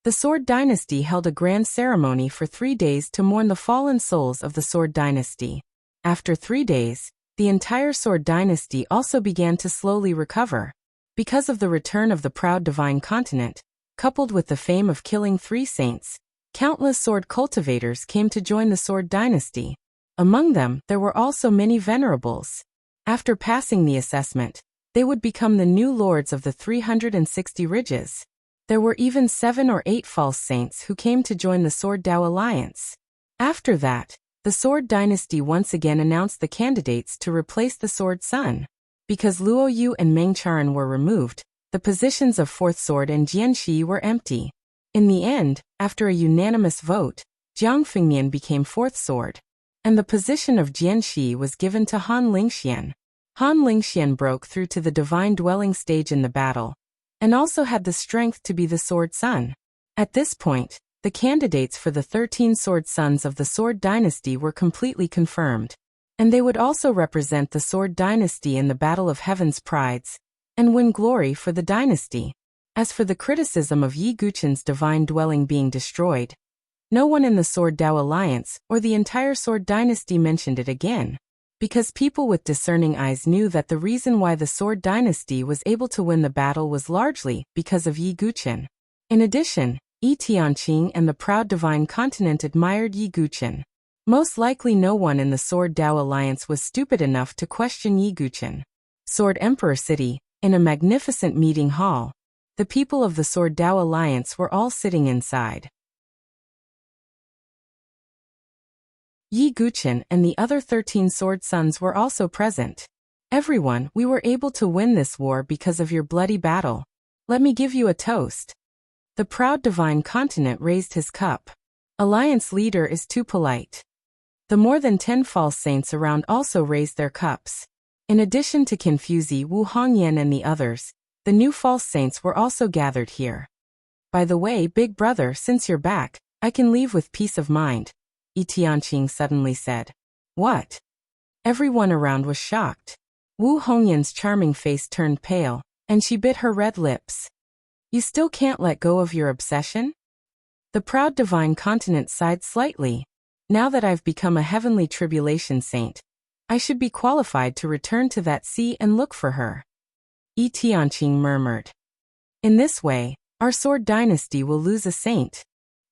the Sword dynasty held a grand ceremony for 3 days to mourn the fallen souls of the Sword dynasty. After 3 days, the entire Sword dynasty also began to slowly recover. Because of the return of the proud divine continent, coupled with the fame of killing 3 saints, countless sword cultivators came to join the Sword dynasty. Among them, there were also many venerables. After passing the assessment, they would become the new lords of the 360 ridges. There were even 7 or 8 false saints who came to join the Sword Dao alliance. After that, the Sword dynasty once again announced the candidates to replace the Sword Sun. Because Luo Yu and Meng Charan were removed, the positions of 4th Sword and Jianxi were empty. In the end, after a unanimous vote, Jiang Fengnian became 4th Sword, and the position of Jianxi was given to Han Lingxian. Han Lingxian broke through to the divine dwelling stage in the battle, and also had the strength to be the Sword Sun. At this point, the candidates for the 13 Sword Sons of the Sword dynasty were completely confirmed, and they would also represent the Sword dynasty in the Battle of Heaven's Prides, and win glory for the dynasty. As for the criticism of Yi Guqin's divine dwelling being destroyed, no one in the Sword Dao alliance or the entire Sword dynasty mentioned it again, because people with discerning eyes knew that the reason why the Sword dynasty was able to win the battle was largely because of Yi Guqin. In addition, Yi Tianqing and the proud divine continent admired Yi Guqin. Most likely no one in the Sword Dao alliance was stupid enough to question Yi Guqin. Sword Emperor City, in a magnificent meeting hall. The people of the Sword Dao alliance were all sitting inside. Yi Guqin and the other 13 Sword Sons were also present. Everyone, we were able to win this war because of your bloody battle. Let me give you a toast. The proud divine continent raised his cup. Alliance leader is too polite. The more than 10 false saints around also raised their cups. In addition to Confuzi, Wu Hongyan and the others, the new false saints were also gathered here. By the way, big brother, since you're back, I can leave with peace of mind, Yi Tianqing suddenly said. What? Everyone around was shocked. Wu Hongyan's charming face turned pale, and she bit her red lips. You still can't let go of your obsession? The proud divine continent sighed slightly. Now that I've become a heavenly tribulation saint, I should be qualified to return to that sea and look for her. Yi Tianqing murmured. In this way, our Sword dynasty will lose a saint.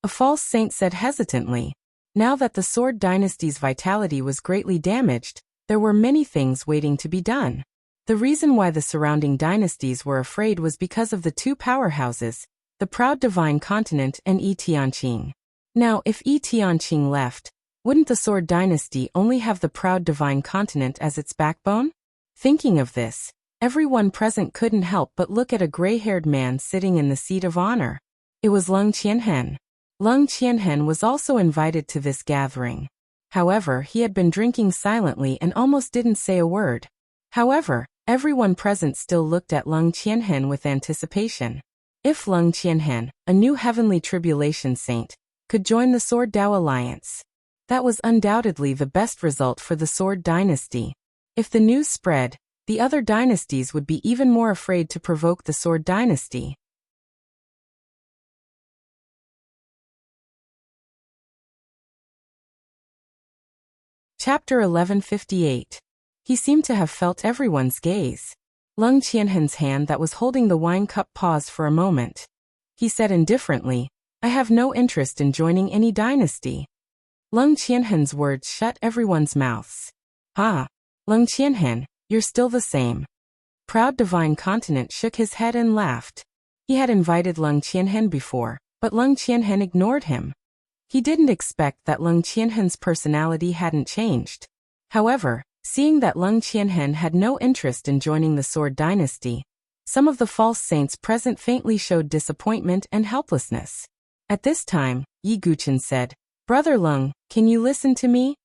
A false saint said hesitantly. Now that the Sword dynasty's vitality was greatly damaged, there were many things waiting to be done. The reason why the surrounding dynasties were afraid was because of the 2 powerhouses, the proud divine continent and Yi Tianqing. Now, if Yi Tianqing left, wouldn't the Sword dynasty only have the proud divine continent as its backbone? Thinking of this, everyone present couldn't help but look at a gray-haired man sitting in the seat of honor. It was Leng Qianhen. Leng Qianhen was also invited to this gathering. However, he had been drinking silently and almost didn't say a word. However, everyone present still looked at Leng Qianhen with anticipation. If Leng Qianhen, a new heavenly tribulation saint, could join the Sword Dao alliance, that was undoubtedly the best result for the Sword dynasty. If the news spread, the other dynasties would be even more afraid to provoke the Sword Dynasty. Chapter 1158. He seemed to have felt everyone's gaze. Leng Qianhen's hand that was holding the wine cup paused for a moment. He said indifferently, "I have no interest in joining any dynasty." Leng Qianhen's words shut everyone's mouths. "Ah, Leng Qianhen, you're still the same." Proud Divine Continent shook his head and laughed. He had invited Leng Qianhen before, but Leng Qianhen ignored him. He didn't expect that Leng Qianhen's personality hadn't changed. However, seeing that Leng Qianhen had no interest in joining the Sword Dynasty, some of the false saints present faintly showed disappointment and helplessness. At this time, Yi Guqin said, "Brother Leng, can you listen to me?"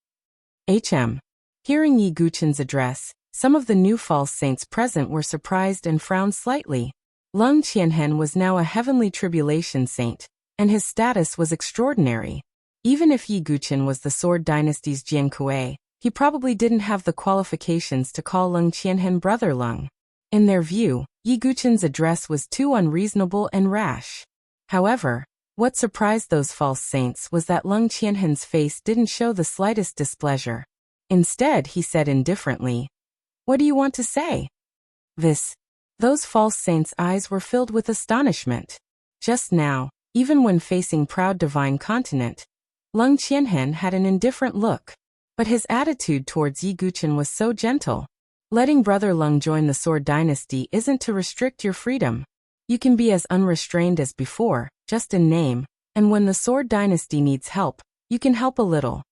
Hearing Yi Guqin's address, some of the new false saints present were surprised and frowned slightly. Leng Qianhen was now a heavenly tribulation saint, and his status was extraordinary. Even if Yi Guqin was the Sword Dynasty's Jian Kuei, he probably didn't have the qualifications to call Leng Qianhen Brother Leng. In their view, Yi Guqin's address was too unreasonable and rash. However, what surprised those false saints was that Leng Qianhen's face didn't show the slightest displeasure. Instead, he said indifferently, "What do you want to say?" Those false saints' eyes were filled with astonishment. Just now, even when facing Proud Divine Continent, Leng Qianhen had an indifferent look. But his attitude towards Yi Guqin was so gentle. Letting Brother Leng join the Sword Dynasty isn't to restrict your freedom. You can be as unrestrained as before, just in name, and when the Sword Dynasty needs help, you can help a little.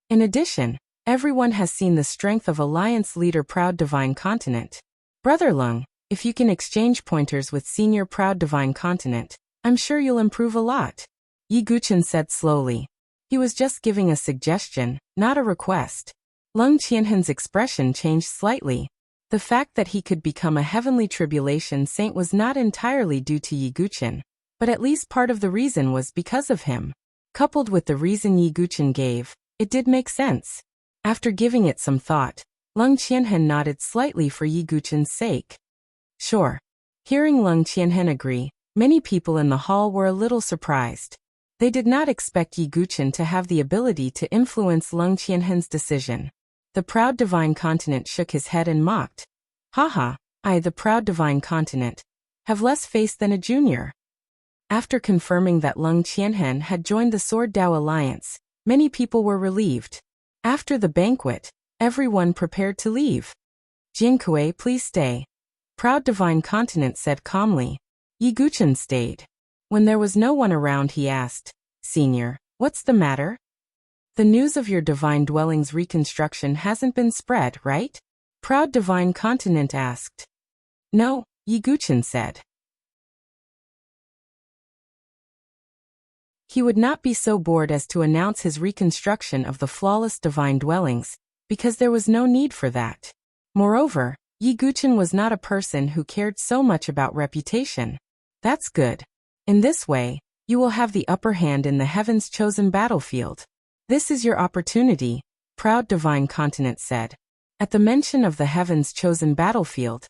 In addition, everyone has seen the strength of Alliance leader Proud Divine Continent. Brother Leng, if you can exchange pointers with senior Proud Divine Continent, I'm sure you'll improve a lot. Yi Guqin said slowly. He was just giving a suggestion, not a request. Leng Qianhen's expression changed slightly. The fact that he could become a heavenly tribulation saint was not entirely due to Yi Guqin, but at least part of the reason was because of him. Coupled with the reason Yi Guqin gave, it did make sense. After giving it some thought, Leng Qianhen nodded slightly for Yi Guqin's sake. Sure. Hearing Leng Qianhen agree, many people in the hall were a little surprised. They did not expect Yi Guqin to have the ability to influence Leng Qianhen's decision. The Proud Divine Continent shook his head and mocked. Haha, I, the Proud Divine Continent, have less face than a junior. After confirming that Leng Qianhen had joined the Sword Dao Alliance, many people were relieved. After the banquet, everyone prepared to leave. Jian Kuei, please stay. Proud Divine Continent said calmly. Yi Guqin stayed. When there was no one around, he asked, Senior, what's the matter? The news of your divine dwelling's reconstruction hasn't been spread, right? Proud Divine Continent asked. No, Yi Guqin said. He would not be so bored as to announce his reconstruction of the flawless divine dwellings, because there was no need for that. Moreover, Yi Guqin was not a person who cared so much about reputation. That's good. In this way, you will have the upper hand in the heaven's chosen battlefield. This is your opportunity, Proud Divine Continent said. At the mention of the heaven's chosen battlefield,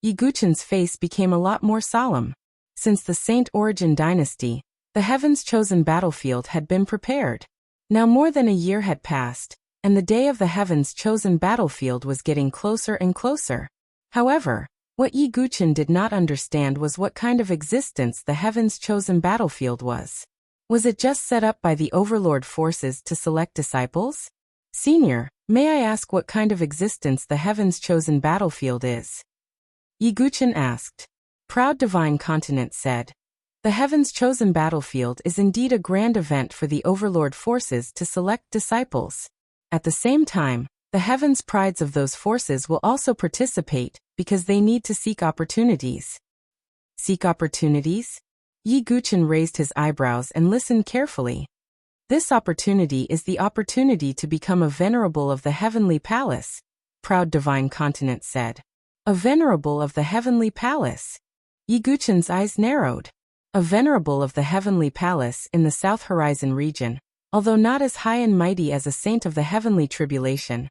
Yi Guqin's face became a lot more solemn. Since the Saint Origin dynasty, the heaven's chosen battlefield had been prepared. Now more than a year had passed, and the day of the heaven's chosen battlefield was getting closer and closer. However, what Yi Guqin did not understand was what kind of existence the heaven's chosen battlefield was. Was it just set up by the overlord forces to select disciples? Senior, may I ask what kind of existence the heaven's chosen battlefield is? Yi Guqin asked. Proud Divine Continent said. The heaven's chosen battlefield is indeed a grand event for the overlord forces to select disciples. At the same time, the heavens' prides of those forces will also participate, because they need to seek opportunities. Seek opportunities? Yi Guqin raised his eyebrows and listened carefully. This opportunity is the opportunity to become a venerable of the heavenly palace, Proud Divine Continent said. A venerable of the heavenly palace. Yi Guqin's eyes narrowed. A venerable of the heavenly palace in the South Horizon region, although not as high and mighty as a saint of the heavenly tribulation,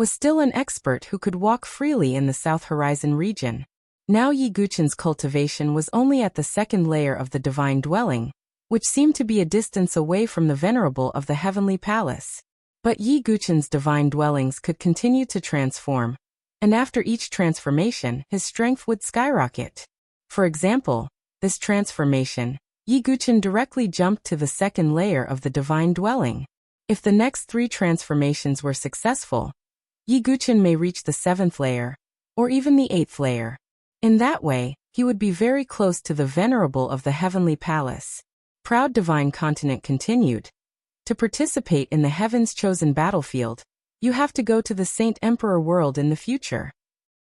was still an expert who could walk freely in the South Horizon region. Now Yi Guchen's cultivation was only at the second layer of the divine dwelling, which seemed to be a distance away from the venerable of the heavenly palace. But Yi Guchen's divine dwellings could continue to transform, and after each transformation, his strength would skyrocket. For example, this transformation, Yi Guchen directly jumped to the second layer of the divine dwelling. If the next 3 transformations were successful, Yi Guchen may reach the 7th layer, or even the 8th layer. In that way, he would be very close to the venerable of the heavenly palace. Proud divine continent continued. To participate in the heaven's chosen battlefield, you have to go to the Saint Emperor world in the future.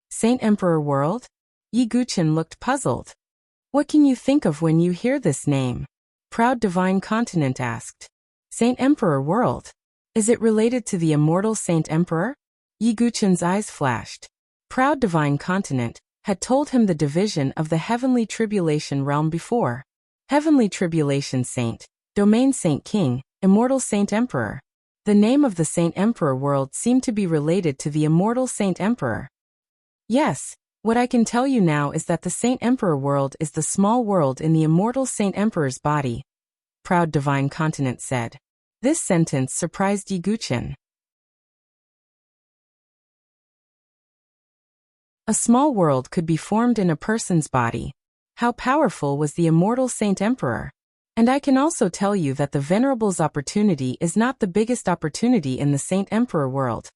Saint Emperor world? Yi Guchen looked puzzled. What can you think of when you hear this name? Proud divine continent asked. Saint Emperor world. Is it related to the immortal Saint Emperor? Yi Guchen's eyes flashed. Proud divine continent had told him the division of the heavenly tribulation realm before. Heavenly tribulation saint, domain saint king, immortal saint emperor. The name of the Saint Emperor world seemed to be related to the immortal Saint Emperor. Yes, what I can tell you now is that the Saint Emperor world is the small world in the immortal Saint Emperor's body, Proud divine continent said. This sentence surprised Yi Guchen. A small world could be formed in a person's body. How powerful was the immortal Saint Emperor? And I can also tell you that the Venerable's opportunity is not the biggest opportunity in the Saint Emperor world.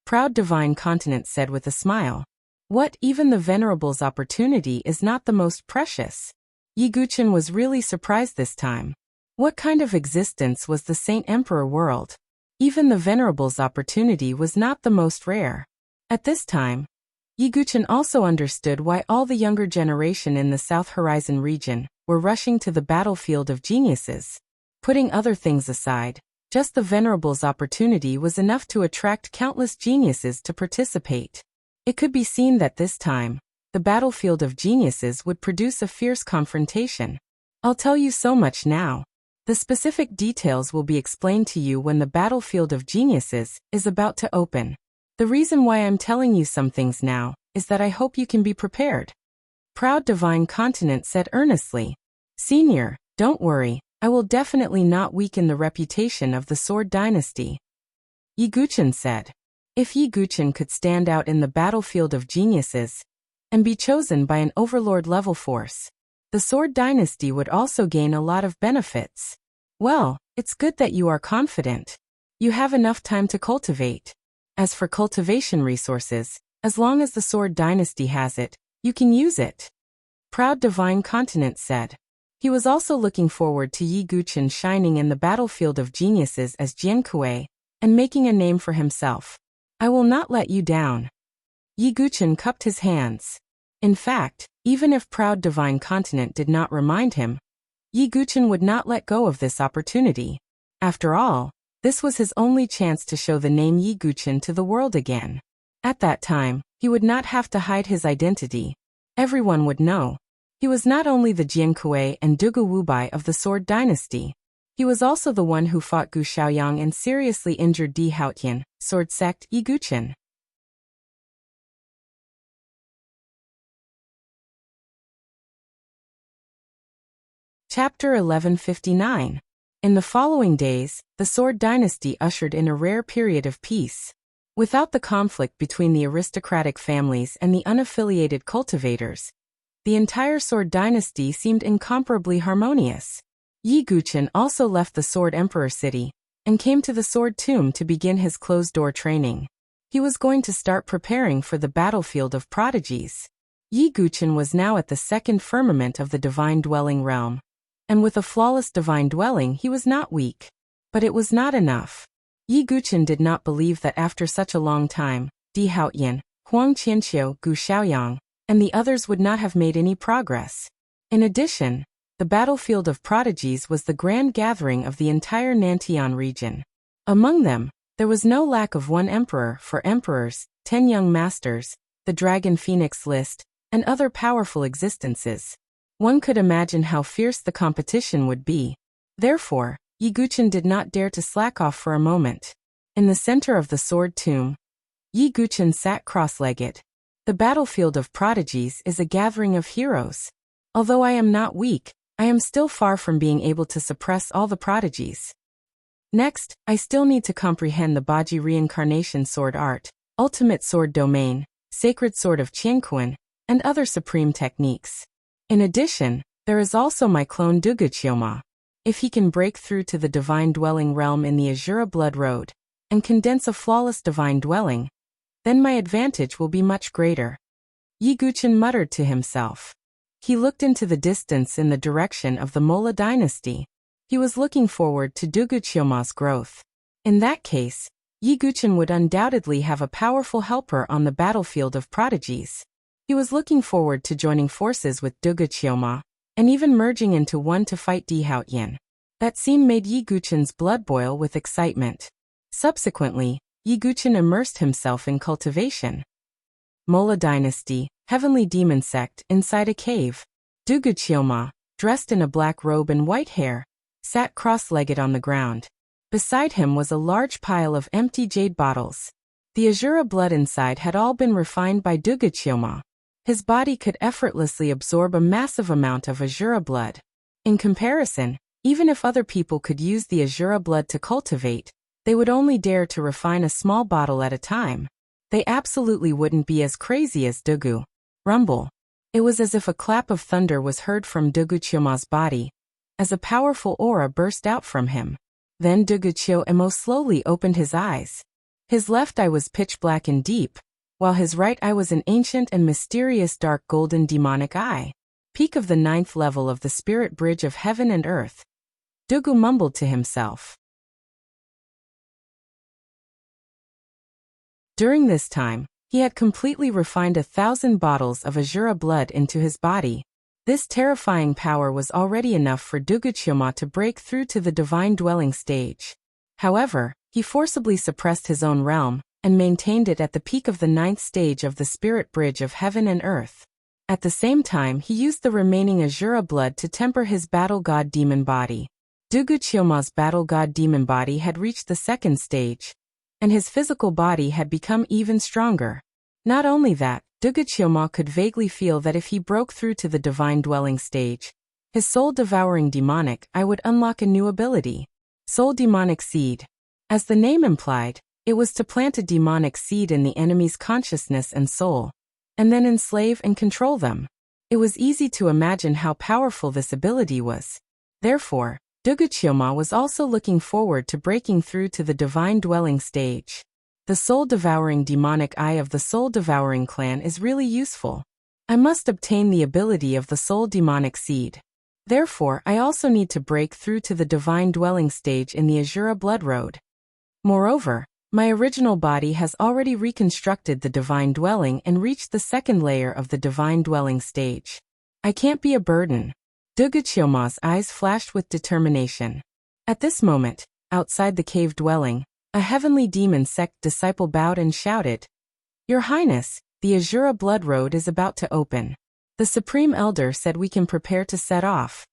Proud divine continent said with a smile. What, even the Venerable's opportunity is not the most precious? Yi Guchen was really surprised this time. What kind of existence was the Saint Emperor world? Even the Venerable's opportunity was not the most rare. At this time, Yi Guchen also understood why all the younger generation in the South Horizon region were rushing to the battlefield of geniuses. Putting other things aside, just the Venerable's opportunity was enough to attract countless geniuses to participate. It could be seen that this time, the battlefield of geniuses would produce a fierce confrontation. I'll tell you so much now. The specific details will be explained to you when the battlefield of geniuses is about to open. The reason why I'm telling you some things now is that I hope you can be prepared. Proud divine continent said earnestly. Senior, don't worry, I will definitely not weaken the reputation of the Sword Dynasty. Yi Guchen said. If Yi Guchen could stand out in the battlefield of geniuses and be chosen by an overlord level force, the Sword Dynasty would also gain a lot of benefits. Well, it's good that you are confident. You have enough time to cultivate. As for cultivation resources, as long as the Sword Dynasty has it, you can use it. Proud divine continent said. He was also looking forward to Yi Guchen shining in the battlefield of geniuses as Jiankui and making a name for himself. I will not let you down. Yi Guchen cupped his hands. In fact, even if Proud divine continent did not remind him, Yi Guchen would not let go of this opportunity. After all, this was his only chance to show the name Yi Guchen to the world again. At that time, he would not have to hide his identity. Everyone would know. He was not only the Jiankui and Dugu Wubai of the Sword Dynasty. He was also the one who fought Gu Xiaoyang and seriously injured Di Haotian, Sword Sect Yi Guchen. Chapter 1159. In the following days, the Sword Dynasty ushered in a rare period of peace. Without the conflict between the aristocratic families and the unaffiliated cultivators, the entire Sword Dynasty seemed incomparably harmonious. Yi Guchen also left the Sword Emperor city and came to the Sword Tomb to begin his closed-door training. He was going to start preparing for the battlefield of prodigies. Yi Guchen was now at the second firmament of the divine dwelling realm. And with a flawless divine dwelling he was not weak. But it was not enough. Yi Guchen did not believe that after such a long time, Di Haotian, Huang Qianqiu, Gu Xiaoyang, and the others would not have made any progress. In addition, the battlefield of prodigies was the grand gathering of the entire Nantian region. Among them, there was no lack of one emperor for emperors, 10 young masters, the Dragon Phoenix list, and other powerful existences. One could imagine how fierce the competition would be. Therefore, Yi Guchen did not dare to slack off for a moment. In the center of the Sword Tomb, Yi Guchen sat cross-legged. The battlefield of prodigies is a gathering of heroes. Although I am not weak, I am still far from being able to suppress all the prodigies. Next, I still need to comprehend the Baji reincarnation sword art, ultimate sword domain, sacred sword of Qianquan, and other supreme techniques. In addition, there is also my clone Duguqioma. If he can break through to the divine dwelling realm in the Azura Blood Road, and condense a flawless divine dwelling, then my advantage will be much greater. Yi Guchen muttered to himself. He looked into the distance in the direction of the Mola dynasty. He was looking forward to Duguqioma's growth. In that case, Yi Guchen would undoubtedly have a powerful helper on the battlefield of prodigies. He was looking forward to joining forces with Duguqioma, and even merging into one to fight Di Haotian. That scene made Yi Guchen's blood boil with excitement. Subsequently, Yi Guchen immersed himself in cultivation. Mola dynasty, heavenly demon sect, inside a cave. Duguqioma, dressed in a black robe and white hair, sat cross-legged on the ground. Beside him was a large pile of empty jade bottles. The Azura blood inside had all been refined by Duguqioma. His body could effortlessly absorb a massive amount of Azura blood. In comparison, even if other people could use the Azura blood to cultivate, they would only dare to refine a small bottle at a time. They absolutely wouldn't be as crazy as Dugu. Rumble. It was as if a clap of thunder was heard from Duguqioma's body, as a powerful aura burst out from him. Then Duguqioma slowly opened his eyes. His left eye was pitch black and deep, while his right eye was an ancient and mysterious dark golden demonic eye. Peak of the 9th level of the spirit bridge of heaven and earth. Dugu mumbled to himself. During this time, he had completely refined 1,000 bottles of Azura blood into his body. This terrifying power was already enough for Duguqioma to break through to the divine dwelling stage. However, he forcibly suppressed his own realm, and maintained it at the peak of the 9th stage of the spirit bridge of heaven and earth. At the same time, he used the remaining Azura blood to temper his battle god demon body. Duguqioma's battle god demon body had reached the 2nd stage, and his physical body had become even stronger. Not only that, Duguqioma could vaguely feel that if he broke through to the divine dwelling stage, his soul-devouring demonic eye would unlock a new ability. Soul demonic seed. As the name implied, it was to plant a demonic seed in the enemy's consciousness and soul, and then enslave and control them. It was easy to imagine how powerful this ability was. Therefore, Duguqioma was also looking forward to breaking through to the divine dwelling stage. The soul-devouring demonic eye of the soul-devouring clan is really useful. I must obtain the ability of the soul demonic seed. Therefore, I also need to break through to the divine dwelling stage in the Azura Blood Road. Moreover, my original body has already reconstructed the divine dwelling and reached the 2nd layer of the divine dwelling stage. I can't be a burden. Duguqioma's eyes flashed with determination. At this moment, outside the cave dwelling, a heavenly demon sect disciple bowed and shouted, "Your Highness, the Azura Blood Road is about to open. The Supreme Elder said we can prepare to set off."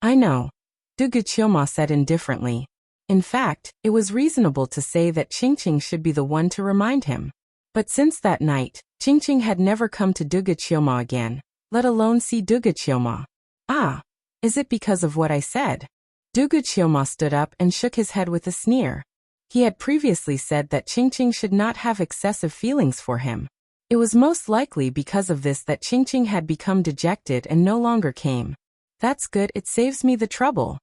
"I know," Duguqioma said indifferently. In fact, it was reasonable to say that Qingqing should be the one to remind him. But since that night, Qingqing had never come to Duguqioma again, let alone see Duguqioma. "Ah, is it because of what I said?" Duguqioma stood up and shook his head with a sneer. He had previously said that Qingqing should not have excessive feelings for him. It was most likely because of this that Qingqing had become dejected and no longer came. "That's good, it saves me the trouble."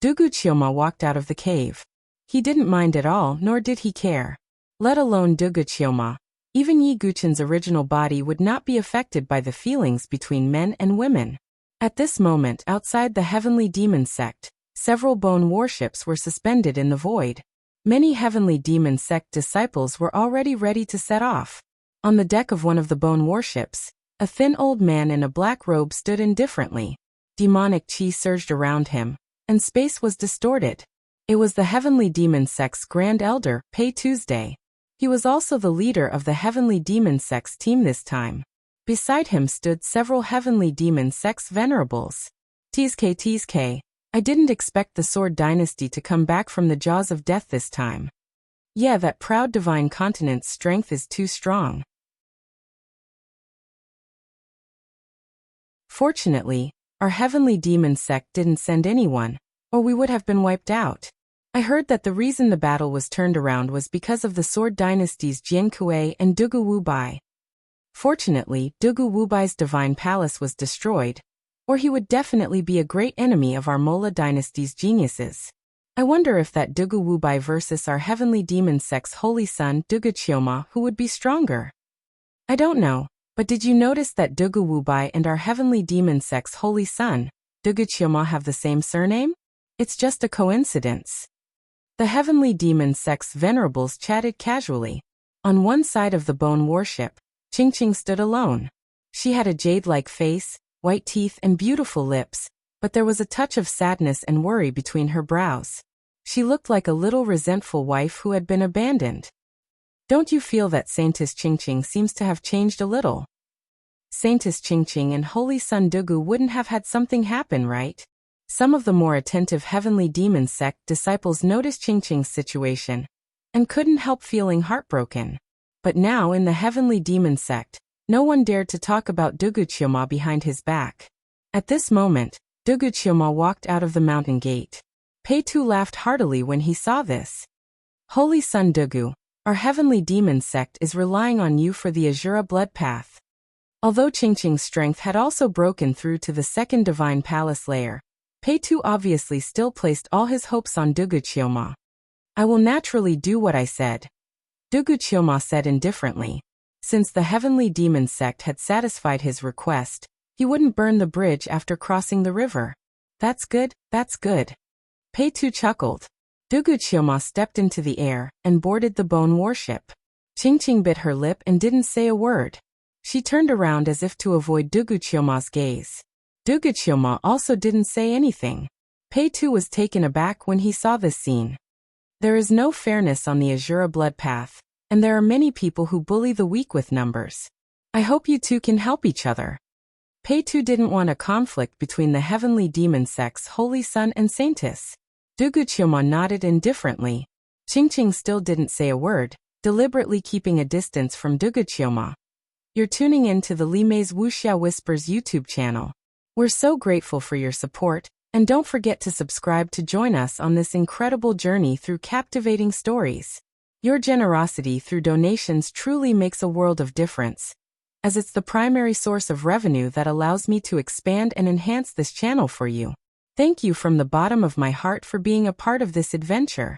Duguqioma walked out of the cave. He didn't mind at all, nor did he care. Let alone Duguqioma. Even Yi Guchen's original body would not be affected by the feelings between men and women. At this moment, outside the heavenly demon sect, several bone warships were suspended in the void. Many heavenly demon sect disciples were already ready to set off. On the deck of one of the bone warships, a thin old man in a black robe stood indifferently. Demonic chi surged around him, and space was distorted. It was the heavenly demon sect's Grand Elder, Pei Tuesday. He was also the leader of the heavenly demon sect's team this time. Beside him stood several heavenly demon sect's venerables. Tsk, I didn't expect the Sword Dynasty to come back from the jaws of death this time. Yeah, that proud divine continent's strength is too strong. Fortunately, our heavenly demon sect didn't send anyone, or we would have been wiped out. I heard that the reason the battle was turned around was because of the Sword Dynasty's Jian Kuei and Dugu Wubai. Fortunately, Dugu Wubai's divine palace was destroyed, or he would definitely be a great enemy of our Mola dynasty's geniuses. I wonder if that Dugu Wubai versus our heavenly demon sect's holy son Dugu Chioma, who would be stronger? I don't know, but did you notice that Dugu Wubai and our heavenly demon sect's holy son, Dugu Chioma, have the same surname? It's just a coincidence. The heavenly demon sect's venerables chatted casually. On one side of the bone warship, Qingqing stood alone. She had a jade-like face, white teeth and beautiful lips, but there was a touch of sadness and worry between her brows. She looked like a little resentful wife who had been abandoned. Don't you feel that Saintess Qingqing seems to have changed a little? Saintess Qingqing and Holy Son Dugu wouldn't have had something happen, right? Some of the more attentive heavenly demon sect disciples noticed Qingqing's situation and couldn't help feeling heartbroken. But now in the heavenly demon sect, no one dared to talk about Dugu Chioma behind his back. At this moment, Dugu Chioma walked out of the mountain gate. Pei Tu laughed heartily when he saw this. Holy Son Dugu, our heavenly demon sect is relying on you for the Azura blood path. Although Qingqing's strength had also broken through to the second divine palace layer, Pei Tu obviously still placed all his hopes on Dugu Chioma. I will naturally do what I said, Dugu Chioma said indifferently. Since the heavenly demon sect had satisfied his request, he wouldn't burn the bridge after crossing the river. That's good, that's good. Pei Tu chuckled. Dugu Chioma stepped into the air and boarded the bone warship. Qingqing bit her lip and didn't say a word. She turned around as if to avoid Dugu Chioma's gaze. Dugu Chioma also didn't say anything. Pei Tu was taken aback when he saw this scene. There is no fairness on the Azura blood path, and there are many people who bully the weak with numbers. I hope you two can help each other. Pei Tu didn't want a conflict between the heavenly demon sect's holy son and saintess. Dugu Chioma nodded indifferently. Qingqing still didn't say a word, deliberately keeping a distance from Dugu Chioma. You're tuning in to the Li Mei's Wuxia Whispers YouTube channel. We're so grateful for your support, and don't forget to subscribe to join us on this incredible journey through captivating stories. Your generosity through donations truly makes a world of difference, as it's the primary source of revenue that allows me to expand and enhance this channel for you. Thank you from the bottom of my heart for being a part of this adventure.